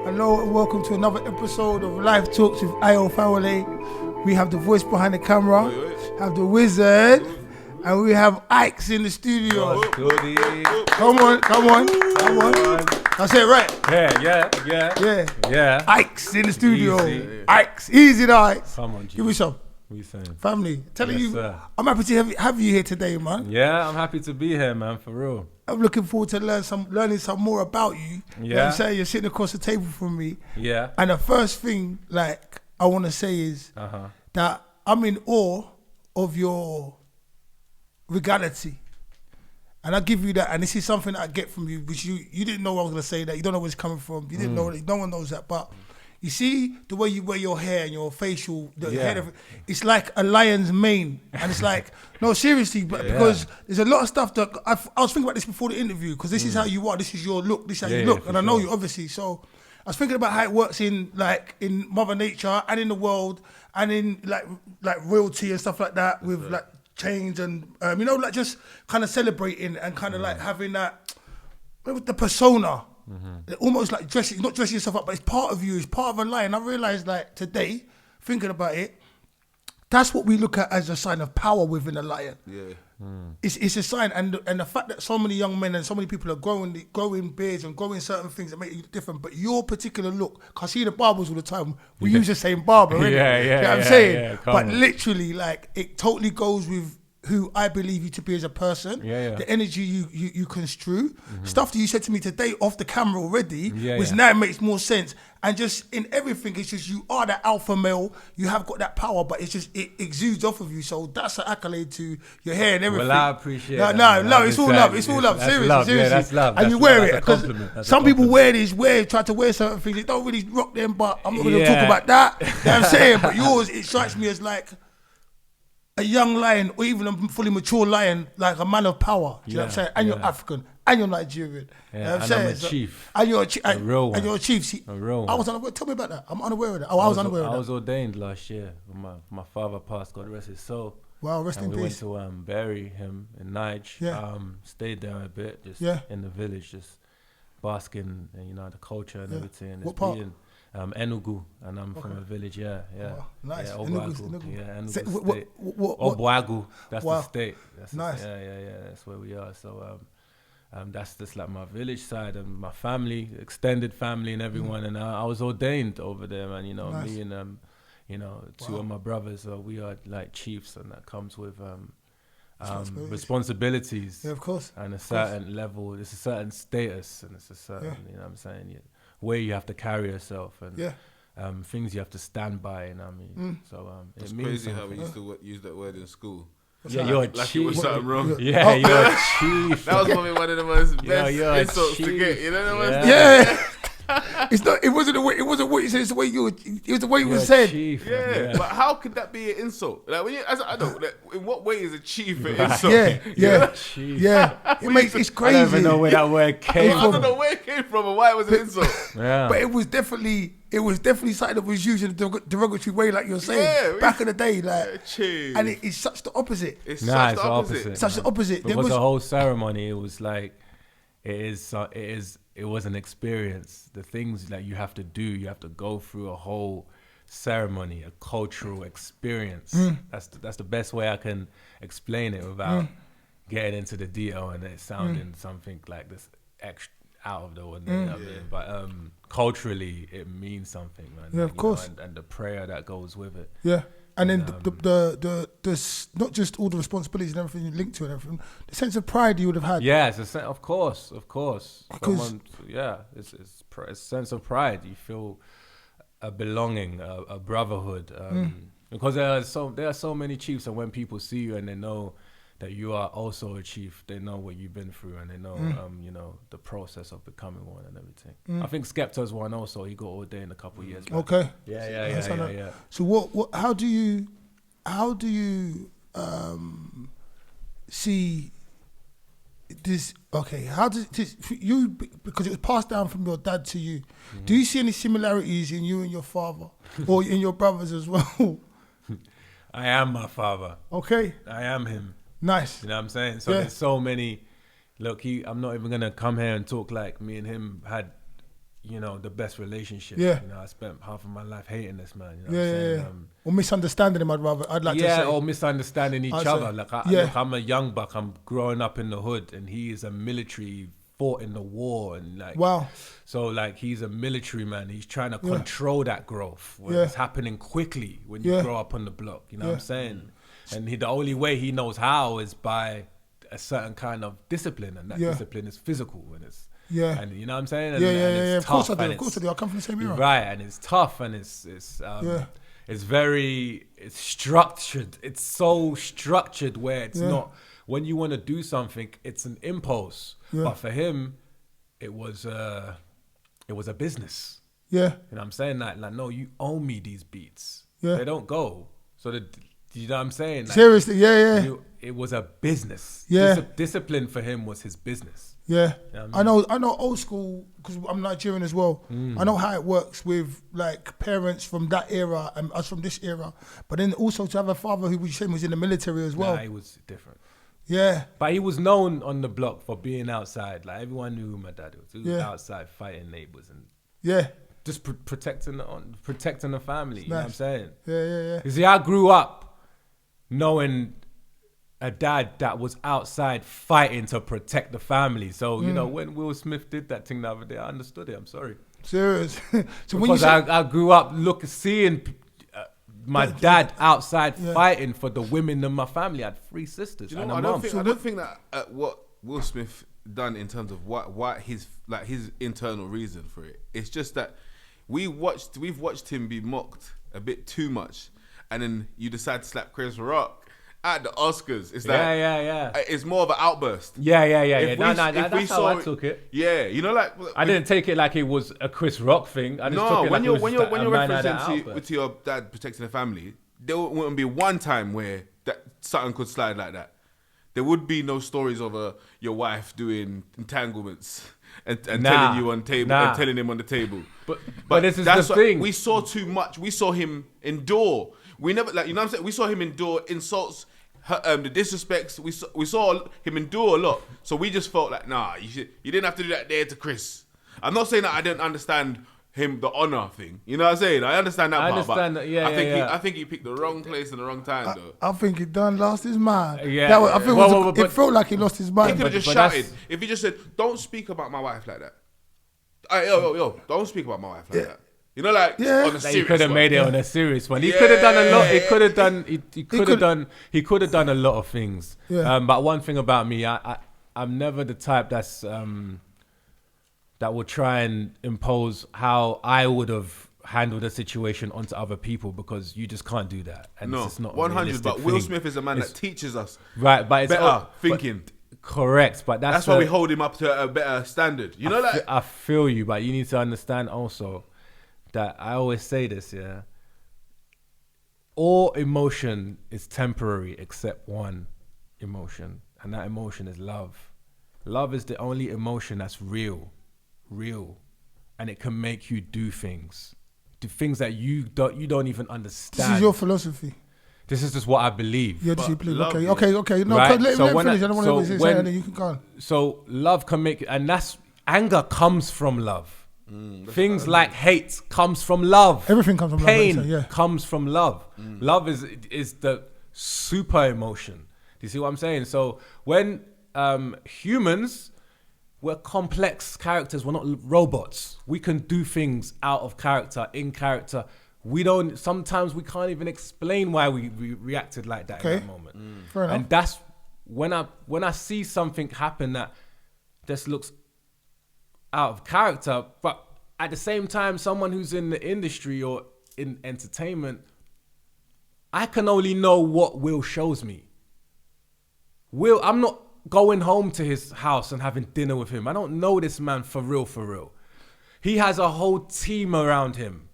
Hello and welcome to another episode of Live Talks with Fawole. We have the voice behind the camera, have the wizard, and we have Iykz in the studio. Come on. I said it right. Yeah. Iykz in the studio. Easy. Iykz, easy now, Iykz. Come on, G. Give me some. What you saying? Family, telling Yes, you, sir. I'm happy to have you here today, man. Yeah, I'm happy to be here, man, for real. I'm looking forward to learning some more about you. You know what I'm saying? You're sitting across the table from me. Yeah. And the first thing, like, I want to say is that I'm in awe of your regality. And I give you that, and this is something that I get from you, which you didn't know I was going to say that. You don't know where it's coming from. You didn't know that. No one knows that. But you see the way you wear your hair and your facial, the head of it, it's like a lion's mane. And it's like, no, seriously, but because there's a lot of stuff that, I was thinking about this before the interview, because this is how you are, this is your look, this is how you look. And I know you, obviously. So I was thinking about how it works in Mother Nature and in the world and in like royalty and stuff like that with like chains and, like just kind of celebrating and kind of like having that, the persona. Almost like not dressing yourself up, but it's part of you, it's part of a lion. I realized like today, thinking about it, that's what we look at as a sign of power within a lion. Yeah. It's a sign, and the fact that so many young men and so many people are growing beards and growing certain things that make you different, but your particular look, cause I see the barbers all the time, we use the same barber, innit? You know what I'm saying? But literally, like, it totally goes with who I believe you to be as a person, the energy you construe, stuff that you said to me today off the camera already, which now makes more sense. And just in everything, it's just you are that alpha male, you have got that power, but it's just, it exudes off of you. So that's an accolade to your hair and everything. Well, I appreciate that. No, It's all love, seriously. Yeah, that's love. And you wear it, because some people try to wear certain things, they don't really rock them, but I'm not going to talk about that. You know what I'm saying? But yours, it strikes me as like a young lion, or even a fully mature lion, like a man of power. Do you know what I'm saying? And you're African, and you're Nigerian. Yeah, you know what I'm saying? I'm a chief. And you're a chief. A real one. And you're a chief. See, a real one. I was unaware. Tell me about that. I'm unaware of that. I was unaware of that. I was ordained last year. My father passed, God rest his soul. Wow, rest in peace. We went to bury him in Iykz. Yeah. Stayed there a bit, just in the village, just basking, the culture and everything. And what part? Enugu, and I'm from a village, Oh, nice. Enugu. Enugu State. what? Obuagu, that's the state. That's nice. That's where we are. So that's just like my village side and my family, extended family and everyone. And I was ordained over there, man. Nice. Me and two of my brothers, we are like chiefs, and that comes with responsibilities. Yeah, of course. And a certain level, it's a certain status, and it's a certain, you know what I'm saying, way you have to carry yourself, and things you have to stand by, you know what I mean? So it's crazy how we used to use that word in school. You're a like chief. it was something wrong. You're a chief. That was probably one of the most best insults to get. You know what I'm saying? It's not. It wasn't what you said. It's the way it was the way it was said. Chief, but how could that be an insult? Like when you, as an adult, like, in what way is a chief an insult? Chief. It's crazy. I don't even know where that word came from. I don't know where it came from and why it was an insult. But it was definitely something that was used in a derogatory way, like you're saying. Back in the day, like, and it's such the opposite. It's such the opposite. Such the opposite. Because the whole ceremony, it was like, it was an experience. The things that you have to do, you have to go through a whole ceremony, a cultural experience. That's the best way I can explain it without getting into the detail and it sounding something like this extra out of the ordinary. But culturally, it means something, man. Yeah, of course. And the prayer that goes with it. Yeah. And then the not just all the responsibilities and everything you link to and everything, the sense of pride you would have had. Yeah, of course. It's a sense of pride. You feel a belonging, a brotherhood. Because there are so many chiefs, and when people see you and they know that you are also a chief, they know what you've been through, and they know the process of becoming one and everything. I think Skepta's one also. He got ordained a couple of years back. Okay. Yeah. So what? How do you see this? Okay. How does this you, because it was passed down from your dad to you? Do you see any similarities in you and your father, or in your brothers as well? I am my father. Okay. I am him. Nice. You know what I'm saying? So there's so many. Look, I'm not even gonna come here and talk like me and him had you know, the best relationship. Yeah. You know, I spent half of my life hating this man. You know Yeah, what I'm saying? yeah. Or misunderstanding him, I'd like to say. Yeah, or misunderstanding each I'd say, other. Like, yeah. look, I'm a young buck. I'm growing up in the hood, and he is a military, fought in the war, and like, Wow. So like, he's a military man. He's trying to control that growth. Where Yeah. it's happening quickly when you Yeah. grow up on the block. You know what I'm saying? And the only way he knows how is by a certain kind of discipline, and that discipline is physical, and it's and you know what I'm saying? And, Yeah. and it's Of course I tough, do. and Of course I do. I come from the same era. right, and it's tough, and it's structured. It's so structured where it's not, when you want to do something, it's an impulse. But for him, it was a business. Yeah. You know what I'm saying? Like, no, you owe me these beats. Yeah. They don't go. So you know what I'm saying? Like, Seriously, yeah. it was a business. Yeah. Discipline for him was his business. Yeah, You know what I know old school, because I'm Nigerian as well. I know how it works with like parents from that era and us from this era. But then also to have a father who was in the military as well. Nah, he was different. Yeah, But he was known on the block for being outside. Like, everyone knew who my dad was. He was outside fighting neighbors and yeah, just protecting the family. You know what I'm saying? yeah. You see, I grew up knowing a dad that was outside fighting to protect the family. So, you know, when Will Smith did that thing the other day, I understood it. I'm sorry. Serious. So Because I grew up seeing my dad outside fighting for the women in my family. I had 3 sisters and a mum. I don't think that what Will Smith done in terms of what his internal reason for it. It's just that we've watched him be mocked a bit too much, and then you decide to slap Chris Rock at the Oscars. It's like it's more of an outburst. Yeah. That's how I took it. Yeah, you know, like I didn't take it like it was a Chris Rock thing. I just took it when like you're it was when you're referencing to to your dad protecting the family, there wouldn't be one time where that something could slide like that. There would be no stories of your wife doing entanglements and telling you on table and telling him on the table. But this is the thing. We saw too much. We saw him endure. We never, like, you know what I'm saying? We saw him endure insults, the disrespects. We saw him endure a lot. So we just felt like, nah, you didn't have to do that there to Chris. I'm not saying that I didn't understand him, the honor thing. You know what I'm saying? I understand that part. I think he picked the wrong place and the wrong time, though. I think he done lost his mind. Yeah. It felt like he lost his mind. He could have just shouted. If he just said, don't speak about my wife like that. Yo, don't speak about my wife like that. You know, like, on a serious he could have made it on a serious one. He could have done a lot. He could have done a lot of things. Yeah. But one thing about me, I'm never the type that will try and impose how I would have handled a situation onto other people, because you just can't do that. And no, it's just not 100. But Will Smith is a man that teaches us but it's better thinking. Correct, but that's why we hold him up to a better standard. You know, I feel you, but you need to understand also that I always say this, all emotion is temporary except one emotion, and that emotion is love. Love is the only emotion that's real, and it can make you do things that you don't even understand. This is your philosophy. This is just what I believe. Yeah, this you believe. Okay. No, right? let me finish. I don't want to say anything. You can go on. So love can make, and that's, anger comes from love. Things like hate comes from love. Everything comes from Pain love. Pain comes from love. Love is the super emotion. Do you see what I'm saying? So when humans, we're complex characters. We're not robots. We can do things out of character, in character. Sometimes we can't even explain why we reacted like that in that moment. Fair enough. And that's when I see something happen that just looks out of character, but at the same time, someone who's in the industry or in entertainment, I can only know what Will shows me. I'm not going home to his house and having dinner with him. I don't know this man for real. He has a whole team around him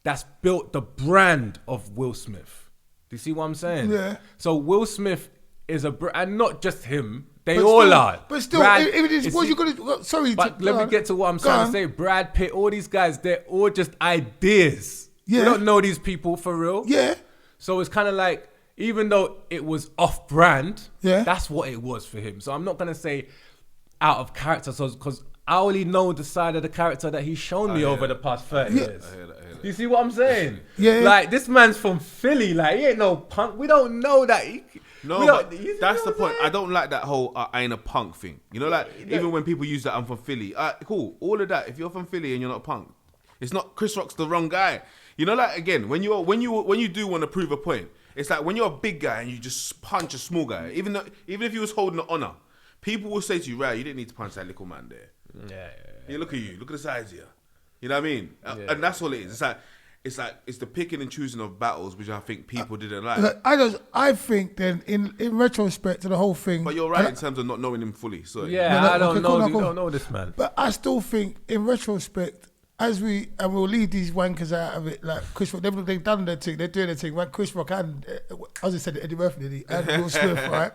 that's built the brand of Will Smith. Do you see what I'm saying? Yeah. So Will Smith is and not just him. They all are. But still, if it is, what you gonna? Sorry, but let me get to what I'm trying to say. Brad Pitt, all these guys, they're all just ideas. Yeah. We don't know these people for real. Yeah. So it's kind of like, even though it was off-brand, yeah, that's what it was for him. So I'm not gonna say out of character. So because I only know the side of the character that he's shown me over the past 30 years. I hear that. You see what I'm saying? Yeah. Like, this man's from Philly. Like, he ain't no punk. We don't know that. But that's the point. I don't like that whole I ain't a punk thing. You know, like, even when people use that I'm from Philly. Cool. All of that. If you're from Philly and you're not a punk, it's not Chris Rock's the wrong guy. You know, like, again, when you do want to prove a point, it's like when you're a big guy and you just punch a small guy, even if he was holding the honor, people will say to you, right, you didn't need to punch that little man there. Yeah. Look at you. Look at the size here. You know what I mean? And that's all it is. It's the picking and choosing of battles, which I think people didn't like. I think then in retrospect to the whole thing. But you're right in terms of not knowing him fully. So I don't know. You don't know this man. But I still think in retrospect, we'll leave these wankers out of it, like Chris Rock, they've done their thing, they're doing their thing. When Chris Rock and, as I said, Eddie Murphy, and Will Smith, right?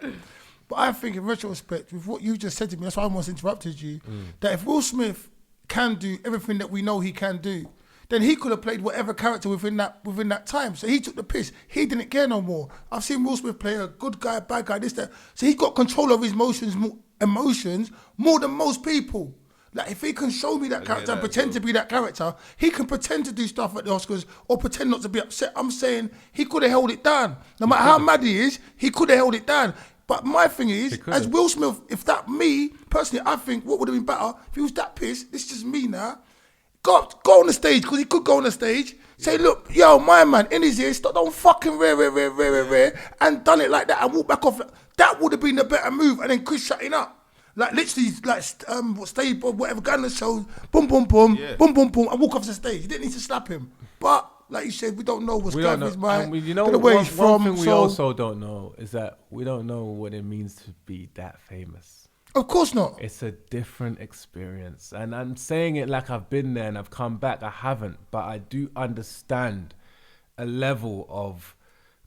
But I think in retrospect, with what you just said to me, that's why I almost interrupted you, that if Will Smith can do everything that we know he can do, then he could have played whatever character within that time. So he took the piss. He didn't care no more. I've seen Will Smith play a good guy, bad guy, this, that. So he got control of his emotions more than most people. Like, if he can show me that character and pretend to be that character, he can pretend to do stuff at the Oscars or pretend not to be upset. I'm saying he could have held it down. No matter how mad he is, he could have held it down. But my thing is, as Will Smith, if that me, personally, I think what would have been better, if he was that pissed, this is just me now, go on the stage, because he could go on the stage, say, look, yo, my man, in his ear, don't fucking rear, and done it like that and walk back off. That would have been the better move, and then Chris shutting up. Like, literally, like, stage, whatever, go on the show, boom, boom, boom, boom, boom, boom, and walk off the stage. You didn't need to slap him. But, like you said, we don't know what's going on his mind. You know, one thing we also don't know is that we don't know what it means to be that famous. Of course not. It's a different experience. And I'm saying it like I've been there and I've come back. I haven't. But I do understand a level of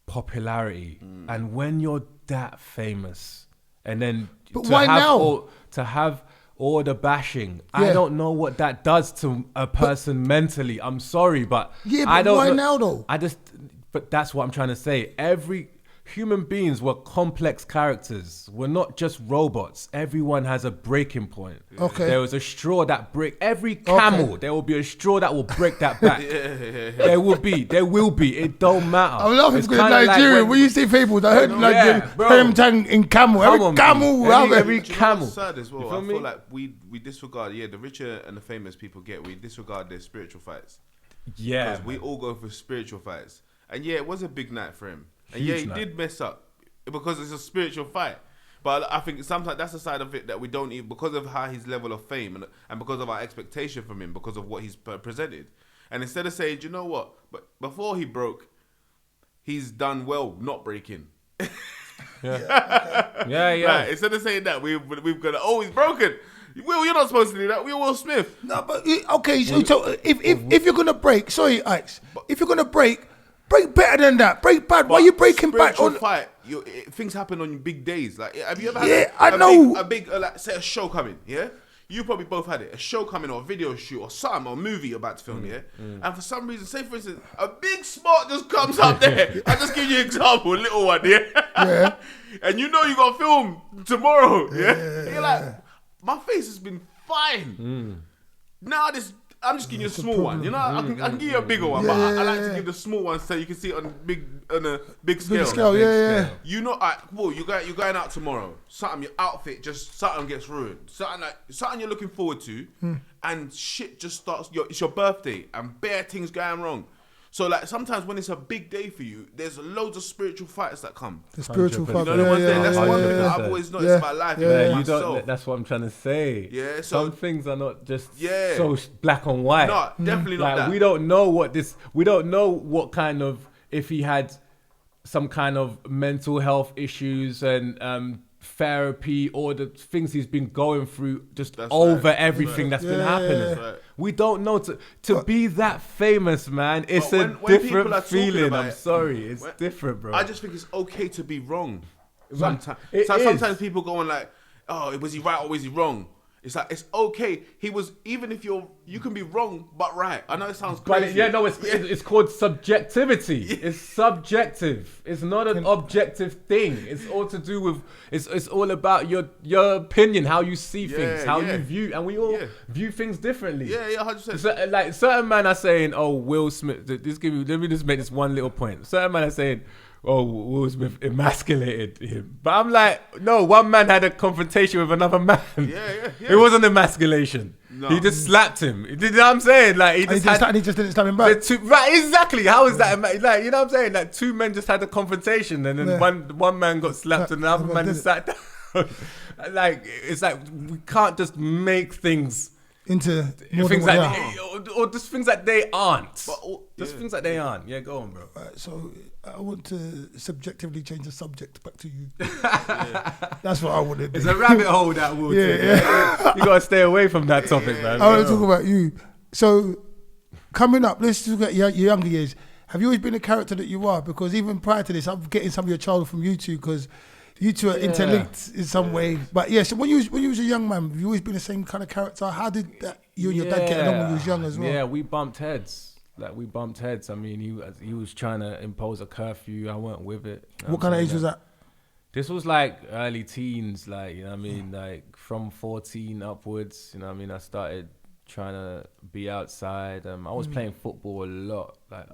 popularity. And when you're that famous, and then but why now? To have all the bashing, I don't know what that does to a person mentally. I'm sorry, but I don't why know. Now though? But that's what I'm trying to say. Every human beings were complex characters. We're not just robots. Everyone has a breaking point. Okay. There was a straw that break every camel. There will be a straw that will break that back. There will be. It don't matter. I'm laughing because Nigeria. Like when you say people, I heard like in camel. Every camel. Every camel. Sad as well. I feel like we disregard. The richer and the famous people we disregard their spiritual fights. Yeah. Because we all go for spiritual fights. And it was a big night for him. And he did mess up because it's a spiritual fight. But I think sometimes that's the side of it that we don't even, because of how his level of fame and because of our expectation from him, because of what he's presented. And instead of saying, you know what, but before he broke, he's done well not breaking. Yeah. Right, instead of saying that, we've got he's broken. Will, you're not supposed to do that. We're Will Smith. No, but okay. So if you're gonna break, sorry, Iykz, if you're gonna break better than that. Break bad. Why are you breaking bad? On fight, things happen on big days. Like, have you ever had a big like, say a show coming? Yeah, you probably both had it. A show coming or a video shoot or something or a movie you're about to film. And for some reason, say for instance, a big spot just comes up there. I'll just give you an example, a little one. Yeah. And you know you got to film tomorrow. Yeah. And you're like, my face has been fine. Now I'm just giving you a small one. You know, I can give you a bigger one, but I like to give the small one so you can see it on a big scale. Big scale, yeah. You know, you're going out tomorrow. Something, your outfit something gets ruined. Something you're looking forward to, and shit just starts. It's your birthday, and bare things going wrong. So like sometimes when it's a big day for you, there's loads of spiritual fights that come. The spiritual fight. You know what I'm saying? That's one thing that I've always noticed about life. You don't. That's what I'm trying to say. Yeah. So some things are not just so black and white. No, definitely not that. We don't know we don't know what kind of, if he had some kind of mental health issues and therapy or the things he's been going through everything that's been happening. Right. We don't know to be that famous, man. It's a different feeling. I'm sorry, it's different, bro. I just think it's okay to be wrong. Sometimes people go on like, oh, was he right or was he wrong? It's like, it's okay. He was, even if you can be wrong, but right. I know it sounds But crazy. it's called subjectivity. It's subjective. It's not an objective thing. It's all to do with, it's all about your opinion, how you see things, how you view, and we all view things differently. Yeah, 100%. So, like certain men are saying, oh, Will Smith, let me just make this one little point. Certain men are saying, oh, Will Smith emasculated him. But I'm like, no, one man had a confrontation with another man. Yeah. It wasn't emasculation. No. He just slapped him. You know what I'm saying? Like he just didn't slap him back. Right, exactly. How is that? Like, you know what I'm saying? Like two men just had a confrontation, and then one man got slapped, and another man just sat down. Like, it's like we can't just make things into things or just things that they aren't. Things that they aren't. Yeah, go on, bro. Right, so I want to subjectively change the subject back to you. That's what I want to do. It's a rabbit hole, that would. Yeah. You gotta stay away from that topic, man. I want to talk about you. So coming up, let's talk about your younger years. Have you always been the character that you are? Because even prior to this, I'm getting some of your childhood from you two, because you two are interlinked in some way. But yeah, so when you was a young man, have you always been the same kind of character? How did you and your dad get along when you was young as well? Yeah, we bumped heads. I mean, he was trying to impose a curfew. I weren't with it. What kind of age was that? This was like early teens, like, you know what I mean? Like from 14 upwards, you know what I mean? I started trying to be outside. I was playing football a lot. Like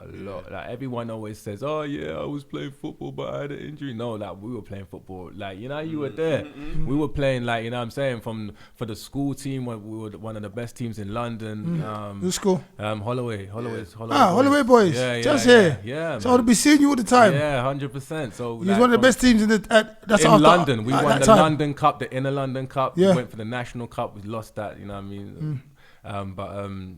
everyone always says, oh yeah, I was playing football but I had an injury. No, like we were playing football. Like, you know, you were there. We were playing, like, you know what I'm saying, for the school team, when we were one of the best teams in London. Who's school? Holloway boys. Yeah, just here. Yeah. So I'll be seeing you all the time. Yeah, 100%. So he was one of the best teams in London. We won the London Cup, the Inner London Cup. Yeah. We went for the National Cup. We lost that, you know what I mean?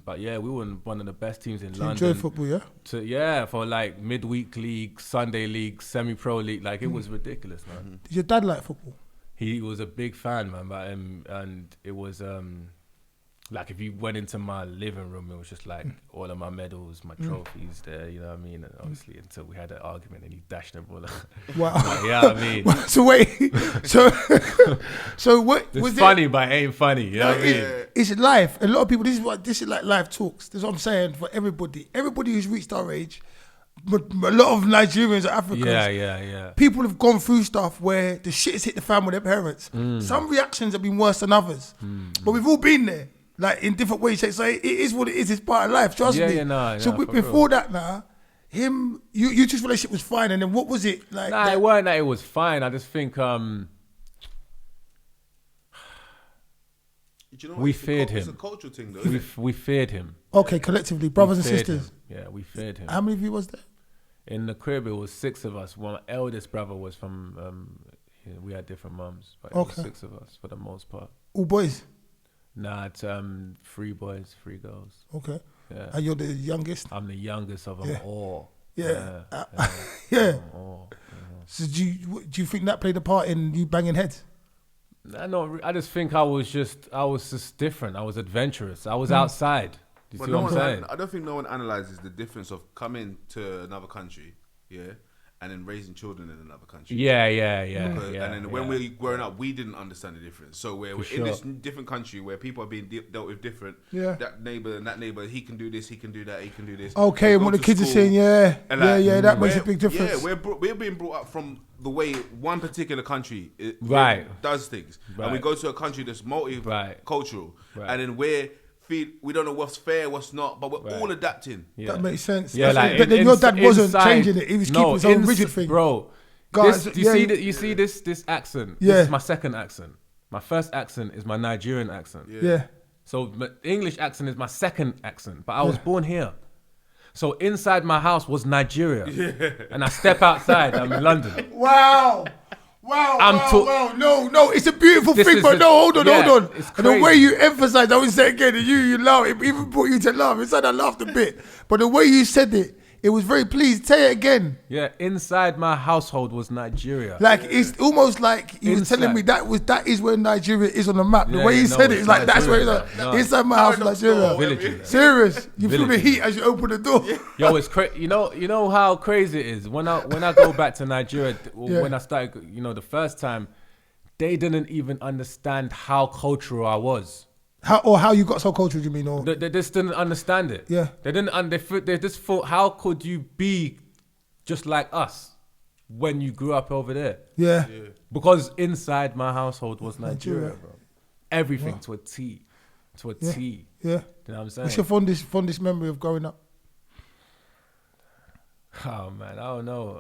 But yeah, we were one of the best teams in London. Enjoy football, yeah? For like midweek league, Sunday league, semi-pro league. Like, it was ridiculous, man. Did your dad like football? He was a big fan, man. But and it was like, if you went into my living room, it was just like all of my medals, my trophies there, you know what I mean? And obviously, until we had an argument and he dashed them all. Wow. Yeah, I mean. So wait, so what? It's funny, but it ain't funny. You know what I mean? It's life. A lot of people. This is like life talks. This is what I'm saying for everybody. Everybody who's reached our age. But a lot of Nigerians or Africans. Yeah. People have gone through stuff where the shit has hit the fan with their parents. Some reactions have been worse than others, but we've all been there. Like, in different ways. So it is what it is. It's part of life. Trust me. So before that, you two's relationship was fine. And then what was it like? Nah, it weren't that it was fine. I just think we feared him. It's a cultural thing, though. We feared him. Okay, collectively, brothers and sisters. Yeah, we feared him. How many of you was there? In the crib, it was 6 of us. Well, my eldest brother was from. We had different mums, but it was 6 of us for the most part. All boys. Nah, it's 3 boys, 3 girls. Okay. Yeah. And you're the youngest? I'm the youngest of them all. Yeah. Yeah. So do you think that played a part in you banging heads? No, I just think I was just different. I was adventurous. I was outside. Do you see what I'm saying? I don't think no one analyzes the difference of coming to another country, and then raising children in another country. Yeah. And then when we were growing up, we didn't understand the difference. So we're in this different country where people are being dealt with different. Yeah. That neighbor, he can do this, he can do that, he can do this. Okay, and what the kids are saying, that makes a big difference. Yeah, we're being brought up from the way one particular country does things. Right. And we go to a country that's multi-cultural. Right. And then we don't know what's fair, what's not, but we're all adapting. Yeah. That makes sense. Yeah, but then your dad wasn't changing it. He was keeping his own rigid thing. Bro, guys, you see this accent? Yeah. This is my second accent. My first accent is my Nigerian accent. Yeah. So my English accent is my second accent, but I was born here. So inside my house was Nigeria. And I step outside, I'm in London. Wow. No, it's a beautiful thing, but hold on. It's crazy. And the way you emphasize, I would say again, and you laugh, it even brought you to laugh. Inside I laughed a bit, but the way you said it was very pleased. Say it again. Yeah, inside my household was Nigeria. Like, it's almost like he was telling me that is where Nigeria is on the map. The way he said it's like, that's where it's like, inside my house, Nigeria. Villages. Serious. You feel the heat as you open the door. Yo, it's crazy. You know how crazy it is when I go back to Nigeria. When I started, the first time, they didn't even understand how cultural I was. How you got so cultural, you mean? Or They just didn't understand it. Yeah. They didn't. They just thought, how could you be just like us when you grew up over there? Yeah. Because inside my household was Nigeria, Nigeria. bro. Everything to a T. To a Yeah. T. Yeah. You know what I'm saying? What's your fondest memory of growing up? Oh, man, I don't know.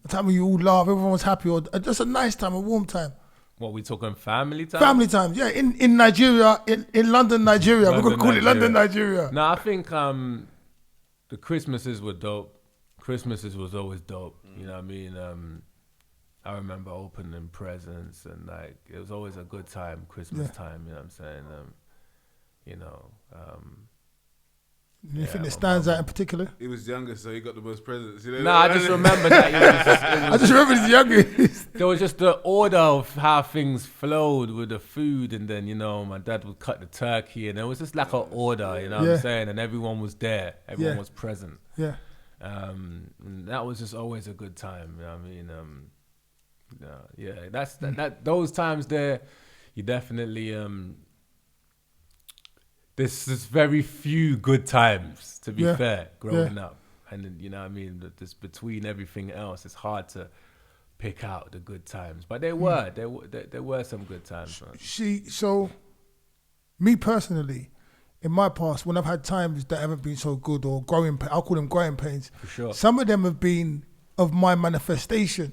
The time when you all laugh, everyone was happy, or just a nice time, a warm time. What, we talking family time? Family time, yeah. In Nigeria, in London, Nigeria. We're going to call it London, Nigeria. No, I think the Christmases were dope. Christmases was always dope. You know what I mean? I remember opening presents and like it was always a good time, Christmas time. You know what I'm saying? Anything that stands out in particular? He was younger, so he got the most presents. You know? Nah, I just remember that. I just remember he's youngest. There was just the order of how things flowed with the food, and then my dad would cut the turkey, and it was just like an order. You know what I'm saying? And everyone was there. Everyone was present. Yeah. And that was just always a good time. You know what I mean? That's those times there. You definitely there's very few good times, to be fair, growing up. And then, you know what I mean? Just between everything else, it's hard to pick out the good times. But there were some good times, man. See, so me personally, in my past, when I've had times that haven't been so good or I'll call them growing pains. For sure. Some of them have been of my manifestation.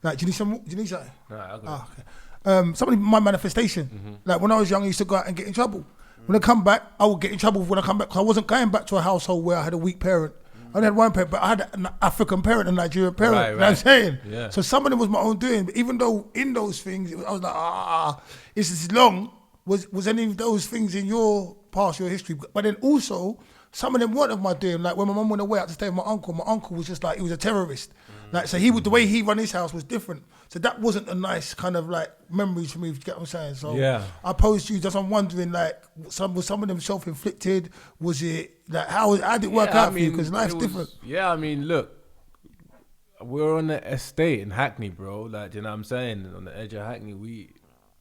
Like, do you need something? Nah, Okay. Some of my manifestation. Like when I was young, I used to go out and get in trouble. When I come back, I would get in trouble when I come back because I wasn't going back to a household where I had a weak parent. I only had one parent, but I had an African parent, a Nigerian parent. Right, You know what I'm saying? Yeah. So some of them was my own doing. But even though in those things, I was like, it's as long. Was any of those things in your past, your history? But then also, some of them weren't of my doing. Like when my mum went away out to stay with my uncle was just like, he was a terrorist. Like, so the way he run his house was different. So that wasn't a nice kind of like memories for me, if you get what I'm saying? So Yeah. I posed to you, just I'm wondering, like, was some of them self-inflicted? Was it, like, how did it work out for you? Because life's different. Yeah, I mean, look, we're on the estate in Hackney, bro. Like, you know what I'm saying? On the edge of Hackney, we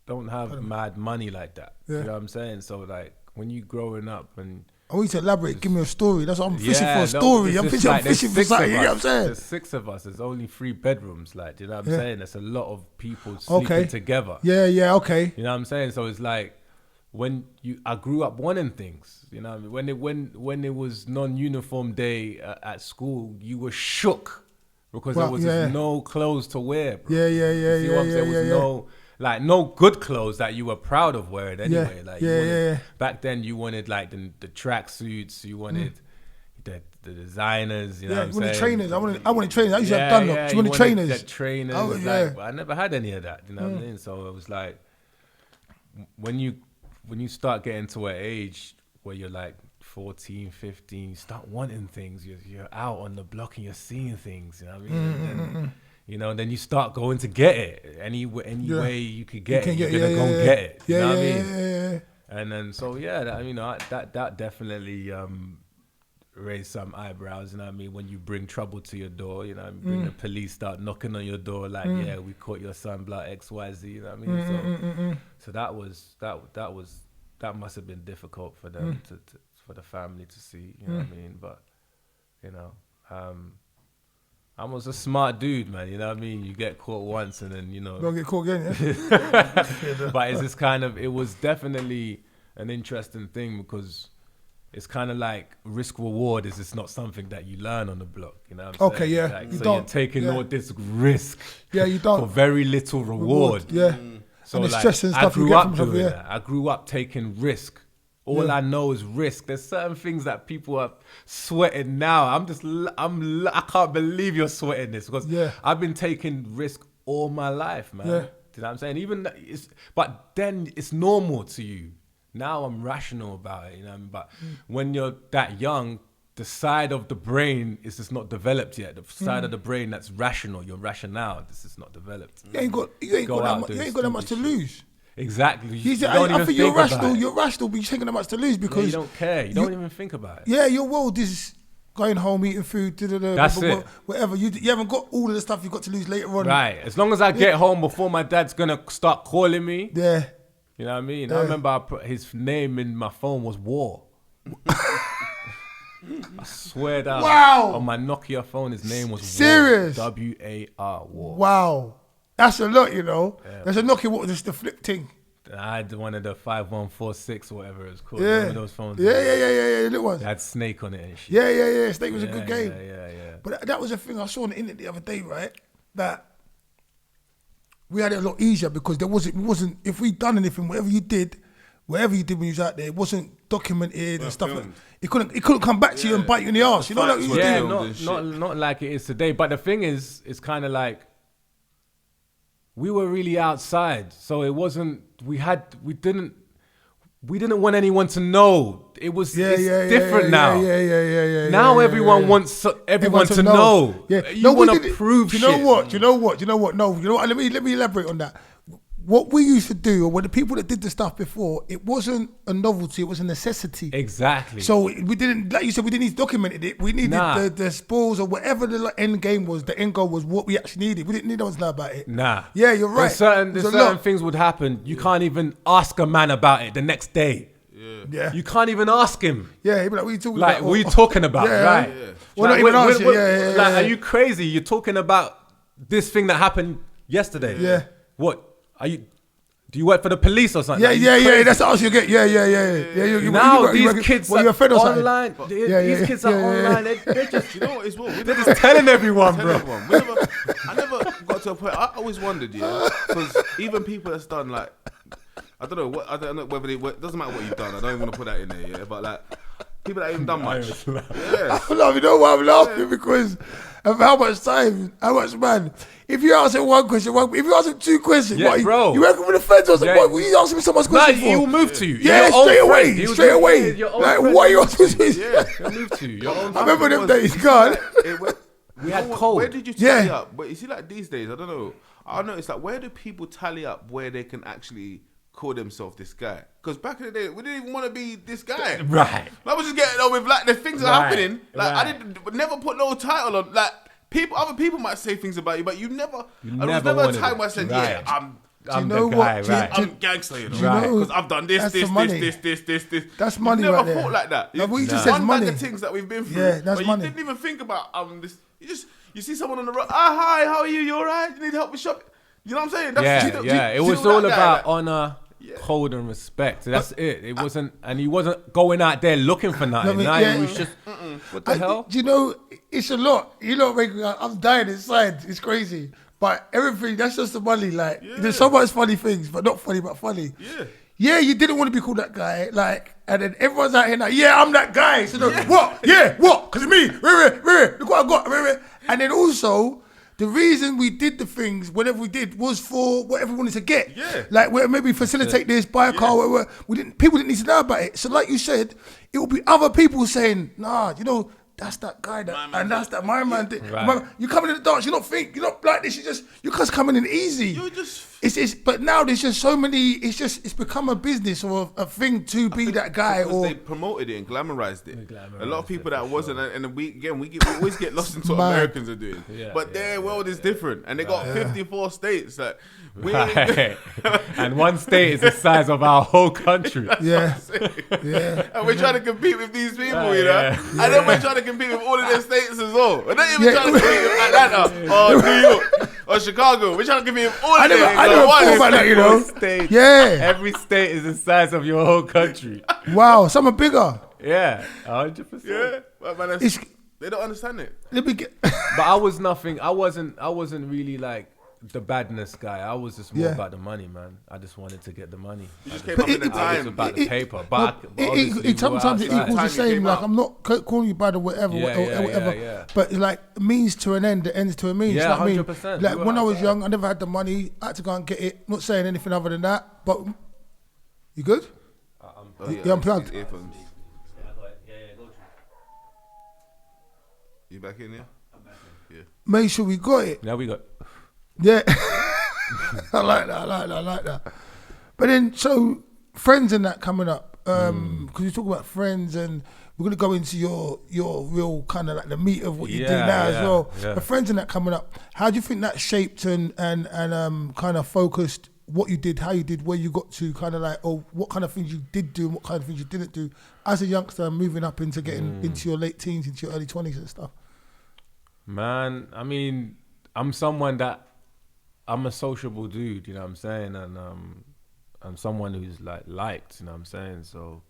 don't have mad money like that. Yeah. You know what I'm saying? So, like, when you growing up and... I want you to elaborate, give me a story. That's what I'm fishing for, a no, story. it's I'm just fishing, like, I'm fishing for there's something, 6 you of know what I'm us. saying? There's 6 of us. There's only 3 bedrooms. Like, you know what I'm saying? There's a lot of people sleeping together. Yeah, okay. You know what I'm saying? So it's like I grew up wanting things. You know what I mean? When it was non-uniform day at school, you were shook because there was just no clothes to wear. Bro. Yeah. You see what I'm saying? There was no good clothes that you were proud of wearing anyway. Back then, you wanted like the track suits. You wanted the designers. You know what I'm saying? Trainers. I wanted trainers. I used to have Dunlop. You wanted trainers. The trainers. I never had any of that. You know what I mean? So it was like when you start getting to an age where you're like 14, 15, you start wanting things. You're out on the block and you're seeing things. You know what I mean? And then you start going to get it. Any way you could get it, you're gonna go get it. You know what I mean? Yeah. And then that definitely raised some eyebrows. You know what I mean? When you bring trouble to your door, you know, bring the police start knocking on your door, like, yeah, we caught your son, blah XYZ. You know what I mean? So that must have been difficult for them for the family to see. You know what I mean? But I was a smart dude, man. You know what I mean? You get caught once and then, Don't get caught again, yeah? But it's just it was definitely an interesting thing because it's kind of like risk reward is just not something that you learn on the block. You know what I'm saying? Yeah. Like, you're taking all this risk you don't. for very little reward. Yeah. So and the stress and stuff you get from stuff, that. I grew up taking risk. All I know is risk. There's certain things that people are sweating now. I can't believe you're sweating this because I've been taking risk all my life, man. Yeah. Do you know what I'm saying? But then it's normal to you. Now I'm rational about it, you know what I mean? But when you're that young, the side of the brain is just not developed yet. The side of the brain that's rational, your rationale, this is not developed. You ain't got that much to lose. Exactly. I think you're rational, but you're taking that much to lose because you don't care. You don't even think about it. Yeah, your world is going home, eating food, That's it. whatever. You haven't got all of the stuff you got to lose later on. Right. As long as I get home before my dad's gonna start calling me. Yeah. You know what I mean? Yeah. I remember I put his name in my phone was War. I swear down. Wow. On my Nokia phone, his name was Serious? War. WAR. War. Wow. That's a lot, you know. Yeah. There's a Nokia, what was this, the flip thing? I had one of the 5146 or whatever it's called. Yeah. Remember those phones? Yeah, little ones. It had Snake on it and shit. Yeah. Snake was a good game. Yeah. But that was a thing I saw on the internet the other day, right? That we had it a lot easier because it wasn't, if we'd done anything, whatever you did when you was out there, it wasn't documented and stuff. filmed. It couldn't come back to you and bite you in the arse. You know that you Yeah, do? not like it is today. But the thing is, it's kind of like we were really outside, so it wasn't. We didn't want anyone to know. It's different now. Yeah. Now everyone wants everyone to know. Yeah, you want to prove Do shit. you know what? No, you know what? Let me elaborate on that. What we used to do, or when the people that did the stuff before, it wasn't a novelty, it was a necessity. Exactly. So we didn't, like you said, we didn't need to document it. We needed the spoils or whatever the end game was, the end goal was what we actually needed. We didn't need no one to know about it. Nah. Yeah, you're right. There's certain things would happen. You can't even ask a man about it the next day. Yeah. You can't even ask him. Yeah, he'd be like, what are you talking Like, about? what are you talking about? Yeah. Right. Yeah. Well, not even ask you. Yeah. Like, are you crazy? You're talking about this thing that happened yesterday. Yeah. What? Do you work for the police or something? Yeah. That's the answer you get. Yeah. Now these kids you're a friend or something. online. These kids are online. They're just, You know what is what? they're just telling everyone, bro. I never got to a point. I always wondered, because even people that's done like, I don't know whether it doesn't matter what you've done. I don't even want to put that in there, but like people that ain't done much. Yeah. You know why I'm laughing? Because of how much man. If you answer one question, if you answer two questions, bro. You working with the feds or something? What you asking me someone's question for? He will move to you. Yeah, straight away. Like, what are you asking me? Yeah, He'll move to you. I remember them days, God. We had code. Where did you tally up? But you see, like these days, I don't know. I know it's like, where do people tally up where they can actually call themselves this guy? Because back in the day, we didn't even want to be this guy. Right. I was just getting on with like the things that are happening. Like I didn't never put no title on. Like other people might say things about you, but you never. There was never a time where I said, right. I'm the guy, right. I'm gangster, you know, Right. because I've done this. This. That's money never right there. thought like that. No, we just one said money. bag of things that we've been through. Yeah, that's but money. You didn't even think about this. You see someone on the road. Hi, how are you? You alright? You need help with shopping? You know what I'm saying? It was all about honor, code, and respect. That's it. It wasn't, and he wasn't going out there looking for nothing. He was just, what the hell? Do you know, it's a lot. You know, I'm dying inside. It's crazy. But everything, that's just the money. Like, there's so much funny things, but not funny, but funny. Yeah, you didn't want to be called that guy. Like, and then everyone's out here like, I'm that guy. So what? What? Because me. Look what I got. And then also, the reason we did the things, whatever we did, was for whatever we wanted to get. Like, maybe facilitate this, buy a car, whatever. People didn't need to know about it. So like you said, it will be other people saying, nah, you know, that's that guy that's that my man did. Right. You come in the dance, you're not like this, you just coming in easy. You're just but now there's just so many, it's become a business or a thing to be that guy. Because or they promoted it and glamorized it. A lot of people that wasn't, and we always get lost into what Americans are doing. But their world is different, and they got 54 states. Like, and one state is the size of our whole country. Yeah. And we're trying to compete with these people, you know. And then we're trying to compete with all of their states as well. We're not even trying to compete with Atlanta or New York or Chicago. We're trying to compete with all of them. I never thought about that, you know. State, yeah. Every state is the size of your whole country. Wow, some are bigger. Yeah, 100%. Yeah, but man, they don't understand it. Let me get. But I was nothing. I wasn't really like the badness guy. I was just more about the money, man. I just wanted to get the money. You just came up in the time. It was about the paper. But sometimes it equals the same. Like, I'm not calling you by the whatever. But like, means to an end, the ends to a means. Yeah, you know 100%. Like, when I was young, I never had the money. I had to go and get it. Not saying anything other than that. But you good? You unplugged. Earphones. You back in there? I'm back in. Yeah. Make sure we got it. Yeah, we got. Yeah. I like that. But then, so friends and that coming up, because you talk about friends and we're gonna go into your real kind of like the meat of what you do Yeah, now as yeah, well. yeah. The friends and that coming up. How do you think that shaped and kind of focused what you did, how you did, where you got to, kind of like, or what kind of things you did do and what kind of things you didn't do as a youngster, moving up into getting into your late teens, into your early 20s and stuff? Man, I mean, I'm someone that I'm a sociable dude, you know what I'm saying, and I'm someone who's like liked, you know what I'm saying. So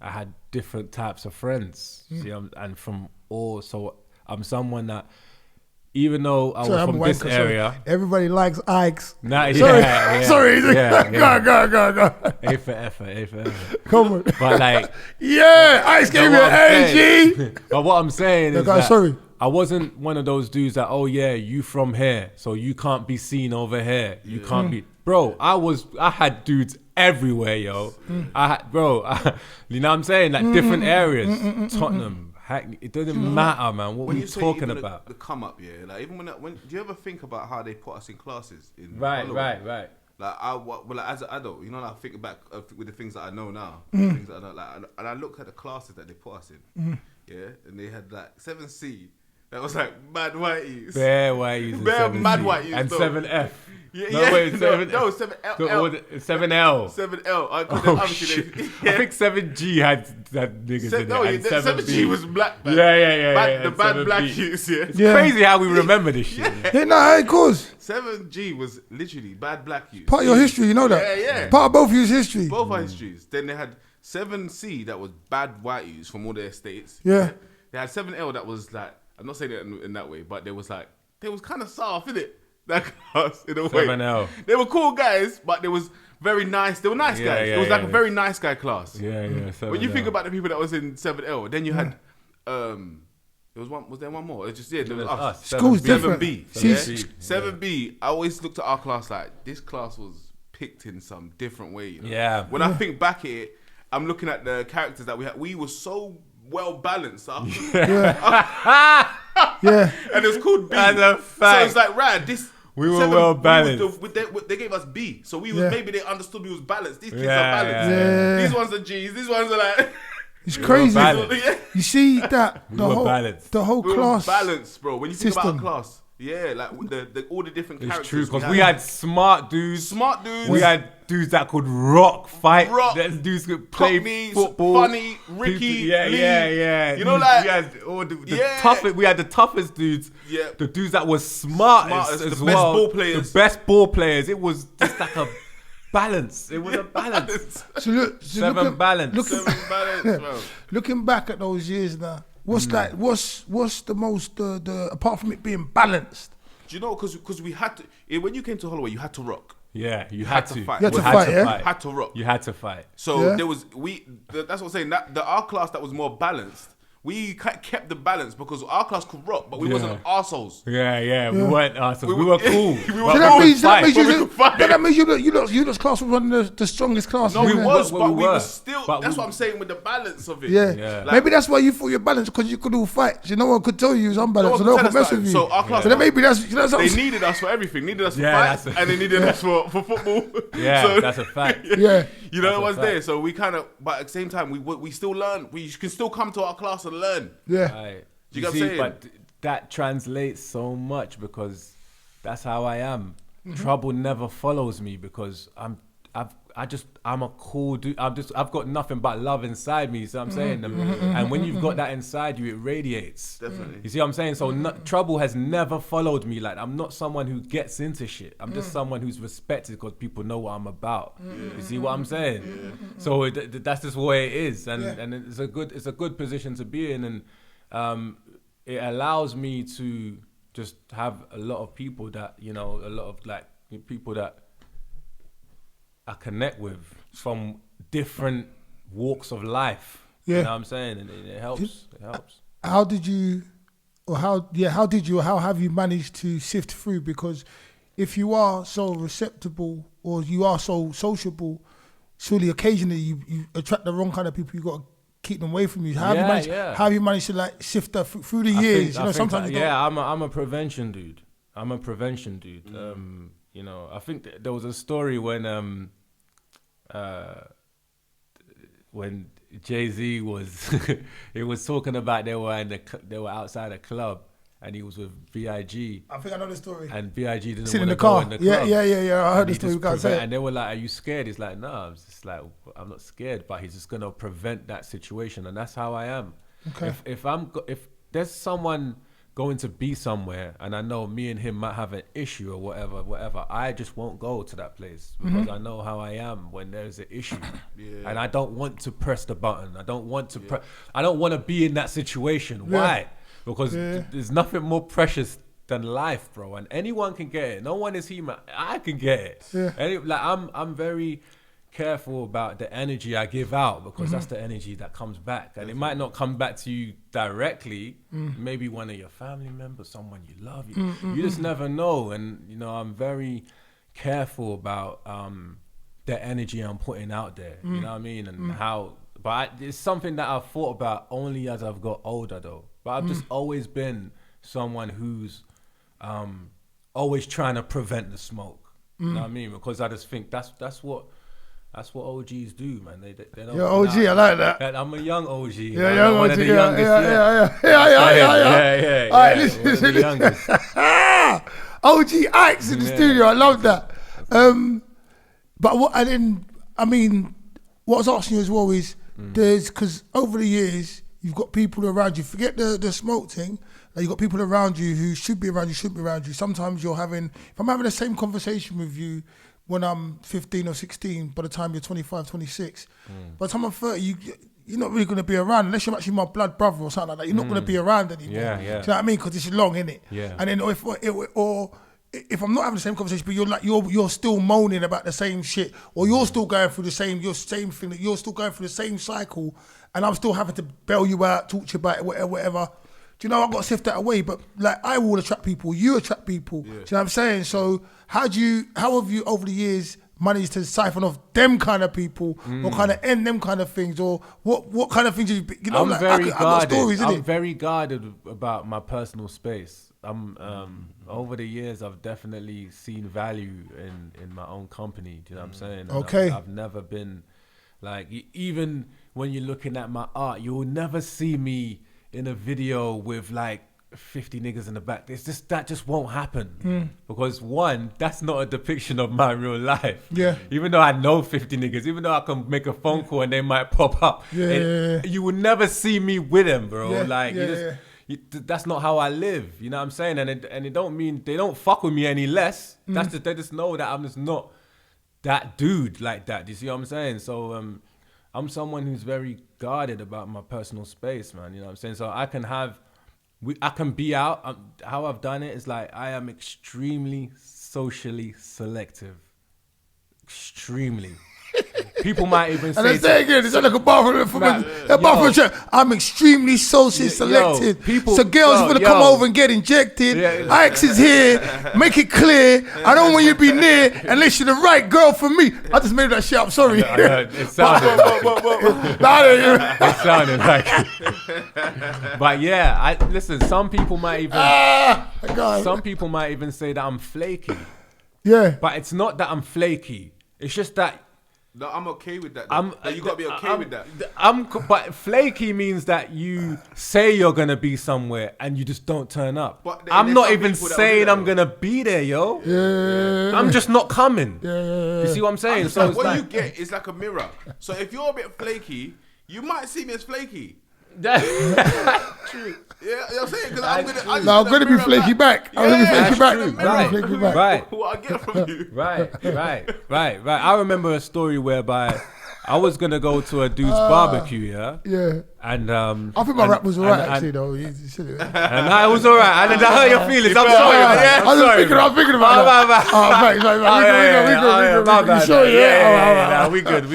I had different types of friends, see, and from all. So I'm someone that, even though I was from this area, everybody likes Iykz. Nah, Sorry. Go. A for effort. Come on. But like, Iykz gave me an energy. But what I'm saying is guy, that sorry. I wasn't one of those dudes that, oh yeah, you from here, so you can't be seen over here. You can't be, bro. I had dudes everywhere, yo. You know what I'm saying? Like different areas, Tottenham, Hackney. It doesn't matter, man. What were you talking about? The come up, yeah. Like even when do you ever think about how they put us in classes? Right. Like as an adult, you know, like I think back with the things that I know now, things that I know, like, and I looked at the classes that they put us in, yeah, and they had like 7C. That was like mad whiteys. Bare whiteys. Bare mad whiteys. And 7F. Yeah, wait, 7L. No, 7L. 7L. 7L. I think 7G had niggas in there. And 7G was black. Man. Yeah. The bad black youths, yeah. It's crazy how we remember this shit. Yeah, no, of course. 7G was literally bad black youths. Part of your history, you know that? Yeah. Part of both of your history. Both our histories. Then they had 7C that was bad white youths from all their estates. Yeah. They had 7L that was like, I'm not saying it in that way, but they was kind of soft, innit? That class, in a way. 7L. They were cool guys, but they was very nice. They were nice guys. It was like a very nice guy class. Yeah. When you think about the people that was in 7L, then you had, was there one more? It's just, there was us. School's different. 7B. See, 7B, I always looked at our class like, this class was picked in some different way. You know? Yeah. When I think back at it, I'm looking at the characters that we had. We were so well balanced. Yeah. And it was called B. That's a fact. So it's like, right, this. We were well balanced. They gave us B. So we was, maybe they understood we was balanced. These kids are balanced. Yeah. These ones are G's. These ones are like. It's crazy. You see that the whole class balanced, bro. When you think system. about our class, like all the different characters. It's true, because we had smart dudes. We had dudes that could fight. That dudes could play Cockneys, football. Funny, Ricky, Lee. You know, like we had all the toughest. We had the toughest dudes. Yeah. The dudes that were smartest as the well. Best ball players. The best ball players. It was just like a balance. It was a balance. So Seven balance, bro. Looking back at those years now, what's the most the apart from it being balanced? Do you know? Because we had to. When you came to Holloway, you had to rock. Yeah, you had to fight. You had to fight, yeah? Had to rock. You had to fight. So there was that's what I'm saying. That our class that was more balanced. We kept the balance because our class could rock, but we wasn't arseholes. Yeah. We weren't arseholes. We were cool. That means you lot's class was one of the strongest classes. No, we were still. But that's what I'm saying with the balance of it. Yeah. Like, maybe that's why you thought you're balanced, because you could all fight. No one could tell you it was unbalanced. So no one could mess with you. So our class, so then maybe that's they needed us for everything. Needed us for fight, and they needed us for football. Yeah, so, that's a fact. Yeah. You know what's there. So we kind of, but at the same time, we still learn. We can still come to our class and learn. Yeah. Right. You get what I'm saying? But that translates so much because that's how I am. Trouble never follows me because I'm a cool dude. I've got nothing but love inside me. You see what I'm saying? And when you've got that inside you, it radiates. Definitely. You see what I'm saying? So trouble has never followed me. Like, I'm not someone who gets into shit. I'm just someone who's respected because people know what I'm about. You see what I'm saying? So that's just the way it is, and it's a good position to be in, and it allows me to just have a lot of people that, you know, a lot of like people that I connect with from different walks of life. Yeah. You know what I'm saying? And it helps. How have you managed to sift through? Because if you are so receptible or you are so sociable, surely occasionally you attract the wrong kind of people. You got to keep them away from you. How have you managed to like sift that through the years? Sometimes I'm a prevention dude. You know, I think there was a story when when Jay-Z was he was talking about they were outside a club and he was with B.I.G. I think I know the story. And B.I.G. didn't Sitting want in to the go car. in the club. Yeah. I heard the he story. just You can't say it. And they were like, "Are you scared?" He's like, "No." I'm just like, "I'm not scared," but he's just gonna prevent that situation, and that's how I am. Okay. If there's someone going to be somewhere, and I know me and him might have an issue or whatever, I just won't go to that place because I know how I am when there's an issue, and I don't want to press the button. I don't want to. I don't want to be in that situation. Why? Because there's nothing more precious than life, bro. And anyone can get it. No one is human. I can get it. Yeah. I'm very careful about the energy I give out because that's the energy that comes back, and it might not come back to you directly. Maybe one of your family members, someone you love. You just never know. And I'm very careful about the energy I'm putting out there. You know what I mean? And how. But it's something that I've thought about only as I've got older, though. But I've just always been someone who's always trying to prevent the smoke. You know what I mean? Because I just think that's what OGs do, man. They don't. You're OG, I like that. I'm a young OG. Yeah, young one OG. of the Yeah. All right, listen. The youngest. OG Iykz in the studio. I love that. But what I was asking you as well is because over the years you've got people around you. Forget the smoke thing. Like you've got people around you who should be around you, shouldn't be around you. Sometimes if I'm having the same conversation with you when I'm 15 or 16, by the time you're 25, 26, by the time I'm 30, you're not really going to be around unless you're actually my blood brother or something like that. You're not going to be around anymore. Yeah. Do you know what I mean? Because it's long, innit? Yeah. And then if I'm not having the same conversation, but you're still moaning about the same shit, or you're still going through the same thing, that you're still going through the same cycle, and I'm still having to bail you out, talk to you about it, whatever. Do you know, I've got to sift that away, but like I will attract people, you attract people. Do you know what I'm saying? So how have you over the years managed to siphon off them kind of people, or kind of end them kind of things, or what kind of things have you know? I'm very guarded. I'm very guarded about my personal space. Over the years, I've definitely seen value in my own company. Do you know what I'm saying? And Okay. I've never been like, even when you're looking at my art, you will never see me in a video with like 50 niggas in the back. That just won't happen. Because one, that's not a depiction of my real life. Yeah. Even though I know 50 niggas, even though I can make a phone call and they might pop up, you will never see me with them, bro. That's not how I live. You know what I'm saying? And it don't mean they don't fuck with me any less. That's just, they just know that I'm just not that dude like that. Do you see what I'm saying? So I'm someone who's very guarded about my personal space, man. You know what I'm saying? So I can be out. How I've done it is like I am extremely socially selective. Extremely. People might even say... And say again, it's like a bathroom check. I'm extremely socially selective. So girls want to come over and get injected. Iykz is here. Make it clear. I don't want you to be near unless you're the right girl for me. I just made that shit up. Sorry. It sounded like it. But yeah, listen, some people might even say that I'm flaky. Yeah. But it's not that I'm flaky. It's just that... No, I'm okay with that. You got to be okay with that. But flaky means that you say you're going to be somewhere and you just don't turn up. I'm not even saying I'm going to be there, yo. Yeah. I'm just not coming. Yeah. You see what I'm saying? So what you get is like a mirror. So if you're a bit flaky, you might see me as flaky. True. Yeah, you know what I'm saying? Because I'm going to be flaky back. I'm going to be flaky back. Right. What I get from you. Right. I remember a story whereby I was going to go to a dude's barbecue, Yeah. And I think my rap was alright actually though. You should have. And I was alright. And I hurt your feelings. I'm sorry. I was thinking about that. We good.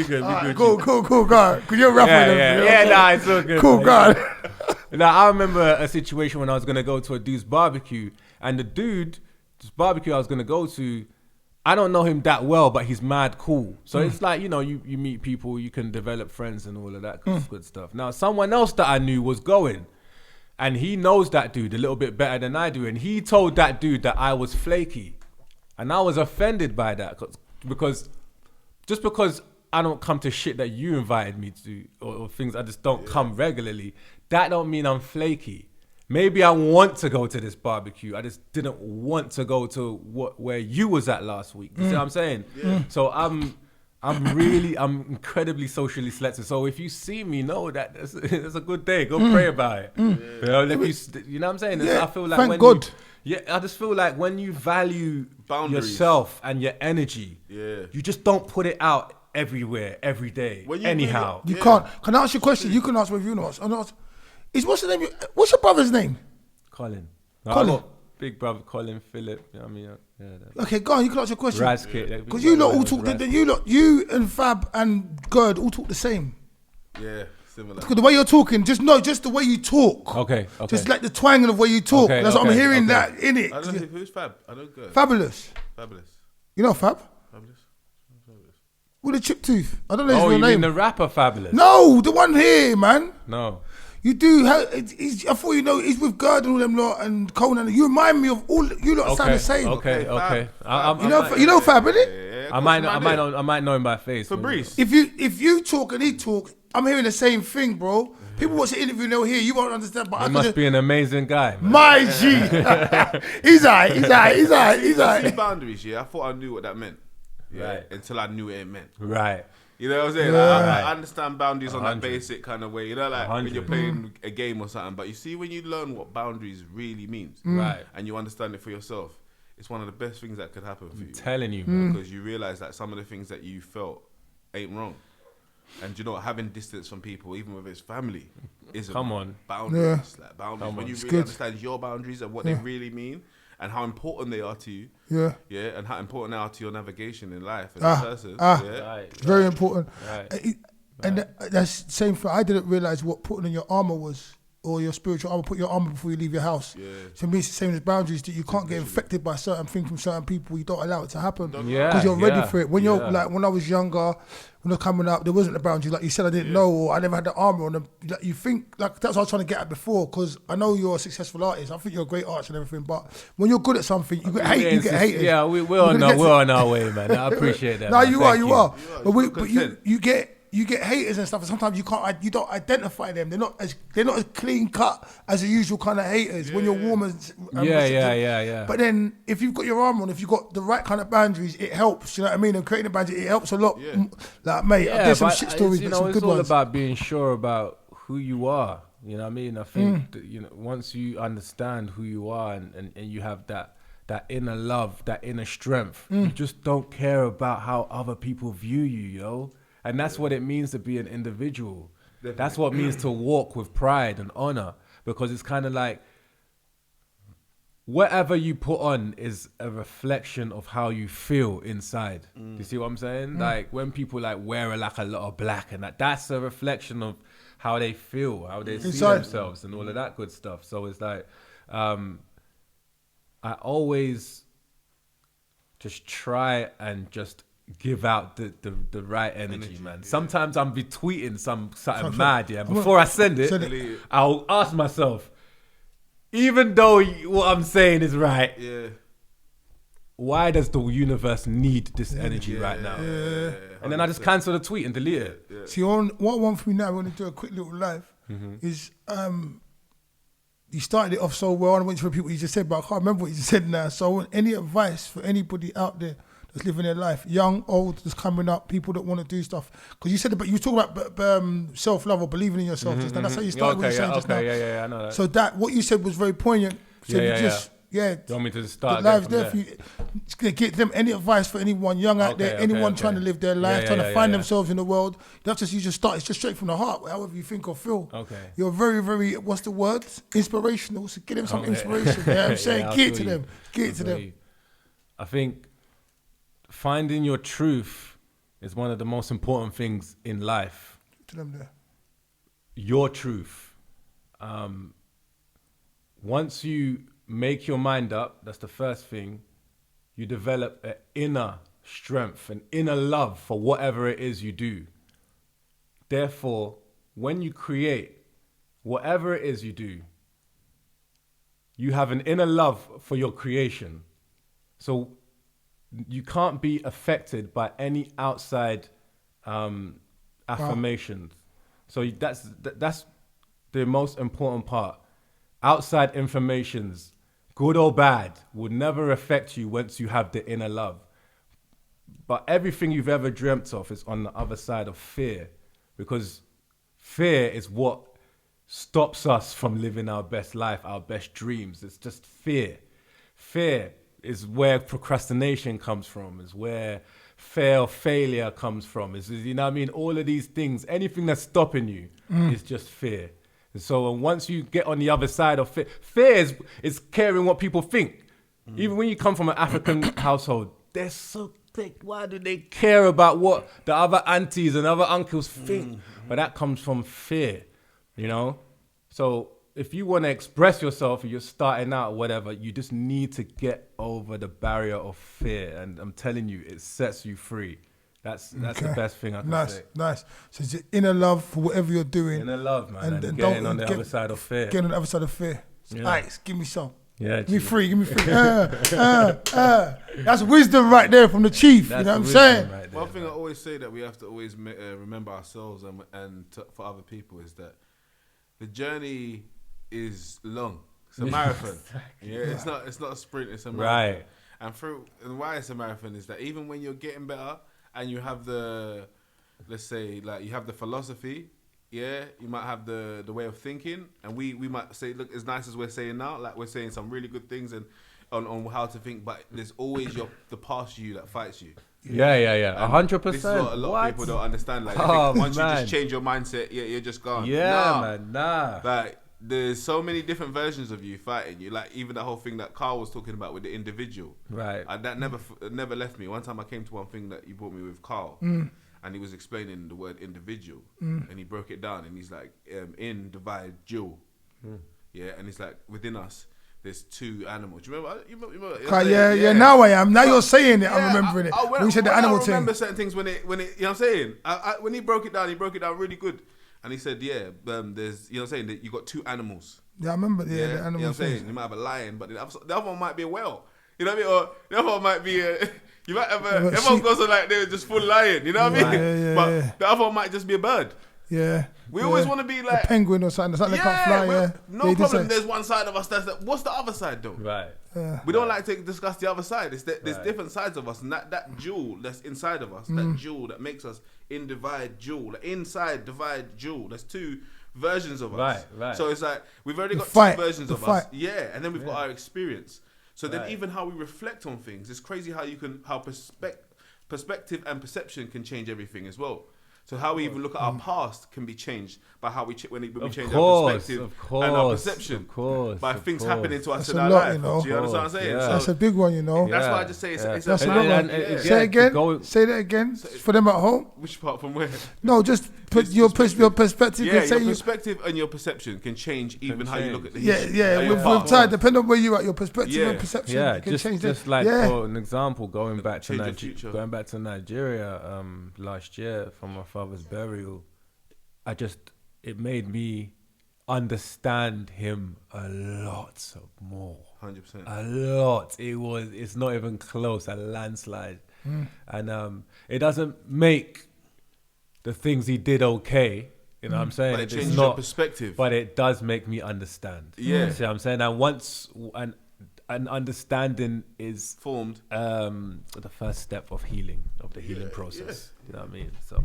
Cool, God. Because you're rapping. Yeah, it's all good. Cool, God. Now, I remember a situation when I was going to go to a dude's barbecue, and the dude's barbecue I was going to go to, I don't know him that well, but he's mad cool. So it's like, you meet people, you can develop friends and all of that good stuff. Now, someone else that I knew was going, and he knows that dude a little bit better than I do, and he told that dude that I was flaky. And I was offended by that because I don't come to shit that you invited me to, or things I just don't come regularly, that don't mean I'm flaky. Maybe I want to go to this barbecue. I just didn't want to go to where you was at last week. You see what I'm saying? Yeah. So I'm incredibly socially selective. So if you see me, know that it's a good day. Go pray about it. You know, you know what I'm saying? I feel like thank God. I just feel like when you value Boundaries. yourself and your energy, you just don't put it out everywhere, every day. Anyhow. You can't. Can I ask you a question? You can ask me if you know. What's the name? What's your brother's name? Colin. Colin. I got big brother Colin, Philip. You know what I mean? Okay, go on. You can ask your question. Raz kid. Because you lot all talk. You and Fab and Gerd all talk the same. Yeah, similar. Because the way you're talking, just the way you talk. Okay. Just like the twanging of the way you talk. Okay, That's what I'm hearing that in it. I don't know who's Fab. I don't go. Fabulous. Fabulous. You know Fab? Fabulous. With a chip tooth. I don't know his Oh, real you name. mean the rapper Fabulous? No, the one here, man. No. You do. I thought he's with Gerd and all them lot and Conan. You remind me of all. You lot sound the same. Okay. You know Fab, innit? I might know him by face. Fabrice. If you talk and he talk, I'm hearing the same thing, bro. People watch the interview and they'll hear. You won't understand. But He must be an amazing guy, man. My G. He's alright. Boundaries, yeah. I thought I knew what that meant. Yeah. Right. Until I knew what it meant. Right. You know what I'm saying? Yeah. Like, I understand boundaries on that basic kind of way. You know, like 100. when you're playing a game or something. But you see, when you learn what boundaries really means, Right. and you understand it for yourself, it's one of the best things that could happen for you. Telling you, man. Because you realize that some of the things that you felt ain't wrong. And you know, having distance from people, even with his family, is boundaries. Yeah. Like boundaries. When you really good. understand your boundaries and what they really mean, and how important they are to you. Yeah. Yeah, and how important they are to your navigation in life as a person. Yeah. Right. Very important. Right. And that's the same thing. I didn't realize what putting on your armor was, or your spiritual armor. Put your armor before you leave your house. Yeah. To me, it's the same as boundaries, that you can't get infected by certain things from certain people. You don't allow it to happen. Yeah, Because you're ready yeah, for it. When you're yeah. like, when I was younger, when I was coming up, there wasn't a boundary. Like you said, I didn't know, or I never had the armor on them. Like, you think, like, that's what I was trying to get at before, because I know you're a successful artist. I think you're a great artist and everything, but when you're good at something, you get hate. You get haters. Yeah, we're on our way, man. I appreciate that. No, man. you Thank are. But content. you get haters and stuff, and sometimes you don't identify them. They're not as clean cut as the usual kind of haters when you're warm and Yeah. But then if you've got your armor on, if you've got the right kind of boundaries, it helps. You know what I mean? And creating a boundary, it helps a lot. Yeah. Like, mate, Yeah, there's some but shit stories, but some it's good all ones. about being sure about who you are. You know what I mean? I think that, once you understand who you are and you have that inner love, that inner strength, you just don't care about how other people view you, yo. And that's what it means to be an individual. Definitely. That's what it means to walk with pride and honor, because it's kind of like whatever you put on is a reflection of how you feel inside. Do you see what I'm saying? Like when people like wear like a lot of black and that's a reflection of how they feel, how they see Inside. themselves and all of that good stuff. So it's like, I always just try and just give out the right energy, man. Sometimes I'm be tweeting something mad, yeah. Before I send it, I'll ask myself, even though what I'm saying is right, why does the universe need this energy right now? And then I just cancel the tweet and delete it. See, one for me now, I want to do a quick little live, is you started it off so well. I went to people you just said, but I can't remember what you just said now. So I want any advice for anybody out there that's living their life, young, old, that's coming up, people that want to do stuff. Because you said, but you talk about self-love or believing in yourself just now. That's how you started what you're saying just now. Yeah, I know that. So that, what you said was very poignant. So You want me to start the lives again there from for you. Get them any advice for anyone young out there, anyone trying to live their life, trying to find themselves in the world. You have to just start. It's just straight from the heart, however you think or feel. Okay. You're very, very, what's the word? Inspirational. So get them some inspiration. You know what I'm saying? Get it to them. Get it to them. I think finding your truth is one of the most important things in life. To them there. Your truth. Once you make your mind up, that's the first thing, you develop an inner strength, an inner love for whatever it is you do. Therefore, when you create whatever it is you do, you have an inner love for your creation. So you can't be affected by any outside affirmations. So that's the most important part. Outside informations, good or bad, would never affect you once you have the inner love. But everything you've ever dreamt of is on the other side of fear, because fear is what stops us from living our best life, our best dreams. It's just fear. Fear is where procrastination comes from, is where failure comes from. Is, you know what I mean? All of these things, anything that's stopping you is just fear. And so once you get on the other side of fear is caring what people think. Even when you come from an African household, they're so thick. Why do they care about what the other aunties and other uncles think? But that comes from fear, you know? So if you want to express yourself, or you're starting out or whatever, you just need to get over the barrier of fear. And I'm telling you, it sets you free. That's the best thing I can say. Nice. So it's inner love for whatever you're doing. Inner love, man. And getting on the other side of fear. Getting on the other side of fear. So Iykz, give me some. Yeah, give me free. That's wisdom right there from the chief. You know what I'm saying? Right there, one thing I always say that we have to always remember ourselves and for other people is that the journey is long. It's a marathon. It's not a sprint. It's a marathon. Right. And why it's a marathon is that even when you're getting better and you have the, let's say, like you have the philosophy. Yeah, you might have the way of thinking, and we might say, look, as nice as we're saying now, like we're saying some really good things and on how to think, but there's always the past you that fights you. Yeah. 100%. This is what a lot of people don't understand. Like, once you just change your mindset, you're just gone. Yeah, nah. Like, there's so many different versions of you fighting you. Like, even that whole thing that Carl was talking about with the individual. Right. And that never left me. One time I came to one thing that you brought me with Carl. And he was explaining the word individual, and he broke it down, and he's like, in divide dual, yeah, and it's like within us, there's two animals. Do you remember? Yeah. Now I am. Now you're saying it. I'm remembering it. When you said the animal thing. I remember certain things when it. You know what I'm saying? When he broke it down really good, and he said, there's, you know what I'm saying, that you got two animals. Yeah, I remember. The animal. You know what I'm saying? You might have a lion, but the other one might be a whale. You know what I mean? Or the other one might be a. You might have everyone goes on like they're just full lion, you know what I mean? But the other one might just be a bird. Yeah. We always want to be like a penguin or something. Something that can't fly. No problem. There's one side of us that's that. What's the other side though? Right. We don't like to discuss the other side. There's different sides of us, and that jewel that's inside of us, that jewel that makes us divide jewel, like inside divide jewel. There's two versions of us. Right. So it's like we've already got two versions of us. Yeah, and then we've got our experience. So then even how we reflect on things, it's crazy how perspective and perception can change everything as well. So how we even look at our past can be changed by how we when we change our perspective and our perception. By things happening to us in our life. You know? Do you understand what I'm saying? Yeah. That's a big one, you know. That's why I just say it's that's a big one. Say it again. Say that again. For them at home. Which part from where? No, just put your perspective. Yeah, your perspective and your perception can change even how you look at the history. Yeah. With time, depending on where you're at, your perspective and perception can change. Just like for an example, going back to Nigeria last year from my father's burial, it made me understand him a lot more. 100%. A lot. It's not even close, a landslide. And it doesn't make the things he did okay. You know what I'm saying? But it changes your perspective. But it does make me understand. Yeah. See what I'm saying? And an understanding is formed. The first step of healing, of the healing process. You know what I mean? So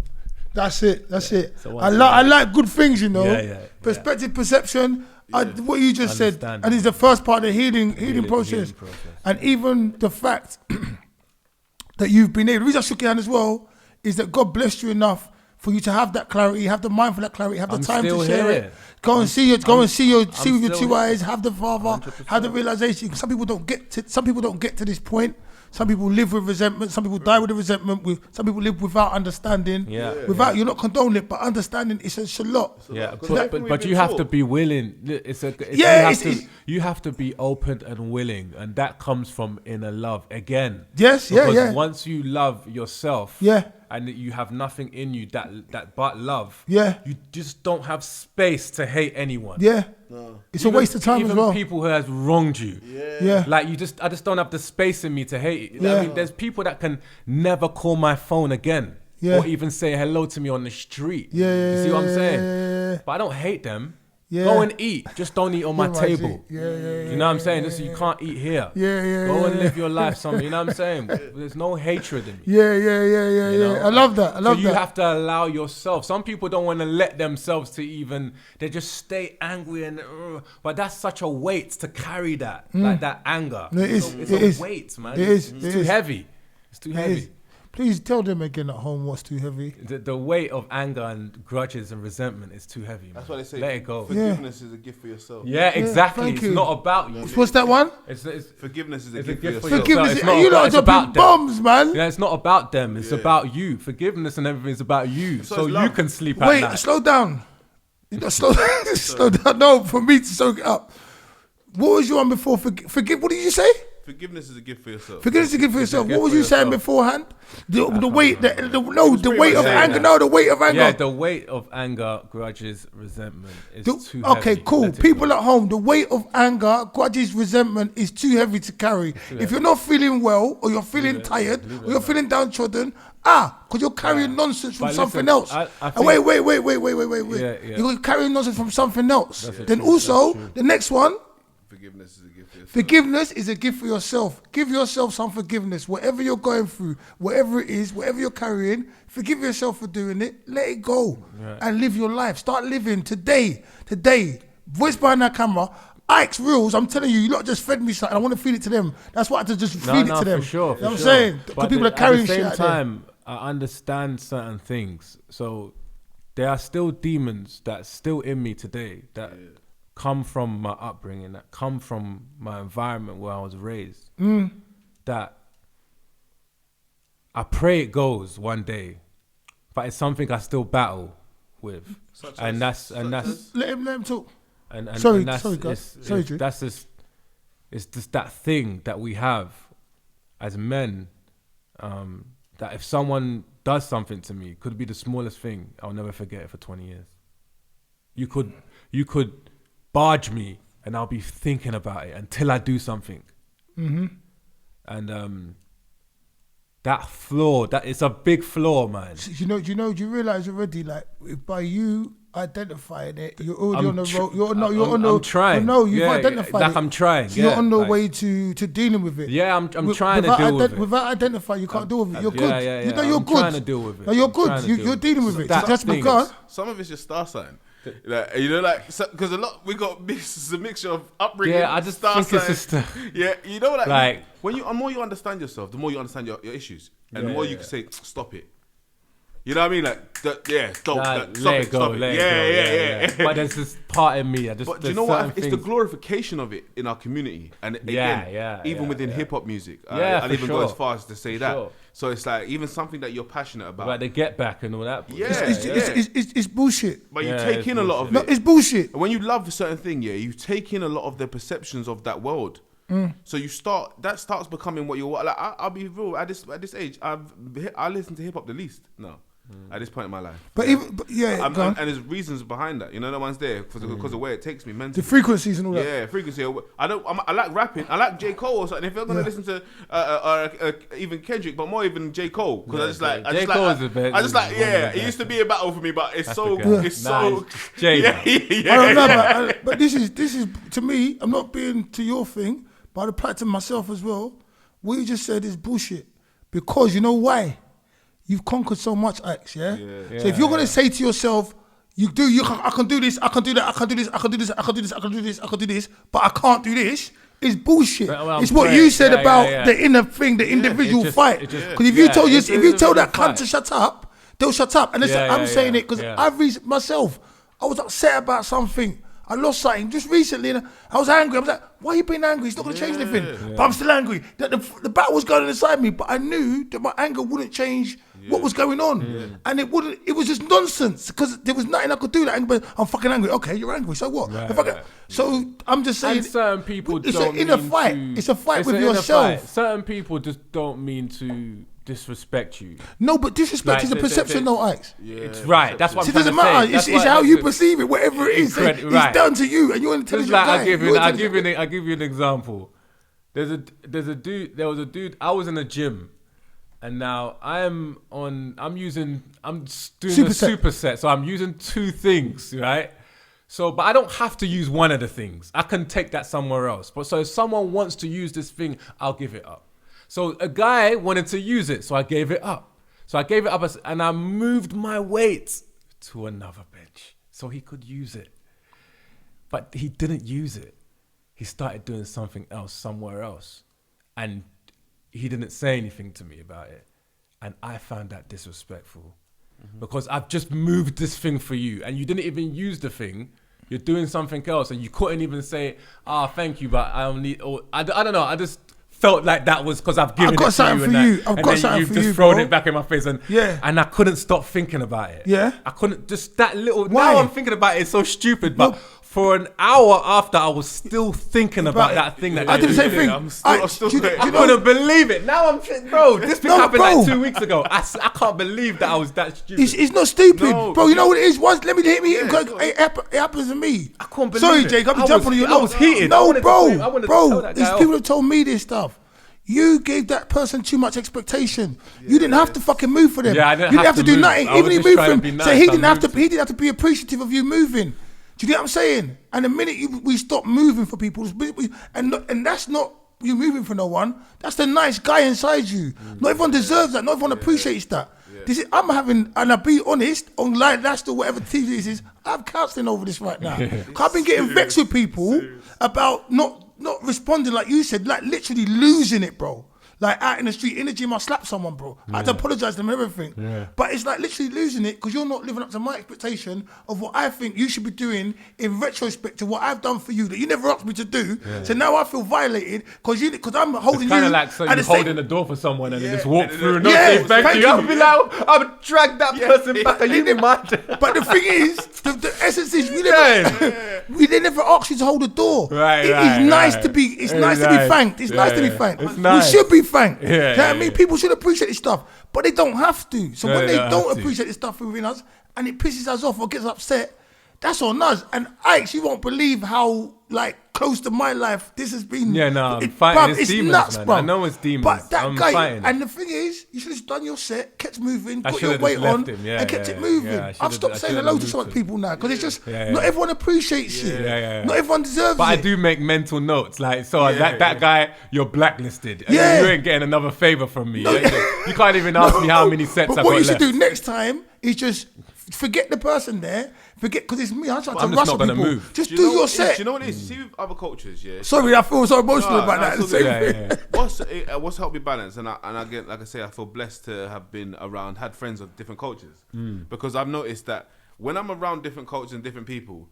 that's it. So I like good things, you know. Perspective, perception. What you just said, and it's the first part of the healing process. And even the fact that you've been able. The reason I shook your hand as well is that God blessed you enough for you to have that clarity, have the mind for that clarity, have the time to share it. Go and see with your 2 eyes, have the Father, 100%. Have the realization. Some people don't get to this point. Some people live with resentment. Some people die with the resentment. Some people live without understanding. Without, you're not condoning it, but understanding it's a lot. But you have to be willing. You have to be open and willing, and that comes from inner love again. Because once you love yourself, and you have nothing in you that but love, you just don't have space to hate anyone. No. It's a waste of time as well. Even people who has wronged you. Like I just don't have the space in me to hate. I mean, there's people that can never call my phone again. Yeah. or even say hello to me on the street. Yeah, You see what I'm saying? yeah. But I don't hate them. Yeah. Go and eat. Just don't eat on my Yeah, table. yeah, You know what I'm saying? You can't eat here. Yeah. Go and live your life somewhere. You know what I'm saying? There's no hatred in me. Yeah. You know? I love that. I love so that. you have to allow yourself. Some people don't want to let themselves to even. They just stay angry and. But that's such a weight to carry that, like that anger. It is. It's a weight, man. It's too heavy. It's too heavy. Please tell them again at home what's too heavy. The weight of anger and grudges and resentment is too heavy. That's man. why they say let it go. forgiveness is a gift for yourself. Yeah, exactly. thank It's you. not about you. What's that one? It's Forgiveness is a it's gift for yourself. Forgiveness. It's not You about- lot it's are about dropping them. bombs, man. Yeah, it's not about them. It's about you. Forgiveness and everything is about you. So So it's you love. can sleep at Wait, night. slow down. You know, slow down. No, for me to soak it up. What was your one before? Forgive. What did you say? Forgiveness is a gift for yourself. Forgiveness to give for yourself. gift What was for you saying yourself. beforehand? The weight. The pretty weight much of saying anger. that. No, the weight of anger. Yeah, the weight of anger, grudges, resentment is too Okay, heavy. cool. Let it People go. at home, the weight of anger, grudges, resentment is too heavy to carry. If you're not feeling well, or you're feeling tired, or you're feeling downtrodden, because you're carrying nonsense from But something listen, else. I And think- wait. Yeah. You're carrying nonsense from something else. That's Then true, also, that's true. the next one, Forgiveness is a gift for yourself. forgiveness is a gift for yourself. Give yourself some forgiveness. Whatever you're going through, whatever it is, whatever you're carrying, forgive yourself for doing it. Let it go and live your life. Start living today. Voice behind that camera. Iykz Reels, I'm telling you, you lot just fed me something. I want to feed it to them. That's why I had to just feed it to them. For sure. You know what I'm saying? Because people are carrying shit At the out same there. time, I understand certain things. So there are still demons that's still in me today that come from my upbringing, that come from my environment where I was raised. That I pray it goes one day, but it's something I still battle with. And that's Let him talk. and Sorry, that's, sorry, guys. it's- Sorry, it's- Drew. that's just it's just that thing that we have as men, that if someone does something to me, could be the smallest thing, I'll never forget it for 20 years. You could barge me and I'll be thinking about it until I do something. And that flaw, that it's a big flaw, man. Do you realize already, like, if by you identifying it, you're already I'm on the tr- road. You're I'm the. trying. No, you've Yeah, identified like it. I'm trying, So you're yeah, on the like- way to dealing with it. Yeah, I'm trying to deal with it. Without identifying, you can't deal with it. You're good. Yeah. You know you're I'm good. trying to deal with it. No, you're I'm good. trying to You're deal dealing with with it. it. That Just thing because. Some of it's your star sign. Like, because a lot we got it's a mixture of upbringing. Yeah, I just star think it's sign. just a- Yeah, you know, Like- when the more you understand yourself, the more you understand your issues, and the more you can say, stop it. You know what I mean? Like, don't Let stop it go, stop let it Yeah. go. But there's this part in me. But do you know what? It's the glorification of it in our community, and again, even within hip hop music, Yeah, I'll for even go sure. as far as to say For that. sure. So it's like even something that you're passionate about. Like the get back and all that. Yeah. It's bullshit. But you Yeah, take it's in a lot of No, it. it's bullshit. When you love a certain thing, you take in a lot of the perceptions of that world. So that starts becoming what you're like. I'll be real. At this age, I listen to hip hop the least now. At this point in my life, But and go on. there's reasons behind that. You know, the one's there because of the way it takes me mentally. The frequencies and all that. Yeah, frequency. I like rapping. I like J. Cole or something. If you're gonna listen to even Kendrick, but more even J. Cole, because J. Cole is the best. I just like it used to be a battle for me, but it's so the guy. it's Nah, so it's J, man. I don't know, but this is to me. I'm not being to your thing, but I'd apply it to myself as well. What you just said is bullshit, because you know why? You've conquered so much, Iykz. Yeah. So if you're gonna say to yourself, I can do this, I can do that, I can do this, I can do this, I can do this, I can do this, I can do this, but I can't do this. It's bullshit. Well, it's what I'm you said saying, about the inner thing, the individual fight. Because if you tell that cunt to shut up, they'll shut up. And I'm saying it because I've reached myself. I was upset about something. I lost something just recently, and I was angry. I was like, "Why are you being angry? It's not going to change anything." But I'm still angry. The battle was going on inside me, but I knew that my anger wouldn't change what was going on, and it wouldn't. It was just nonsense because there was nothing I could do. But I'm fucking angry. Okay, you're angry. So what? So I'm just saying. And certain people it's don't an inner mean fight. to- It's a fight it's with an inner yourself. fight. Certain people just don't mean to disrespect you. No, but disrespect Like, is a perception, though, Iykz. It's right. That's what It I'm trying doesn't to matter. say. It's That's why- how you perceive it, whatever it is. Right. It's down to you, and you're an Just intelligent like guy. I'll give you an example. There was a dude. I was in the gym, And now I'm doing Superset. a superset. So I'm using 2 things, right? So, but I don't have to use one of the things. I can take that somewhere else. But so if someone wants to use this thing, I'll give it up. So a guy wanted to use it, so I gave it up. And I moved my weight to another bench so he could use it. But he didn't use it. He started doing something else somewhere else. And he didn't say anything to me about it. And I found that disrespectful. Because I've just moved this thing for you and you didn't even use the thing. You're doing something else and you couldn't even say, thank you, but I only, or I don't know. I just felt like that was because I've given it to you. I've got something for you. I've got something for you, just thrown bro. it back in my face and I couldn't stop thinking about it. Yeah. I couldn't, just that little, Why? now I'm thinking about it, it's so stupid, but for an hour after I was still thinking about that thing that I did the same thing. I'm still I couldn't believe it. Now I'm, bro, this thing happened bro. like 2 weeks ago. I can't believe that I was that stupid. It's not stupid, No, bro. You know what it is? Once, let me hit me. Yeah, It happens to me. I couldn't believe Sorry, it. Jake. I've been I jumping on was- you. I was heated. I No, wanted to bro. say- I wanted to tell that guy These off. people have told me this stuff. You gave that person too much expectation. You didn't have to fucking move for them. Yeah, I didn't you didn't have have to to do move. nothing. I was Even he just moved trying for to him. be So nice. he I didn't have to. moved. He didn't have to be appreciative of you moving. Do you know what I'm saying? And the minute we stop moving for people, and that's not you moving for no one. That's the nice guy inside you. Not everyone deserves that. Not everyone appreciates that. This is, I'm having, and I'll be honest, on like that's the whatever TV this is. I'm counselling over this right now. 'Cause I've been getting vexed with people about not responding like you said, like literally losing it, bro. Like out in the street, in the gym, I slapped someone, bro. I had to apologise to them and everything. Yeah. But it's like literally losing it because you're not living up to my expectation of what I think you should be doing in retrospect to what I've done for you that you never asked me to do. So now I feel violated because I'm holding It's you. kind of like so at you the same- holding the door for someone and they just walk and through and then- not Yeah, say thank thank you. you. I'll be like, I would drag that person back and you mind. But the thing is, the essence is we never asked you to hold the door. Right, It right, is nice right. to be. It's It's nice to be nice. thanked. It's nice to be Yeah, thanked. it's nice. We should be thanked. Yeah, Do you know what I yeah, mean? yeah. People should appreciate this stuff, but they don't have to. So No, when they they don't don't have to. appreciate this stuff within us, and it pisses us off or gets upset, that's on us. And Iykz, you won't believe how close to my life this has been. Yeah, no, I'm fighting bruv, his it's demons, nuts, man. bruv. I know it's demons. But that I'm guy, fighting and the thing is, you should have done your set, kept moving, I got should've your weight just left on, him. Yeah, and kept yeah, it moving. yeah, I I've should've- stopped I saying should've hello to moved some him. people now because it's just Yeah, yeah. not everyone appreciates shit. Yeah. Not everyone deserves But I it. do make mental notes. Like, so that guy, you're blacklisted. Yeah. You ain't getting another favor from me. You can't even ask me how many sets But I what got you should left. do next time is just forget the person there. Forget because it's me. I try to I'm just rustle not gonna people. move. Just Do do you know your what it is? set. Do you know what it is? See with other cultures, yeah. Sorry, I feel so emotional about that. it's The same all good. thing. What's helped me balance, and I get, like I say, I feel blessed to have been around, had friends of different cultures, because I've noticed that when I'm around different cultures and different people,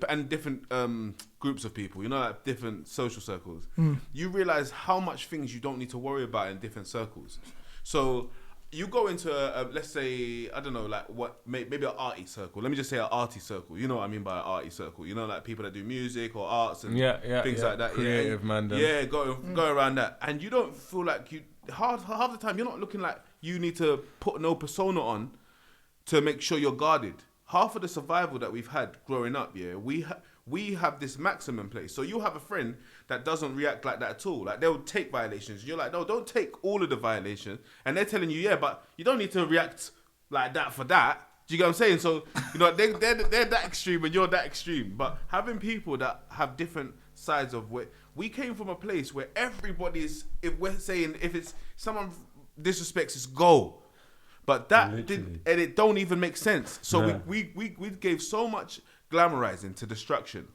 and different groups of people, you know, like different social circles, you realize how much things you don't need to worry about in different circles. So you go into let's say, I don't know, like what maybe an arty circle. Let me just say an arty circle. You know what I mean by an arty circle. You know, like people that do music or arts and things like that. Creative, man. Yeah, go around that, and you don't feel like you half the time you're not looking like you need to put no persona on to make sure you're guarded. Half of the survival that we've had growing up, we have this maxim in place. So you have a friend that doesn't react like that at all. Like they'll take violations. You're like, no, don't take all of the violations. And they're telling you, yeah, but you don't need to react like that for that. Do you get what I'm saying? So, you know, they're that extreme and you're that extreme. But having people that have different sides of where we came from a place where everybody's, if we're saying, if it's someone disrespects, it's go. But that did, and it don't even make sense. So we gave so much glamorizing to destruction.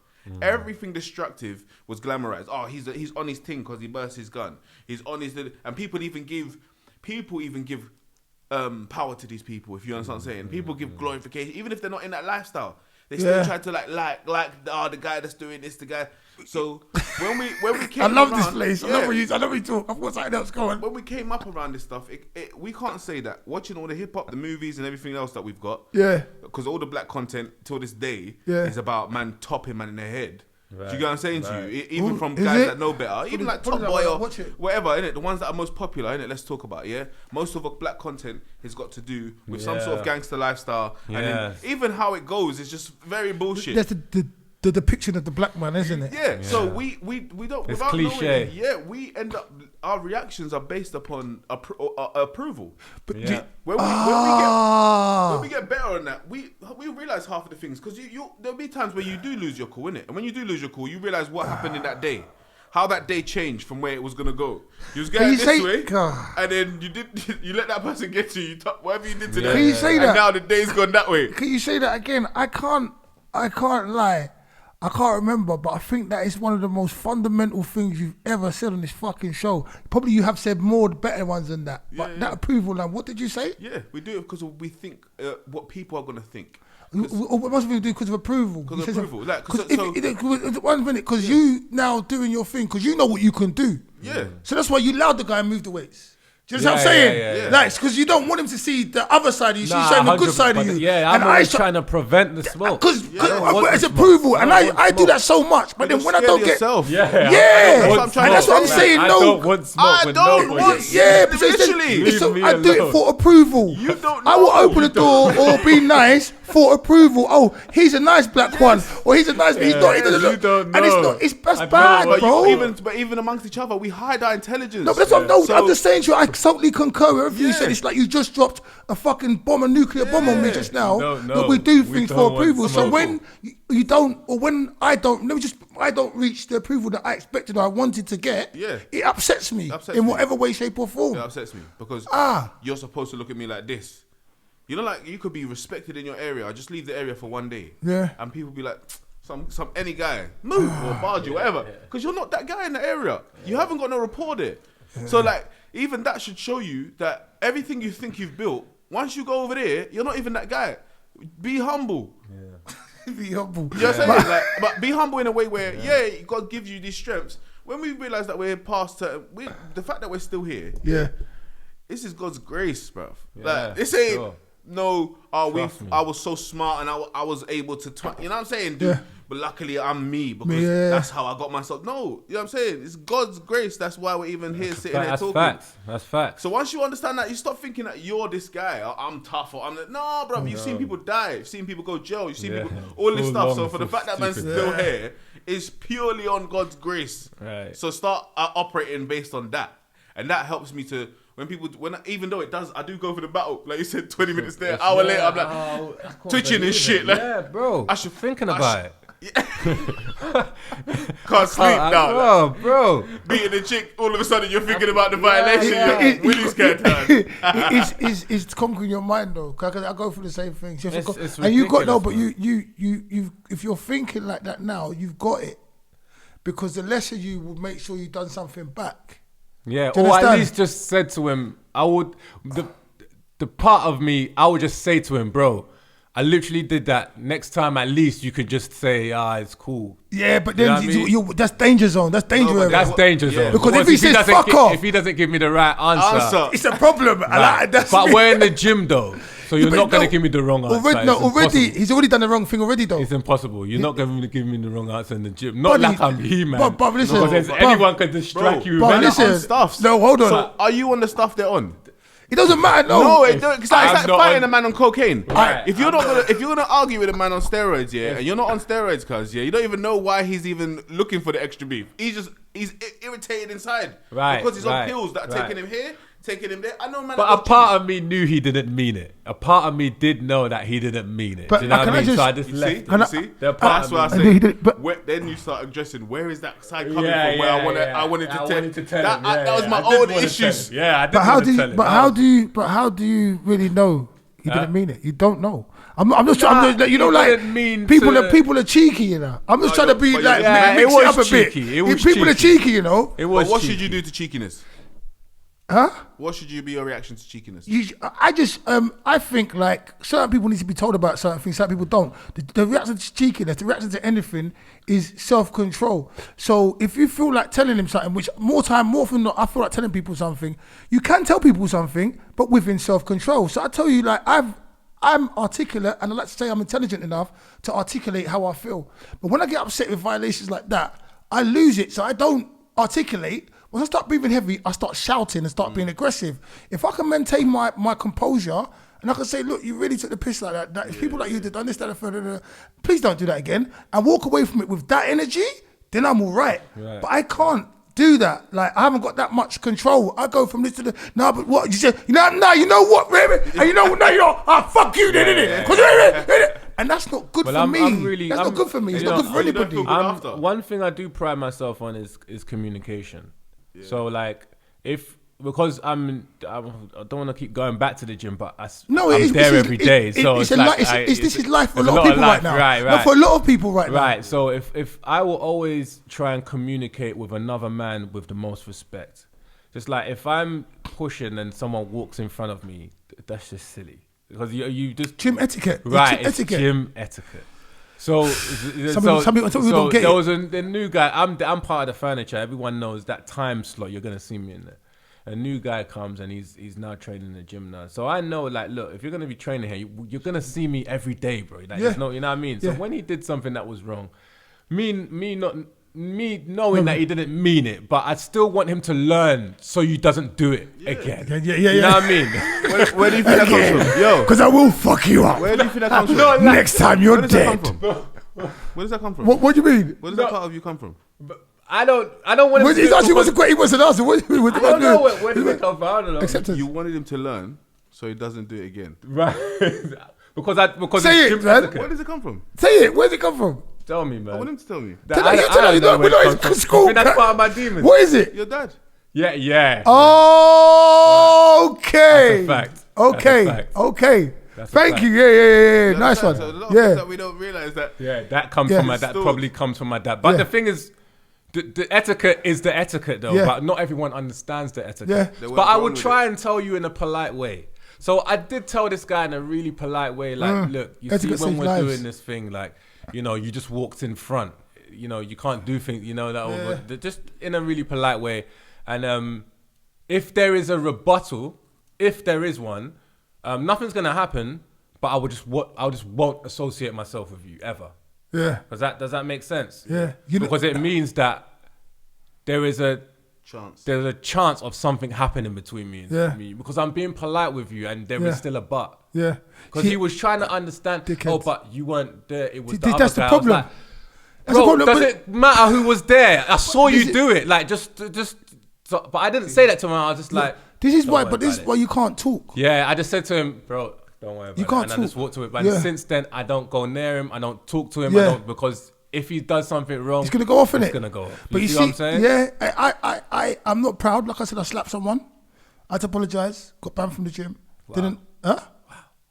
Everything destructive was glamorized. Oh, he's on his thing because he burst his gun. He's on his, and people even give power to these people. If you understand what I'm saying, people give glorification, even if they're not in that lifestyle. They still try to the guy that's doing this, the guy. So when we came, I love this around- place. I love when you talk. I've got something else going. When we came up around this stuff, we can't say that. Watching all the hip hop, the movies, and everything else that we've got, because all the black content till this day is about man topping man in their head. Right, Do you get what I'm saying to you? Even from is guys it? that know better, even like put Top it Boy up, or watch it. whatever, innit? The ones that are most popular, innit? Let's talk about it, yeah? Most of the black content has got to do with some sort of gangster lifestyle. And then even how it goes is just very bullshit. That's the depiction of the black man, isn't it? Yeah. So we don't. It's without cliche. knowing it, we end up. Our reactions are based upon approval. But Yeah. When we get better on that, we realize half of the things because there'll be times where you do lose your cool, innit? And when you do lose your cool, you realize what happened in that day. How that day changed from where it was gonna go. You was going this way, and then you let that person get to you. Whatever you did to them. Can you say that? And now the day's gone that way. Can you say that again? I can't lie. I can't remember, but I think that is one of the most fundamental things you've ever said on this fucking show. Probably you have said more better ones than that. But that approval line, what did you say? Yeah, we do it because we think what people are gonna think. What must we do because of approval? Because of approval. One minute, because you now doing your thing, because you know what you can do. Yeah. So that's why you allowed the guy to move the weights. Do you know what I'm saying? Yeah. Like, because you don't want him to see the other side of you. So you're showing the good side of you. Yeah, I'm always trying to prevent the smoke. Because it's approval, and I do that so much. But then when I don't get, yourself. and that's what I'm saying. I No, don't want smoke with nobody. Literally. I do it for approval. You don't I will know. open the door or be nice for approval. Oh, he's a nice black one, or he's a nice. He's not. He doesn't You look. don't And it's know. not. It's that's I bad, know, bro. But even amongst each other, we hide our intelligence. No, but that's what So- I'm just saying to you. I totally concur with everything you said. It's like you just dropped a fucking nuclear bomb on me just now. No, That we do we things don't for want approval. So smoke. when you don't, or when I don't, I don't reach the approval that I expected or I wanted to get. Yeah. It upsets me Upsets in me. whatever way, shape, or form. It upsets me because Ah. you're supposed to look at me like this. You know, like you could be respected in your area. I just leave the area for one day. Yeah. And people be like, some any guy, move or barge or whatever. Because you're not that guy in the area. You haven't got no rapport there. So like, even that should show you that everything you think you've built, once you go over there, you're not even that guy. Be humble. Be humble. You know what I'm saying? But be humble in a way where, God gives you these strengths. When we realize that we're past the fact that we're still here, Yeah. this is God's grace, bruv. Yeah, Like, this ain't sure. I me. was so smart and I was able to, you know what I'm saying? Dude, Yeah. but luckily I'm me because Yeah. that's how I got myself. No, you know what I'm saying? It's God's grace. That's why we're even here sitting here That's talking. facts. That's facts. So once you understand that, you stop thinking that you're this guy. Or I'm tough. Or I'm no, bro. You've seen people die. You've seen people go jail. You've seen people all this Full stuff. long, So for the full fact that man's stupid. still here is purely on God's grace. Right. So start operating based on that, and that helps me to even though it does, I do go for the battle. Like you said, 20 minutes there, hour later, I'm like twitching and shit. Like, yeah, bro. I should thinking about it. Can't sleep now. Like, Bro. beating the chick, all of a sudden you're thinking about the violation. Willie's cat time. It's conquering your mind though, because I go through the same things. It's And you got no, but ridiculous, you if you're thinking like that now, you've got it, because the lesser you will make sure you've done something back. Yeah, Do you or at understand? least just said to him, the part of me, I would just say to him, bro, I literally did that. Next time, at least you could just say, it's cool. Yeah, but You know then what I mean? that's danger zone. That's danger No, but area. That's danger zone. Because if he says doesn't fuck off, if he doesn't give me the right answer. it's a problem. Right. That's But me. we're in the gym though, so you're But not gonna no, give me the wrong answer. Already, It's impossible. he's already done the wrong thing already though. It's impossible. You're not going to give me the wrong answer in the gym. Not Buddy, like I'm He-Man. but listen, because but- anyone can distract bro, you. but man. listen, on stuff. no, hold on. So are you on the stuff they're on? It doesn't matter. No, it don't. It's like I'm not fighting on- a man on cocaine. Right. If you're gonna argue with a man on steroids, and you're not on steroids, cuz you don't even know why he's even looking for the extra beef. He's irritated inside, Right, Because he's on right, pills that are right. taking him here, taking him there. I know, man. But a part of me knew he didn't mean it. A part of me did know that he didn't mean it. But Do you know what can I I mean? just- So I just You left. see, it. you see. They're part That's of what I me. say. But- Then you start addressing where is that side coming Yeah, from? Where yeah, I wanted yeah. to tell. tell him. That was my I did own wanna tell issues. him. Yeah, I did But how want do to you? tell him. But how do you really know he didn't mean it? You don't know. I'm just trying to, he like didn't mean people to- people are cheeky, you know. I'm just trying to be but like yeah, mix it it up a was bit. cheeky. It was People are cheeky. cheeky, you know. It was But what cheeky. should you do to cheekiness? Huh? What should you be your reaction to cheekiness? I think like certain people need to be told about certain things, certain people don't. The reaction to cheekiness, the reaction to anything is self-control. So if you feel like telling him something, which more often than not, I feel like telling people something, you can tell people something, but within self-control. So I tell you, like I'm articulate, and I like to say I'm intelligent enough to articulate how I feel. But when I get upset with violations like that, I lose it. So I don't articulate. When I start breathing heavy, I start shouting and start being aggressive. If I can maintain my composure And I can say, look, you really took the piss like that. If people like you did understand, please don't do that again. And walk away from it with that energy, then I'm all right. But I can't do that. Like, I haven't got that much control. I go from this to the, no, but what? You say, you know what, baby? And you know what, now you're, fuck you, then, innit? And that's not good for me. That's not good for me. It's not good for anybody. One thing I do pride myself on is communication. Yeah. So, like, because I don't want to keep going back to the gym, but I'm there every day. So this is life for a lot of people right now. Right. Not for a lot of people right now. Right. So if I will always try and communicate with another man with the most respect, just like if I'm pushing and someone walks in front of me, that's just silly because you just gym etiquette. Right. It's gym etiquette. So some people don't get it. There was a new guy. I'm part of the furniture. Everyone knows that time slot. You're gonna see me in there. A new guy comes and he's now training in the gym now. So I know, like, look, if you're gonna be training here, you're gonna see me every day, bro. Like, you know what I mean. So when he did something that was wrong, me knowing that he didn't mean it, but I still want him to learn so he doesn't do it again. Yeah. You know what I mean? Where do you think that comes from? Yo, because I will fuck you up. Where do you think that comes from? Next time you're dead. Where does that come from? What do you mean? Where does that part of you come from? I don't want him to he wasn't asking. What do you mean? I don't know where did it come from. I don't know. Acceptance. You wanted him to learn so he doesn't do it again. Right. because say it, man. Where does it come from? Say it. Where's it come from? Tell me, man. I want him to tell me. We're not in school. That's part of my demons. What is it? Your dad. Yeah. Oh, okay. That's a fact. Okay. Thank you. Yeah. Nice one. So a lot of things that we don't realize that. Yeah, that comes from my dad. Probably comes from my dad. But the thing is, the etiquette is the etiquette, though. Yeah. But not everyone understands the etiquette. Yeah. But I would try and tell you in a polite way. So I did tell this guy in a really polite way, like, look, you see when we're doing this thing, like, you know, you just walked in front. You know, you can't do things, you know, that just in a really polite way. And if there is a rebuttal, if there is one, nothing's gonna happen. But I just won't associate myself with you ever. Yeah. Does that make sense? Yeah. Because it means that there is a chance. There's a chance of something happening between me and me. Because I'm being polite with you, and there is still a but. Yeah. Because he was trying to understand. Dickheads. Oh, but you weren't there. It was the other that's guy. the problem. Like, bro, does it matter who was there? I saw you do it. Like just. So, but I didn't say that to him. I was just like, this is why you can't talk. Yeah, I just said to him, bro, don't worry about you can't it. talk. And I just walked away. But since then, I don't go near him. I don't talk to him. I don't, because if he does something wrong, he's gonna go off in it. He's gonna go off. But you see what I'm saying? Yeah, I'm not proud. Like I said, I slapped someone. I had to apologise. Got banned from the gym. Wow. Wow.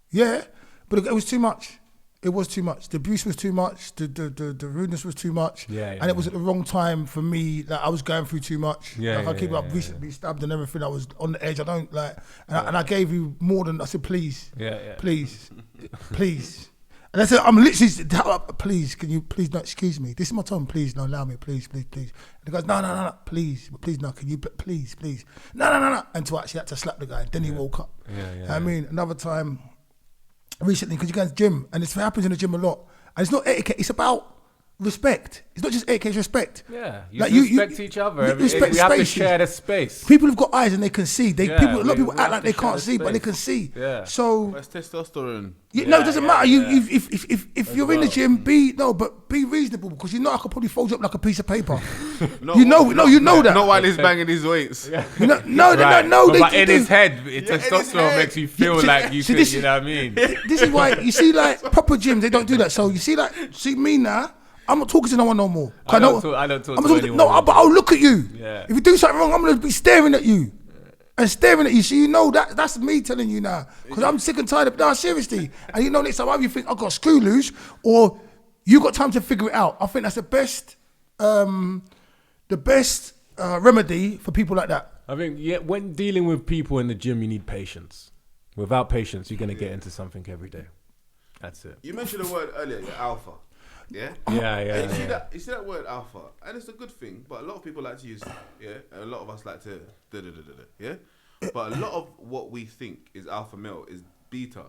Yeah, but it was too much. It was too much. The abuse was too much. The rudeness was too much. And it was at the wrong time for me. Like I was going through too much. I keep up recently stabbed and everything. I was on the edge. I don't like, and I gave you more than I said. Please, please. And I said, I'm literally, please, can you please not excuse me? This is my time. Please, no, allow me, please. And he goes, no, please, no, can you please, no, until I actually had to slap the guy. And then he woke up. I mean, another time. Recently, because you go to the gym, and it happens in the gym a lot, and it's not etiquette, it's about respect. It's not just etiquette, it's respect. Yeah, like respect each other. We have to share the space. People have got eyes and they can see. A lot of people act like they can't see, but they can see. Yeah. So it's testosterone. No, it doesn't matter. If you're in the gym, be reasonable, because you know I could probably fold you up like a piece of paper. You know that. Not while he's banging his weights. No. But in his head, testosterone makes you feel like you could. You know what I mean? This is why you see, like proper gyms, they don't do that. So you see me now. I'm not talking to no one no more. I don't talk to anyone. No, but I'll look at you. Yeah. If you do something wrong, I'm going to be staring at you. And staring at you. So you know that's me telling you now. Because I'm sick and tired of, no, seriously. And you know, next time either you think I've got a screw loose, or you got time to figure it out. I think that's the best remedy for people like that. I think, when dealing with people in the gym, you need patience. Without patience, you're going to get into something every day. That's it. You mentioned the word earlier, alpha. Yeah. You see that word alpha, and it's a good thing, but a lot of people like to use and a lot of us like to but a lot of what we think is alpha male is beta.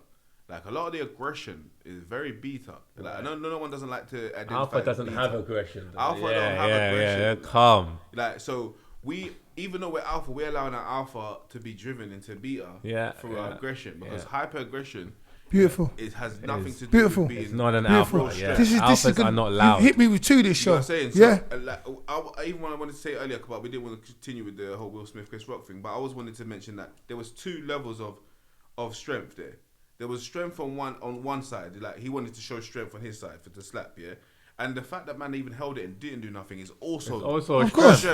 Like a lot of the aggression is very beta. Like no one doesn't like to identify. Alpha doesn't have aggression. Alpha don't have aggression. Yeah, calm. Like so we even though we're alpha, we're allowing our alpha to be driven into beta through our aggression, because hyper aggression. Beautiful. It has nothing to do beautiful. with being. It's not an Beautiful. alpha. Yeah. This is Alphas are not loud. You hit me with two this show. You know what I'm saying? Yeah. So, like, even when I wanted to say earlier about we didn't want to continue with the whole Will Smith Chris Rock thing, but I always wanted to mention that there was two levels of strength there. There was strength on one side, like he wanted to show strength on his side for the slap, yeah. And the fact that man even held it and didn't do nothing is also of course.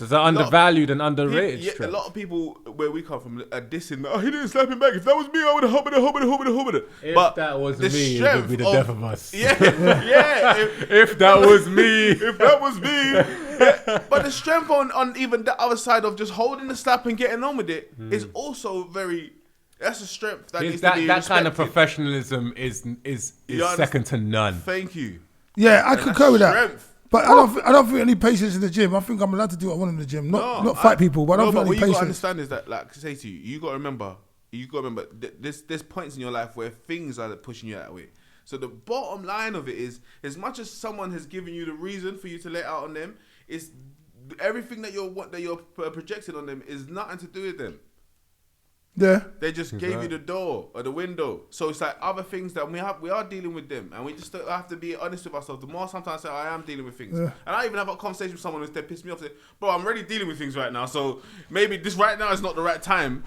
It's an undervalued and underrated strength. A lot of people where we come from are dissing. Oh, he didn't slap him back. If that was me, I would have hovered it. If that was me, it would be the death of us. Yeah. If that was me. If that was me. But the strength on even the other side of just holding the slap and getting on with it is also very. That's a strength that needs to be that respected. kind of professionalism is second to none. Thank you. Yeah, I concur with that. Strength. But I don't feel any patience in the gym. I think I'm allowed to do what I want in the gym. Not fight people, but I don't feel any what you got to patience. understand is that, like, say to you, you got to remember, there's points in your life where things are pushing you that way. So the bottom line of it is, as much as someone has given you the reason for you to let out on them, it's everything that you're projecting on them is nothing to do with them. Yeah. They just gave you the door or the window. So it's like other things that we are dealing with them, and we just have to be honest with ourselves. The more sometimes I am dealing with things, and I even have a conversation with someone who's pissed me off. Say, bro, I'm already dealing with things right now, so maybe this right now is not the right time.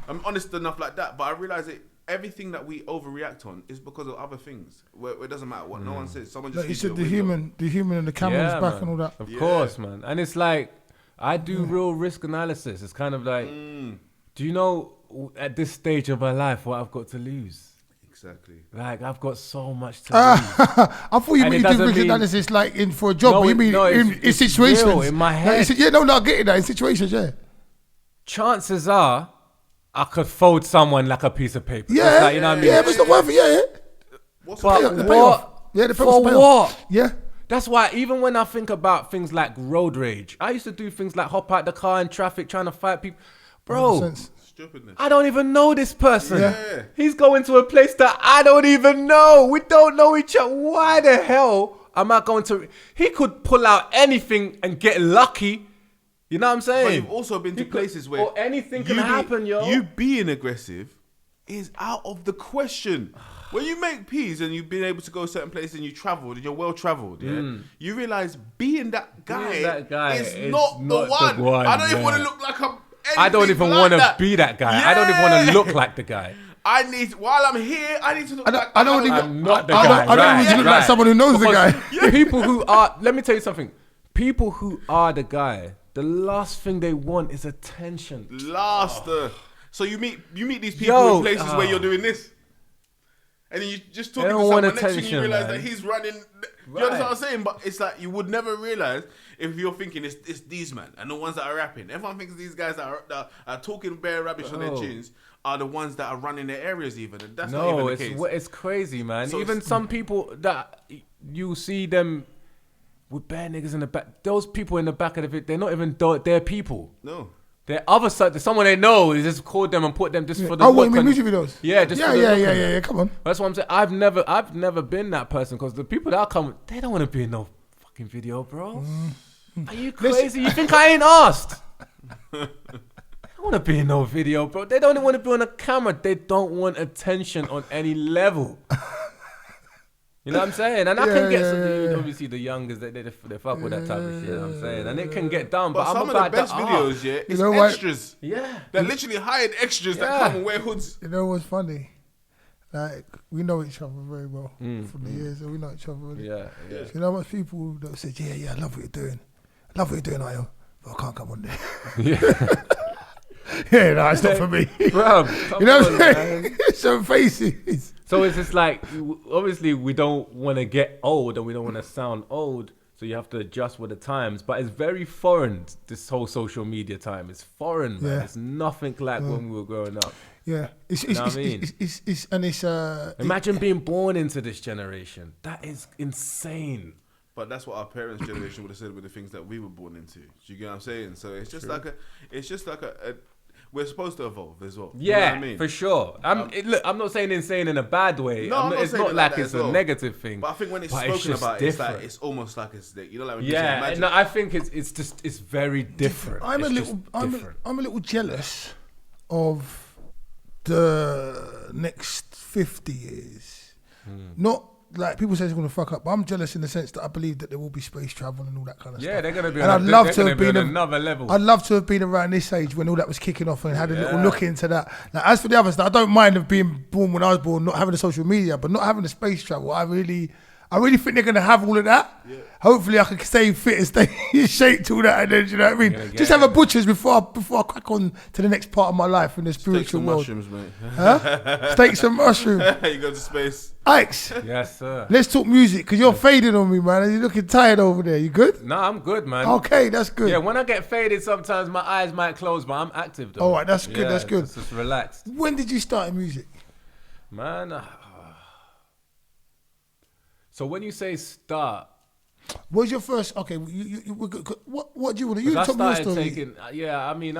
I'm honest enough like that, but I realize that everything that we overreact on is because of other things. Where it doesn't matter what no one says. Someone just Like you said, the human and the camera's back man. and all that. Of course, man. And it's like I do real risk analysis. It's kind of like, do you know? At this stage of my life, what I've got to lose. Exactly. Like, I've got so much to lose. I thought you mean risk analysis like for a job, but you mean in situations. Real, in my head. Like, I get it. That in situations, yeah. Chances are, I could fold someone like a piece of paper. Yeah, like, you know what I mean? Yeah, but it's not worth it. Yeah. What's but the payoff? Yeah, the for payoff. what? Yeah. That's why even when I think about things like road rage, I used to do things like hop out the car in traffic trying to fight people. Bro, I don't even know this person. Yeah. He's going to a place that I don't even know. We don't know each other. Why the hell am I going to... He could pull out anything and get lucky. You know what I'm saying? But you've also been to places where... Or anything can happen, yo. You being aggressive is out of the question. When you make peace and you've been able to go certain places and you travelled and you're well travelled, you realise being that guy is not the one. I don't even want to look like I'm... I don't even want to be that guy. Yeah. I don't even want to look like the guy. While I'm here, I need to look like... I'm not the guy. I don't even look like someone who knows the guy. People who are... Let me tell you something. People who are the guy, the last thing they want is attention. So you meet these people in places where you're doing this. And then you just talking to someone next to you and you realise that he's running... You understand what I'm saying? But it's like you would never realise if you're thinking it's these man and the ones that are rapping. Everyone thinks these guys that are talking bare rubbish on their tunes are the ones that are running their areas even. And that's not even the case. It's crazy, man. So even some people that you see them with bare niggas in the back, those people in the back of it, they're not even their people. No. The other side, someone they know, is just called them and put them just for the. Oh, what you mean music videos? Yeah, just for the yeah. Come on. That's what I'm saying. I've never been that person because the people that come, they don't want to be in no fucking video, bro. Are you crazy? You think I ain't asked? They don't want to be in no video, bro. They don't want to be on a camera. They don't want attention on any level. You know what I'm saying? And I can get obviously the youngers, they fuck with that type of shit, you know what I'm saying? And it can get done, but I'm some about of the best videos, it's extras. Yeah. They're literally hired extras that come and wear hoods. You know what's funny? Like, we know each other very well from the years that we know each other. Really. Yeah. So you know what people that say, yeah, I love what you're doing. I love what you're doing, Ayo, but I can't come on there. Yeah, no, it's not for me. Bro, you know what I'm saying? Some faces. So it's just like, obviously we don't want to get old and we don't want to sound old, so you have to adjust with the times. But it's very foreign, this whole social media time. It's foreign, man. It's nothing like when we were growing up. Yeah. Imagine being born into this generation. That is insane. But that's what our parents' generation would have said with the things that we were born into. Do you get what I'm saying? So it's just like a we're supposed to evolve as well. Yeah, you know what I mean? for sure. Look, I'm not saying insane in a bad way. No, I'm not it's saying not it like like that it's as a well. negative thing. But I think when it's But spoken just about, different. it's almost like it's you know, like when you say Yeah, magic. no, I think it's very different. I'm It's a just little, different. I'm a little jealous of the next 50 years. Not like people say it's going to fuck up, but I'm jealous in the sense that I believe that there will be space travel and all that kind of stuff. Yeah, they're gonna be. And on I'd love to they're have gonna be been on another level. I'd love to have been around this age when all that was kicking off and had a little Yeah. look into that. Now, as for the other stuff, I don't mind of being born when I was born, not having the social media, but not having the space travel. I really think they're gonna have all of that. Yeah. Hopefully, I can stay fit and stay in shape to all that, and then you know what I mean. Just have a butcher's before I crack on to the next part of my life in the spiritual world. Mushrooms, mate. Huh? Steaks and mushrooms. You go to space. Iykz, Yes, sir. let's talk music because you're fading on me, man. And you're looking tired over there. You good? No, I'm good, man. Okay, that's good. Yeah, when I get faded, sometimes my eyes might close, but I'm active though. All right, that's good. Yeah, That's good. Just relaxed, When did you start in music? man. So when you say start, What was your first? Okay, what do you want to? You I tell me your started story. taking. Yeah, I mean,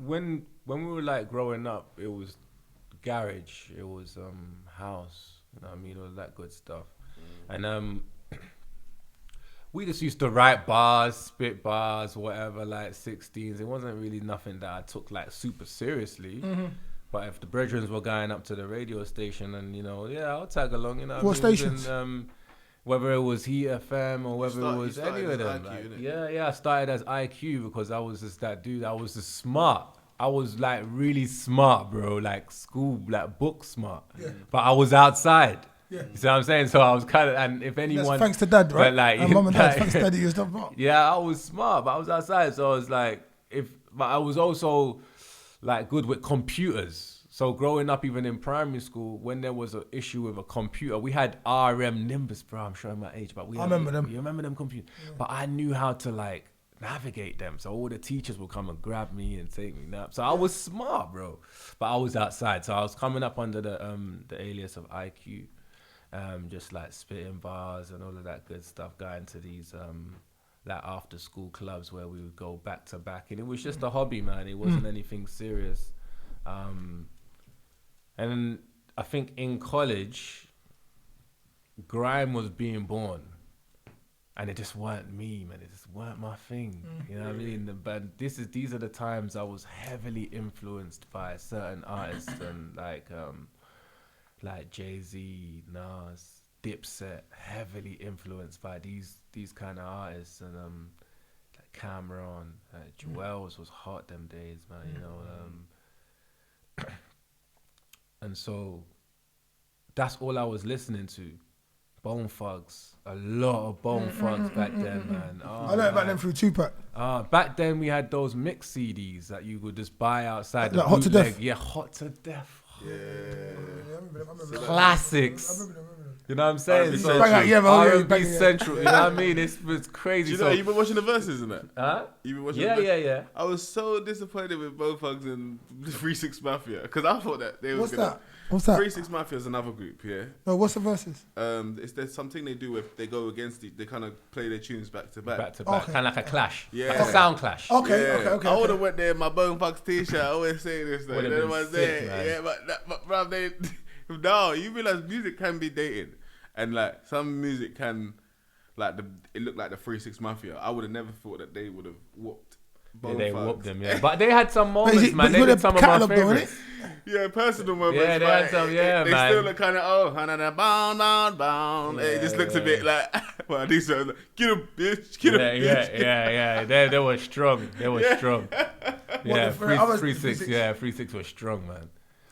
when we were like growing up, it was garage, it was house. You know what I mean, all that good stuff, and we just used to write bars, spit bars, whatever, like 16s. It wasn't really nothing that I took like super seriously. But if the brethren were going up to the radio station and, you know, yeah, I'll tag along, you know. What stations? Whether it was Heat FM or whether it was any of them. IQ, Like, innit? yeah, I started as IQ because I was just that dude. I was just smart. I was like really smart, bro. Like school, like book smart. Yeah. But I was outside. Yeah. You see what I'm saying? So I was kind of, and if anyone. That's thanks to dad, right? But like, and mum and dad, like- thanks to daddy, you stuff. Up. Yeah, I was smart, but I was outside, so I was like, but I was also like good with computers. So growing up, even in primary school, when there was an issue with a computer, we had RM Nimbus, bro. I'm showing my age, but I remember them. You remember them computers? Yeah. But I knew how to like navigate them, so all the teachers would come and grab me and take me nap. So I was smart, bro. But I was outside, so I was coming up under the alias of IQ, just like spitting bars and all of that good stuff, going to these like after school clubs where we would go back to back, and it was just a hobby, man. It wasn't anything serious. And I think in college, grime was being born, and it just weren't me, man. It just weren't my thing. You know what I mean? But these are the times I was heavily influenced by certain artists and like Jay-Z, Nas, Dipset, heavily influenced by these kind of artists, and like Cameron, Jewels was hot them days, man. You know. And so that's all I was listening to. Bone Thugs, a lot of Bone Thugs back then, man. Oh, I learned about them through Tupac. Back then we had those mix CDs that you could just buy outside. Like Hot to bootleg. Death? Yeah, Hot to Death. Yeah, I remember them. Classics. I remember them. You know what I'm saying? R&B So Central. Bang out, yeah, man, R&B bang out. Central. You know what I mean? It's crazy. Do you know, you've been watching the verses in that? Huh? You've been watching Yeah, the verses? yeah. I was so disappointed with Bone Thugs and 3-6 Mafia because I thought that they What's was gonna... that? What's that? 3-6 Mafia is another group, yeah. No, what's the verses? There's something they do if they go against they kind of play their tunes back to back. Back to back. Okay. Kind of like a clash. Yeah. Like a sound clash. Okay, Yeah. okay. I would have went there in my Bone Thugs t-shirt. I always say this. Like, Would've you know been what I'm sick, saying? man. Yeah, but bro, they no. You realize music can be dated, and like some music can, like it looked like the 3-6 Mafia. I would have never thought that they would have whooped. Yeah, Bone they Thugs. whooped them, yeah. But they had some But moments, man. They did some of my catalogue though, favorites. Yeah, personal moments. Yeah, they but had some, yeah, they man. still look kind of bound. It just looks a bit like, well, these are like, get him, bitch, get him, bitch. Yeah. They were strong. They were strong. Yeah, the- I was- 3-6. Yeah, 3-6 was strong, man.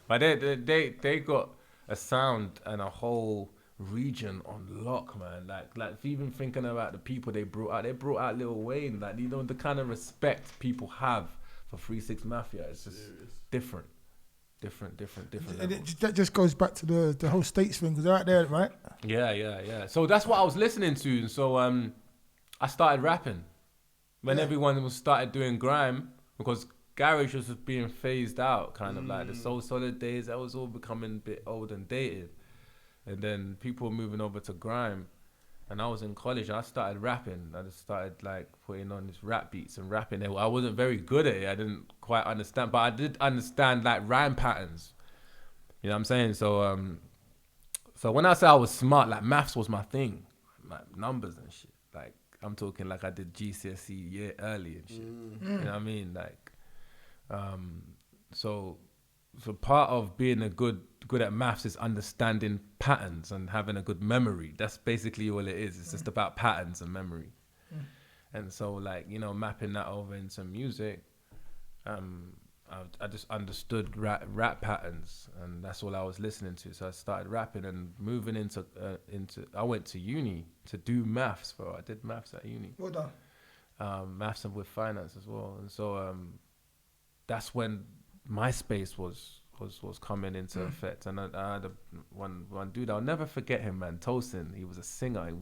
But they got a sound and a whole region on lock, man. Like even thinking about the people they brought out Lil Wayne. Like, you know, the kind of respect people have for 3-6 Mafia. It's just different. And that just goes back to the whole states thing because they're out there, right? Yeah. So that's what I was listening to, and so I started rapping when everyone was started doing grime because garage was just being phased out, kind of like the Soul Solid days. That was all becoming a bit old and dated, and then people were moving over to grime, And I was in college and I started rapping. I just started like putting on these rap beats and rapping. I wasn't very good at it. I didn't quite understand, but I did understand like rhyme patterns. You know what I'm saying? So when I say I was smart, like maths was my thing, like numbers and shit. Like I'm talking like I did GCSE year early and shit. You know what I mean? Like, so part of being good at maths is understanding patterns and having a good memory. That's basically all it is. It's just about patterns and memory. And so like, you know, mapping that over into music, I just understood rap patterns, and that's all I was listening to. So I started rapping and moving into I went to uni to do maths, bro. I did maths at uni. Well done. Maths and with finance as well. And so that's when MySpace was coming into effect. And I had one dude, I'll never forget him, man. Tosin, he was a singer.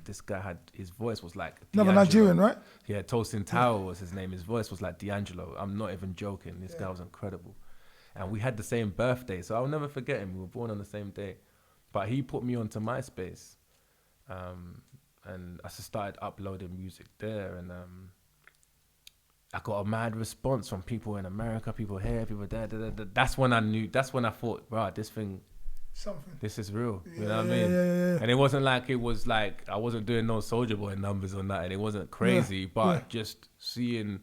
This guy had, his voice was like Another Nigerian, right? Yeah, Tosin Tower was his name. His voice was like D'Angelo. I'm not even joking. This guy was incredible. And we had the same birthday, so I'll never forget him. We were born on the same day. But he put me onto MySpace. And I just started uploading music there, and I got a mad response from people in America, people here, people there. That's when I knew. That's when I thought, wow, this is real. You know what I mean? Yeah. And it wasn't like I wasn't doing no Soulja Boy numbers on that, and it wasn't crazy. But just seeing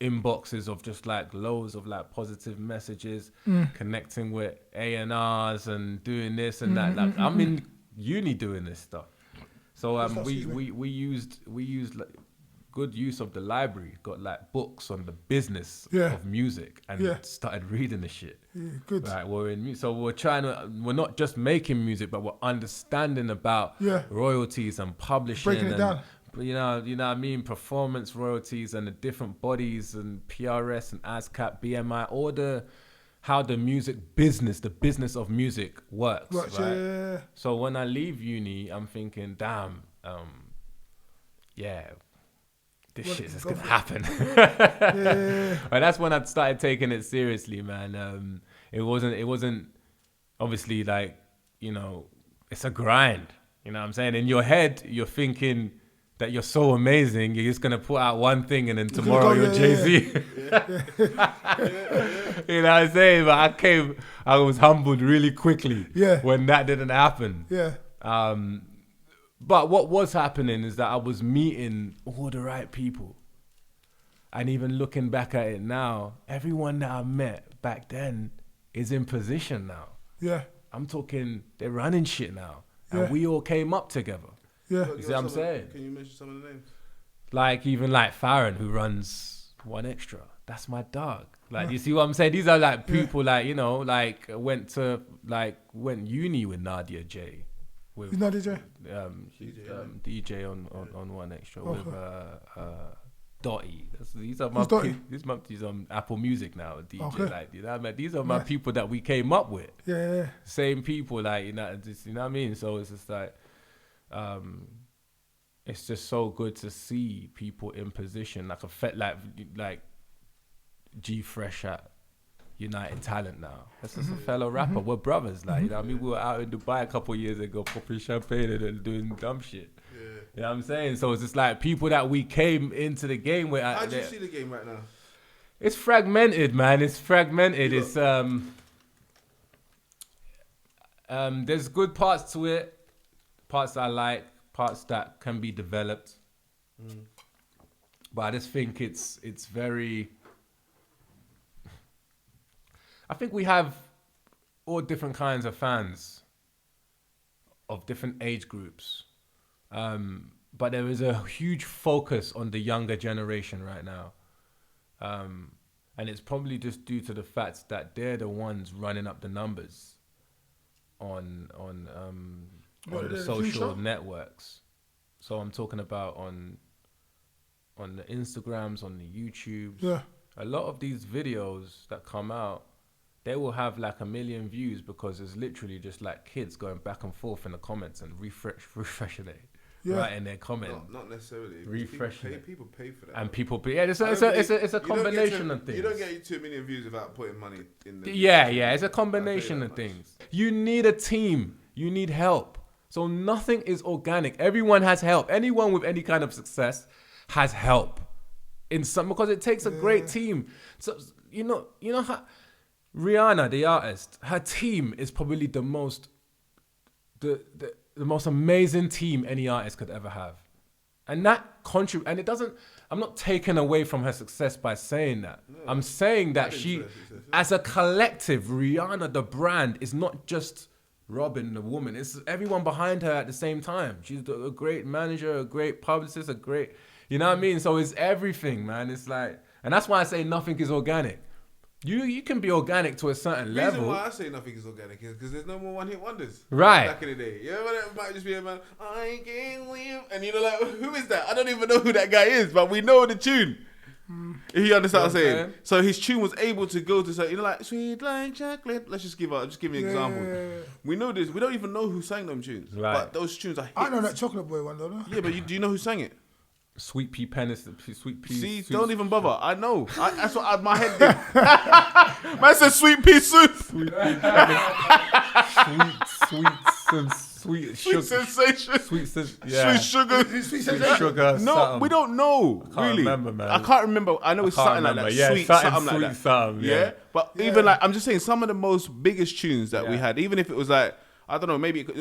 inboxes of just like loads of like positive messages, connecting with A&Rs and doing this and that. Like I'm in uni doing this stuff. So we used like good use of the library, got like books on the business of music, and started reading the shit. Yeah, good. Right, so we're not just making music, but we're understanding about royalties and publishing, breaking it down. You know what I mean, performance royalties and the different bodies and PRS and ASCAP, BMI, how the music business, the business of music works. Right? Yeah. So when I leave uni, I'm thinking, damn, this shit is gonna happen. And that's when I started taking it seriously, man. It wasn't obviously like, you know, it's a grind. You know what I'm saying? In your head, you're thinking that you're so amazing, you're just gonna put out one thing and then tomorrow you're Jay-Z. You know what I'm saying? But I was humbled really quickly when that didn't happen. But what was happening is that I was meeting all the right people. And even looking back at it now, everyone that I met back then is in position now. Yeah. I'm talking, they're running shit now. And we all came up together. Yeah. You see what I'm saying? Can you mention some of the names? Like even like Farron, who runs One Extra. That's my dog. Like, you see what I'm saying? These are like people like, you know, like went uni with Nadia J. With Nadia J? DJ on One Extra with Dotty. These are these are Apple Music now. DJ, like, you know what I mean? These are my people that we came up with. Yeah. Same people, like, you know what I mean? So it's just like, it's just so good to see people in position, like G Fresh at United Talent now. That's just a fellow rapper. We're brothers, like, you know what I mean? We were out in Dubai a couple of years ago popping champagne and doing dumb shit. Yeah. You know what I'm saying? So it's just like people that we came into the game with. How do you see the game right now? It's fragmented, man. It's fragmented. It's there's good parts to it, parts I like, parts that can be developed. But I just think it's very. I think we have all different kinds of fans of different age groups. But there is a huge focus on the younger generation right now. And it's probably just due to the fact that they're the ones running up the numbers on the social networks. So I'm talking about on the Instagrams, on the YouTubes. Yeah. A lot of these videos that come out, they will have like 1 million views because it's literally just like kids going back and forth in the comments and refreshing it. Right in their comment. Not necessarily. Refreshing people pay for that. And people pay. Yeah, it's a combination of things. You don't get 2 million views without putting money in the... Yeah, it's a combination of things. You need a team. You need help. So nothing is organic. Everyone has help. Anyone with any kind of success has help in some, because it takes a great team. So you know how Rihanna, the artist, her team is probably the most amazing team any artist could ever have. And that and it doesn't, I'm not taking away from her success by saying that. No, I'm saying that she, as a collective, Rihanna, the brand, is not just Robin, the woman. It's everyone behind her at the same time. She's a great manager, a great publicist, a great, you know what I mean? So it's everything, man. It's like, and that's why I say nothing is organic. You can be organic to a certain level. The reason why I say nothing is organic is because there's no more one-hit wonders. Right. Back in the day. Yeah, but it might just be a man, I can't live. And you know, like, who is that? I don't even know who that guy is, but we know the tune. If you understand what I'm saying. So his tune was able to go to, say, you know, like, sweet like chocolate. Let's just give me an example. We know this. We don't even know who sang them tunes. Right. But those tunes are hits. I know that Chocolate Boy one, though. Yeah, but do you know who sang it? Sweet pea penis, sweet pea. See, don't even bother. I know. That's what my head did. Man said sweet pea soup. Sweet sugar. Sensation. Sweet sugar. No, something. We don't know. I can't remember, man. I can't remember. I know it's something like that. Yeah, sweet, something like that. Yeah. But even like, I'm just saying, some of the most biggest tunes that we had, even if it was like, I don't know, maybe I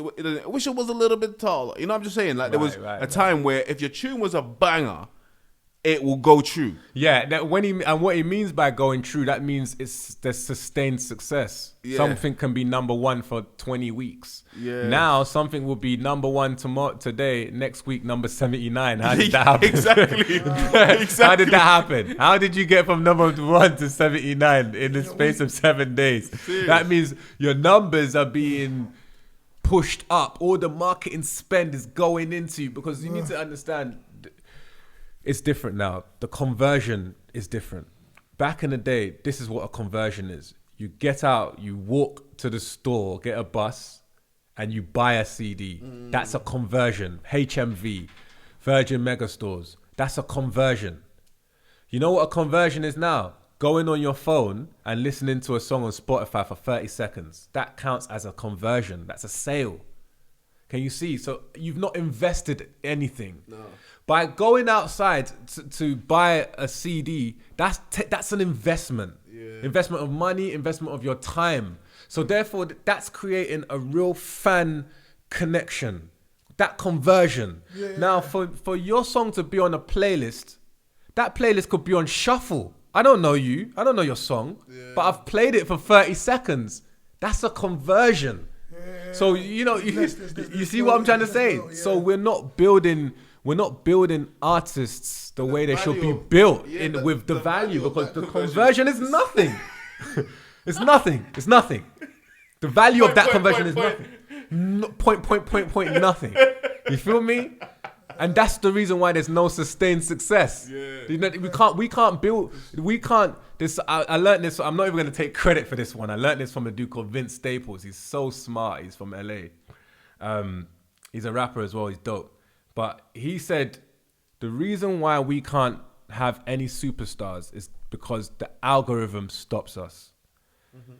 wish it was a little bit taller. You know what I'm just saying? Like, there was a time where if your tune was a banger, it will go true. Yeah, and what he means by going true, that means there's sustained success. Yeah. Something can be number one for 20 weeks. Yeah. Now, something will be number one today, next week, number 79. How did that happen? Exactly. How did that happen? How did you get from number 1 to 79 in the space of 7 days? Serious. That means your numbers are being pushed up. All the marketing spend is going into, because you need to understand, it's different now. The conversion is different. Back in the day, this is what a conversion is. You get out, you walk to the store, get a bus, and you buy a CD. That's a conversion. HMV, Virgin Megastores. That's a conversion. You know what a conversion is now? Going on your phone and listening to a song on Spotify for 30 seconds. That counts as a conversion. That's a sale. Can you see? So you've not invested anything. No. By going outside to buy a CD, that's an investment. Yeah. Investment of money, investment of your time. So therefore, that's creating a real fan connection. That conversion. Yeah. Now, for your song to be on a playlist, that playlist could be on shuffle. I don't know you. I don't know your song. Yeah. But I've played it for 30 seconds. That's a conversion. Yeah. So, you know, you see what I'm trying to say? Yeah. So we're not building artists the way they should be built with the value, because the conversion is nothing. It's nothing. It's nothing. The value of that conversion is nothing. Nothing. You feel me? And that's the reason why there's no sustained success. Yeah. You know, we can't build. I learned this. I'm not even going to take credit for this one. I learned this from a dude called Vince Staples. He's so smart. He's from LA. He's a rapper as well. He's dope. But he said the reason why we can't have any superstars is because the algorithm stops us. Mm-hmm.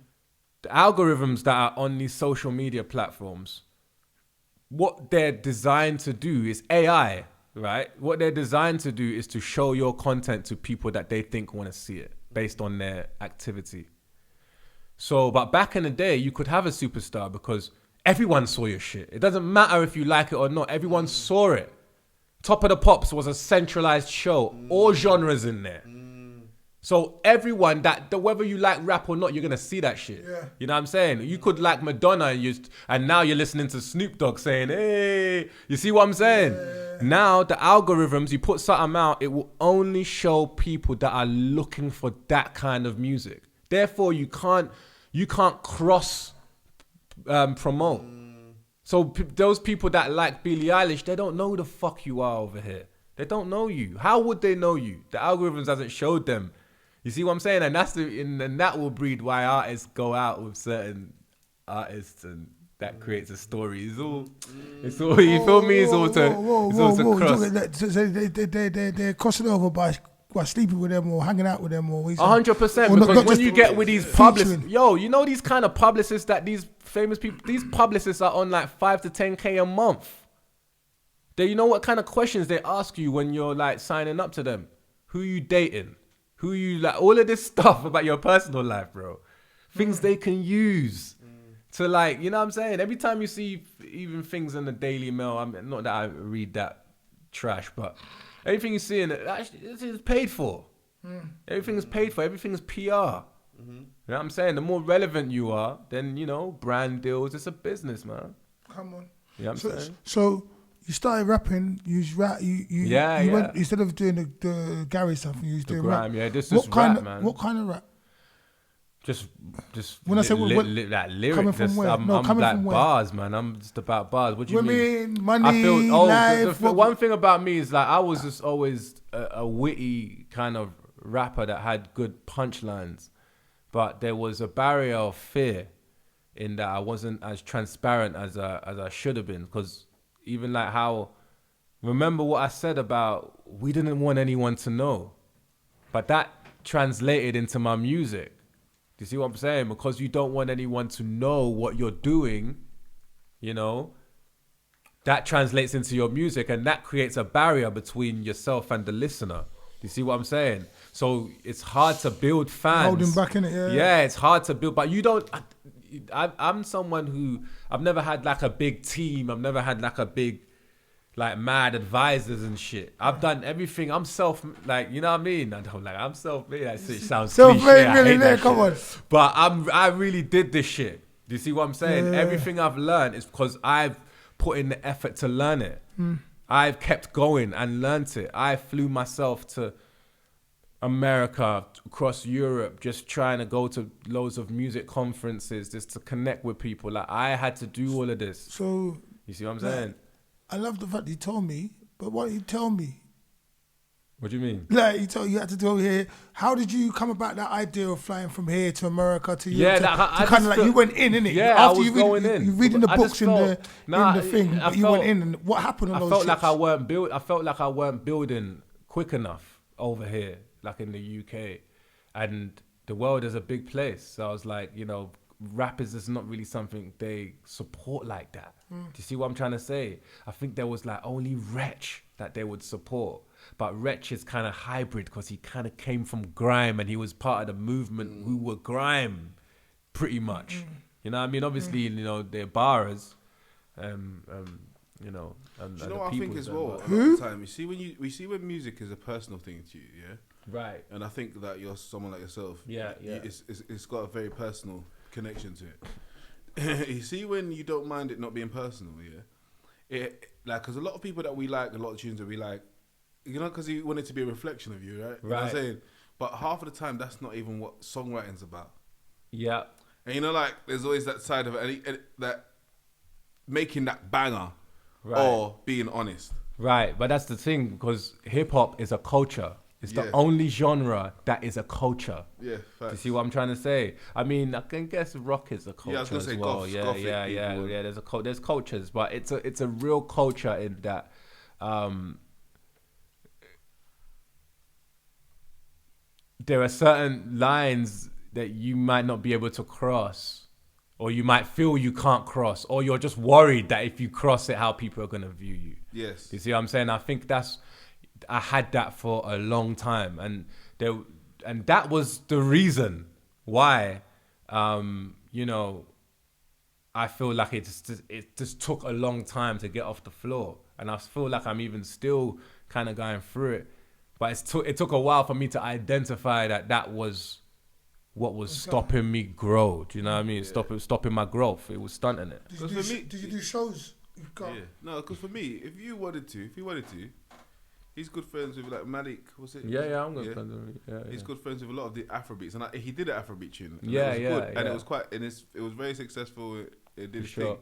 The algorithms that are on these social media platforms, what they're designed to do is AI, right? What they're designed to do is to show your content to people that they think want to see it based on their activity. So, but back in the day, you could have a superstar because everyone saw your shit. It doesn't matter if you like it or not. Everyone saw it. Top of the Pops was a centralized show. All genres in there. So everyone, whether you like rap or not, you're going to see that shit. Yeah. You know what I'm saying? You could like Madonna and now you're listening to Snoop Dogg saying, hey, you see what I'm saying? Yeah. Now the algorithms, you put something out, it will only show people that are looking for that kind of music. Therefore, you can't cross promote. So those people that like Billie Eilish, they don't know who the fuck you are over here. They don't know you. How would they know you? The algorithms hasn't showed them. You see what I'm saying? And and that will breed why artists go out with certain artists, and that creates a story. It's all you feel me? It's all to cross. They're crossing over by sleeping with them or hanging out with them or 100%. Or not Because when just you get with these featuring. publicists, you know these kind of publicists that these famous people, these publicists are on like 5 to 10K a month. You know what kind of questions they ask you when you're like signing up to them? Who you dating? Who you like? All of this stuff about your personal life, bro. Things they can use to like, you know what I'm saying? Every time you see even things in the Daily Mail, not that I read that trash, but everything you see in it, it's paid for. Everything is paid for. Everything is PR. You know what I'm saying? The more relevant you are, then, you know, brand deals, it's a business, man. Come on. You know what I'm saying? So you started rapping, you went, instead of doing the Gary stuff, you was doing grime, rap. yeah, this is rap, man. What kind of rap? Just when I say that lyric, coming from where? I'm coming like from where? bars, man. I'm just about bars. What do you mean? Women, money, I feel life. the one thing about me is like I was just always a witty kind of rapper that had good punchlines, but there was a barrier of fear in that I wasn't as transparent as I should have been. Because even like remember what I said about we didn't want anyone to know, but that translated into my music. Do you see what I'm saying? Because you don't want anyone to know what you're doing, you know, that translates into your music and that creates a barrier between yourself and the listener. Do you see what I'm saying? So it's hard to build fans. Holding back in it, yeah. Yeah, it's hard to build, but you don't. I'm someone who, I've never had like a big team. I've never had like a big, like mad advisors and shit. I've done everything. I'm like, you know what I mean? I'm self-made. That shit sounds cliche. I hate that come on. shit. But I really did this shit. Do you see what I'm saying? Yeah. Everything I've learned is because I've put in the effort to learn it. I've kept going and learnt it. I flew myself to America, across Europe, just trying to go to loads of music conferences, just to connect with people. Like I had to do all of this. So you see what I'm saying? I love the fact you told me, but why don't you tell me? What do you mean? Like you had to tell me here. How did you come about that idea of flying from here to America to Europe? I kind of like you went in, innit? Yeah, After I was going in. You reading the books in the thing, but you went in. And what happened on I those felt trips? like I felt like I weren't building quick enough over here, like in the UK, and the world is a big place. So I was like, you know, rappers is not really something they support like that. Do you see what I'm trying to say? I think there was like only Wretch that they would support. But Wretch is kind of hybrid because he kind of came from grime and he was part of the movement who were grime, pretty much. You know what I mean? Obviously, you know, they're bars, you know. And, do you know what I think as well? A lot of the time, we see when music is a personal thing to you, yeah? Right. And I think that you're someone like yourself. Yeah. It's got a very personal connection to it. You see when you don't mind it not being personal, yeah? It like, because a lot of people that we like, a lot of tunes that we like, you know, because you want it to be a reflection of you, right? You know what I'm saying? But half of the time, that's not even what songwriting's about. Yeah. And you know, like, there's always that side of it, and that making that banger or being honest. Right, but that's the thing, because hip-hop is a culture. It's the only genre that is a culture. Yeah, facts. Do you see what I'm trying to say? I mean, I can guess rock is a culture. Yeah, I was gonna say well. Yeah. There's cultures, but it's a real culture in that. There are certain lines that you might not be able to cross, or you might feel you can't cross, or you're just worried that if you cross it, how people are gonna view you. Yes. You see what I'm saying? I think I had that for a long time, and that was the reason why, you know, I feel like it just took a long time to get off the floor, and I feel like I'm even still kind of going through it, but it took a while for me to identify that was what was stopping me grow. Do you know what I mean? Yeah. Stopping my growth. It was stunting it. Did you do shows? Yeah. No, because for me, if you wanted to, he's good friends with like Malik. Was it? Yeah, I'm good friends with him. Yeah, he's good friends with a lot of the Afrobeats, and he did an Afrobeat tune. And it was good, and it was very successful. It did its thing.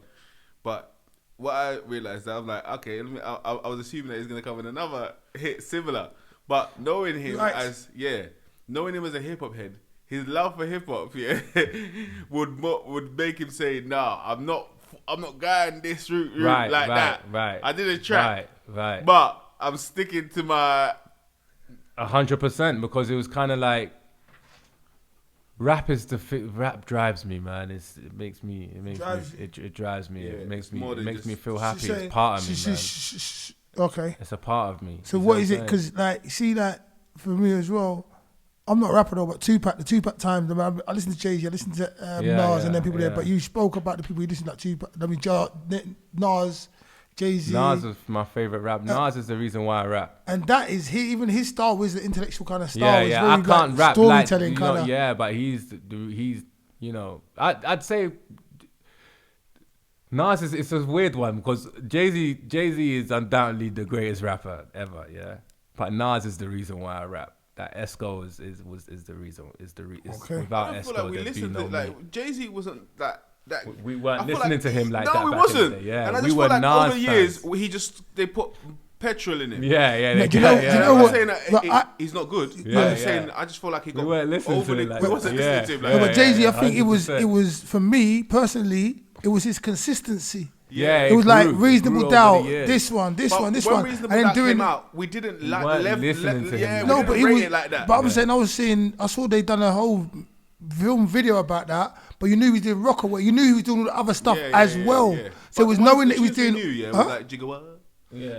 But what I realized, I was like, okay, I was assuming that he's gonna come with another hit similar, but knowing him as a hip hop head, his love for hip hop, would make him say, nah, I'm not going this route like that. Right. I did a track. Right. But I'm sticking to my 100%, because it was kind of like rap drives me, man. It drives me. Yeah, It makes more than me just- feel happy. She's saying- It's part of me, man. Okay. It's a part of me. So You what know is I'm it? saying? Because like, see, like for me as well, I'm not a rapper though, but the Tupac times. I listen to Jay-Z, I listen to Nas, and then people there. But you spoke about the people you listen to, like Tupac. I mean, Nas, Jay-Z. Nas is my favorite rap. Nas is the reason why I rap. And that is even his style was the intellectual kind of style. Yeah, It's very, I can't like, rap storytelling like, kind of. yeah, but he's you know, I'd say Nas is, it's a weird one because Jay-Z is undoubtedly the greatest rapper ever, yeah. But Nas is the reason why I rap. That Esco is the reason. Okay. Without I feel Esco, like we there'd be listened no to me. like Jay-Z wasn't that. We weren't I feel listening to him like no, that. we back wasn't. In the day. Yeah, and I we just were feel like Nas over the years, fans. they put petrol in him. Yeah, Do you know I'm what? not saying that But he's not good. Yeah, I'm just yeah. saying I just feel like he got We weren't listening to overly. him like We that. wasn't Yeah. listening to him No, like but that. Jay-Z, yeah, I think it 100%. was for me personally, it was his consistency. Yeah, It was like grew Reasonable over Doubt, the years. this one, But one, when and Reasonable then Doubt doing came out, we didn't like weren't listening to him yeah, like we no, didn't but he rate was it like that. But I'm saying I saw they done a whole film video about that, but you knew he was doing rock away. You knew he was doing all the other stuff as well. So But it was the ones knowing that he was tunes we doing. knew, yeah, Huh? was like Jigga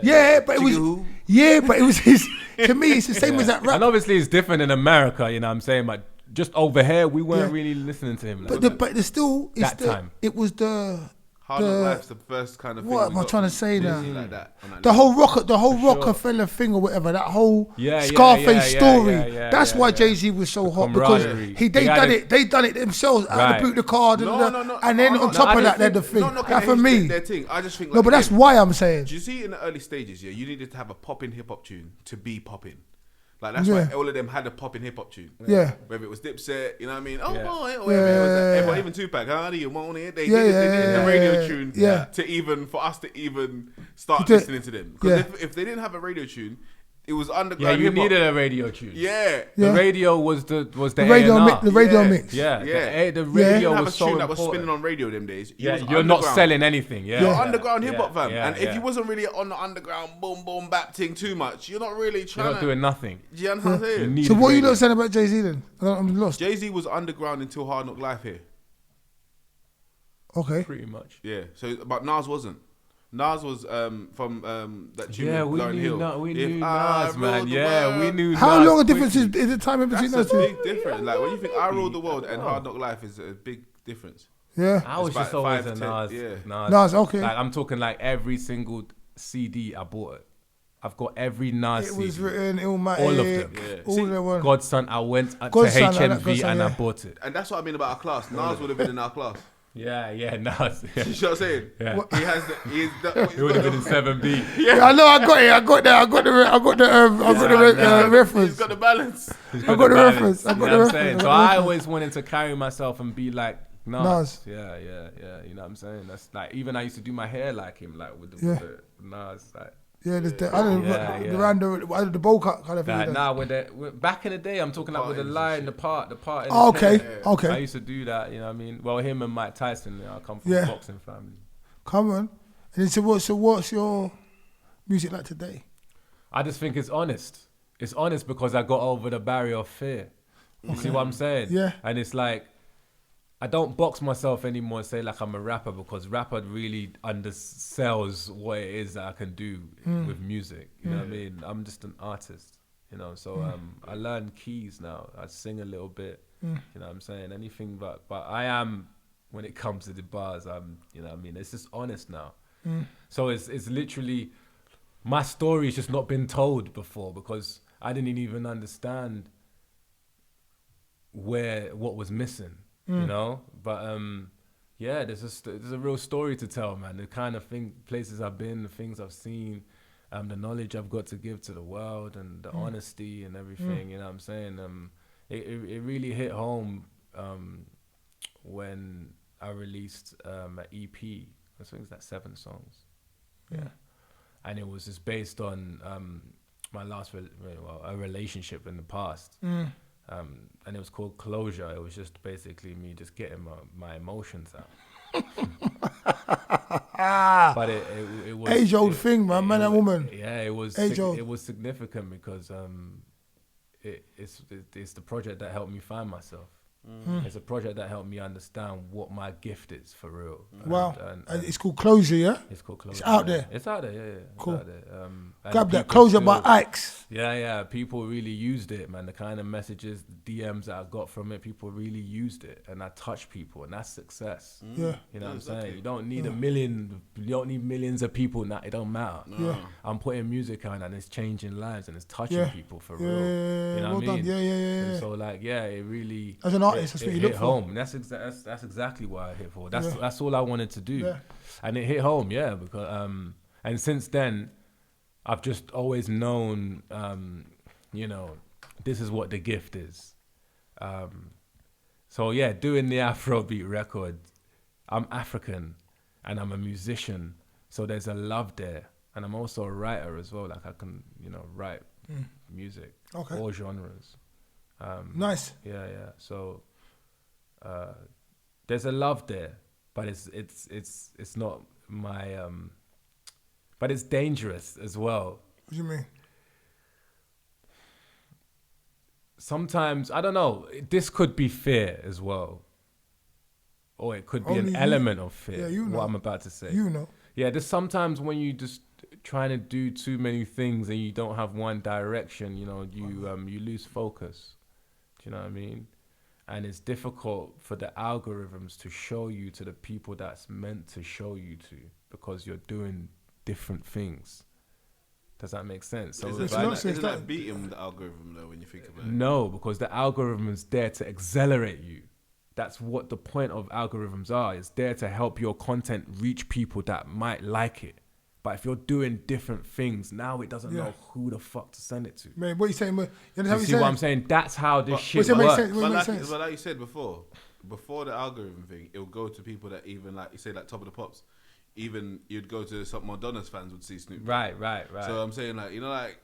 Yeah, but it was. Jigga-who? Yeah, but it was his. To me, it's the same as that rap. And obviously it's different in America, you know what I'm saying? But just over here, we weren't Yeah. really listening to him. Like But the still, it's That time. it was the. Hard Knock Life's the first kind of thing. What we am I got trying to from say now? Jay-Z like that, on that The level. whole sure. Rockefeller thing or whatever, that whole Yeah, Scarface story. yeah, That's yeah, why yeah. Jay-Z was so hot because camaraderie. they done it themselves out of Right. the boot the card No, and then on top I of just that they're think- the thing. Not knocking That for me. their thing. I just think No, like, but that's again, why I'm saying. do you see in the early stages, yeah, you needed to have a popping hip hop tune to be popping. Like that's Yeah. why all of them had a popping hip hop tune. Yeah. Whether it was Dipset, you know what I mean? Oh Yeah. boy, or whatever it was. Yeah. Everyone, even Tupac, how do you want it? They Yeah, needed yeah, the radio yeah, tune yeah. to even for us to even start To- listening to them. Because yeah. if they didn't have a radio tune, it was Yeah, underground you hip hop. needed a radio tune. Yeah. The Yeah. radio was the radio A&R. mix. The radio Yeah. mix. Yeah, Yeah. the You radio didn't have was a so tune that was important. spinning on radio them days. You Yeah, was you're not underground. selling anything. Yeah, You're yeah. underground Yeah, hip hop, fam. yeah, and yeah. if you wasn't really on the underground boom boom bap thing too much, you're not really You're trying not to. doing nothing. Do you understand what I'm You saying? need So what are you radio. not saying about Jay-Z then? I'm lost. Jay-Z was underground until Hard Knock Life here. Okay. Pretty much. Yeah. So, but Nas wasn't. Nas was from that tune Yeah, with we Lauryn knew, Hill. we If knew I Nas, ruled man. the Yeah, we world. knew How Nas long a difference quickly. is the time in between That's those a two? big difference. Like when you think I Ruled the World and Hard Knock Life is a big difference. Yeah. I was It's just about always 5 a to 10, Nas. yeah. Nas, okay. Like I'm talking like every single CD I bought it. I've got every Nas It was CD. written, Illmatic. All of them. Yeah. All See, of them. Godson, I went to Godson, I like HMV Godson, and I yeah. bought it. And that's what I mean about our class. Nas would have been in our class. Yeah, Nas. Yeah. You know what I'm saying? Yeah. He has the. He is It would have been in 7B. Yeah, I know. I got it. I got the reference. He's got the balance. I got the reference. I got You know the what I'm saying? reference. So I always wanted to carry myself and be like Nas. Nas. Yeah. You know what I'm saying? That's like even I used to do my hair like him, like with the, Yeah. with the Nas, like. Yeah, I don't Yeah, know. yeah. Around the bowl cut kind of thing. Like, you know. nah, back in the day, I'm talking like with the Partings line, and the part. In Oh, the okay, hair. okay. I used to do that, you know what I mean? Well, him and Mike Tyson, you know, I come from Yeah. a boxing family. Come on. And then, so what's your music like today? I just think it's honest. It's honest because I got over the barrier of fear. You see what I'm saying? Yeah. And it's like, I don't box myself anymore and say like I'm a rapper because rapper really undersells what it is that I can do with music. You know what I mean? I'm just an artist, you know. So I learn keys now. I sing a little bit. You know what I'm saying? Anything but I am, when it comes to the bars, you know what I mean? It's just honest now. So it's literally, my story's just not been told before because I didn't even understand what was missing. You know, but yeah, there's a real story to tell, man. The kind of places I've been, the things I've seen, the knowledge I've got to give to the world, and the honesty and everything. You know what I'm saying? It really hit home when I released an EP. I think it's like 7 songs. Yeah. And it was just based on my last a relationship in the past. And it was called Closure. It was just basically me just getting my emotions out. But it was Age-old thing, man and woman. Yeah, it was Age-old. it was significant because it's the project that helped me find myself. It's a project that helped me understand what my gift is for real. Wow. And It's called Closure, yeah? it's called Closure. It's out there. It's out there, yeah. Cool. It's out there. And Grab that. people Closure by still- Iykz. Yeah. People really used it, man. The kind of messages, the DMs that I got from it, people really used it, and I touched people, and that's success. Yeah. You know what I'm Exactly. saying? You don't need a million. You don't need millions of people. It don't matter. Yeah. I'm putting music on, and it's changing lives, and it's touching Yeah. people for Yeah, real. yeah, You yeah, know well what I mean? done. Yeah. And so like, yeah, it really. As an artist, that's it what you hit look for. home. And that's exactly what I hit for. That's all I wanted to do, Yeah. and it hit home. Yeah, because and since then, I've just always known, you know, this is what the gift is. So yeah, doing the Afrobeat record, I'm African, and I'm a musician, so there's a love there, and I'm also a writer as well. Like I can, you know, write music, Okay. all genres. Nice. Yeah. So there's a love there, but it's not my but it's dangerous as well. What do you mean? Sometimes I don't know. This could be fear as well, or it could be Only an you- element of fear. Yeah, you know. What I'm about to say. You know. Yeah, there's sometimes when you just trying to do too many things and you don't have one direction, you know, you lose focus. Do you know what I mean? And it's difficult for the algorithms to show you to the people that's meant to show you to, because you're doing different things. Does that make sense? So Isn't if it's I- not so- that beating the algorithm though when you think about it? no, because the algorithm is there to accelerate you. That's what the point of algorithms are. It's there to help your content reach people that might like it. But if you're doing different things, now it doesn't Yeah. know who the fuck to send it to. Man, what are you saying? You understand You what see you're what saying? I'm saying? That's how this shit What's it make works. sense? What But makes like, sense? but like you said before the algorithm thing, it'll go to people that even like you say like Top of the Pops, even you'd go to some Madonna's fans would see Snoop. Right. So I'm saying like, you know, like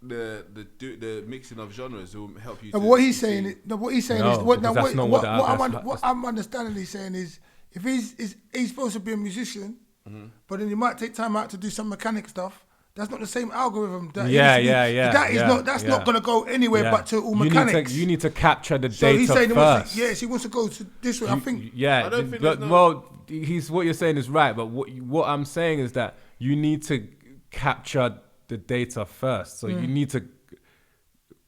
the mixing of genres will help you. No, to but what he's see- saying, what he's saying No, is, what, because now, that's not what the- what I'm understanding he's saying is, if he's supposed to be a musician, Mm-hmm. but then he might take time out to do some mechanic stuff. That's not the same algorithm. That Yeah. That is not. That's not gonna go anywhere Yeah. but to all You mechanics. You need to capture the so data he's saying, first. yes, he wants to go to this way. I think. Yeah, I don't think but, there's no- well, what you're saying is right, but what I'm saying is that you need to capture the data first. So you need to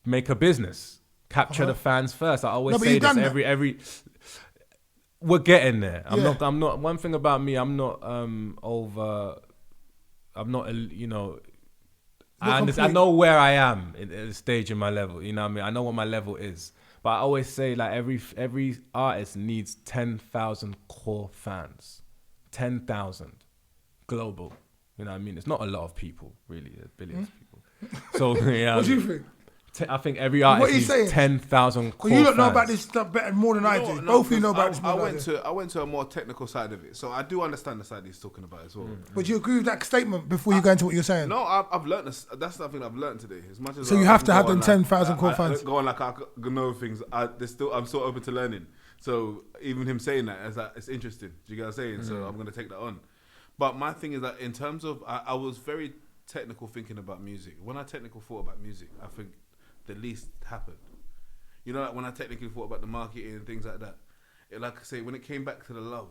make a business, capture the fans first. I always No, but say you've this done that. every. We're getting there. I'm Yeah. not. One thing about me, I'm not over. I'm not. You know. I complete. know where I am at the stage in my level. You know what I mean? I know what my level is. But I always say like every artist needs 10,000 core fans. 10,000 global. You know what I mean? It's not a lot of people, really. There's billions of people. So yeah. What do you think? I think every artist he's needs saying? 10,000 core Well, you don't know fans. about this stuff better more than I do. No, Both of you know because about this more than I do. I went to a more technical side of it, so I do understand the side he's talking about as well. But you agree with that statement before you go into what you're saying? No, I've learned this. That's something I've learned today. As much as So you I have can to have go them on 10,000 core fans. Go on like I know things. I'm so open to learning. So even him saying that, it's interesting. Do you get what I'm saying? So I'm gonna take that on. But my thing is that in terms of, I was very technical thinking about music. When I technical thought about music, I think the least happened. You know, like when I technically thought about the marketing and things like that. Like I say, when it came back to the love,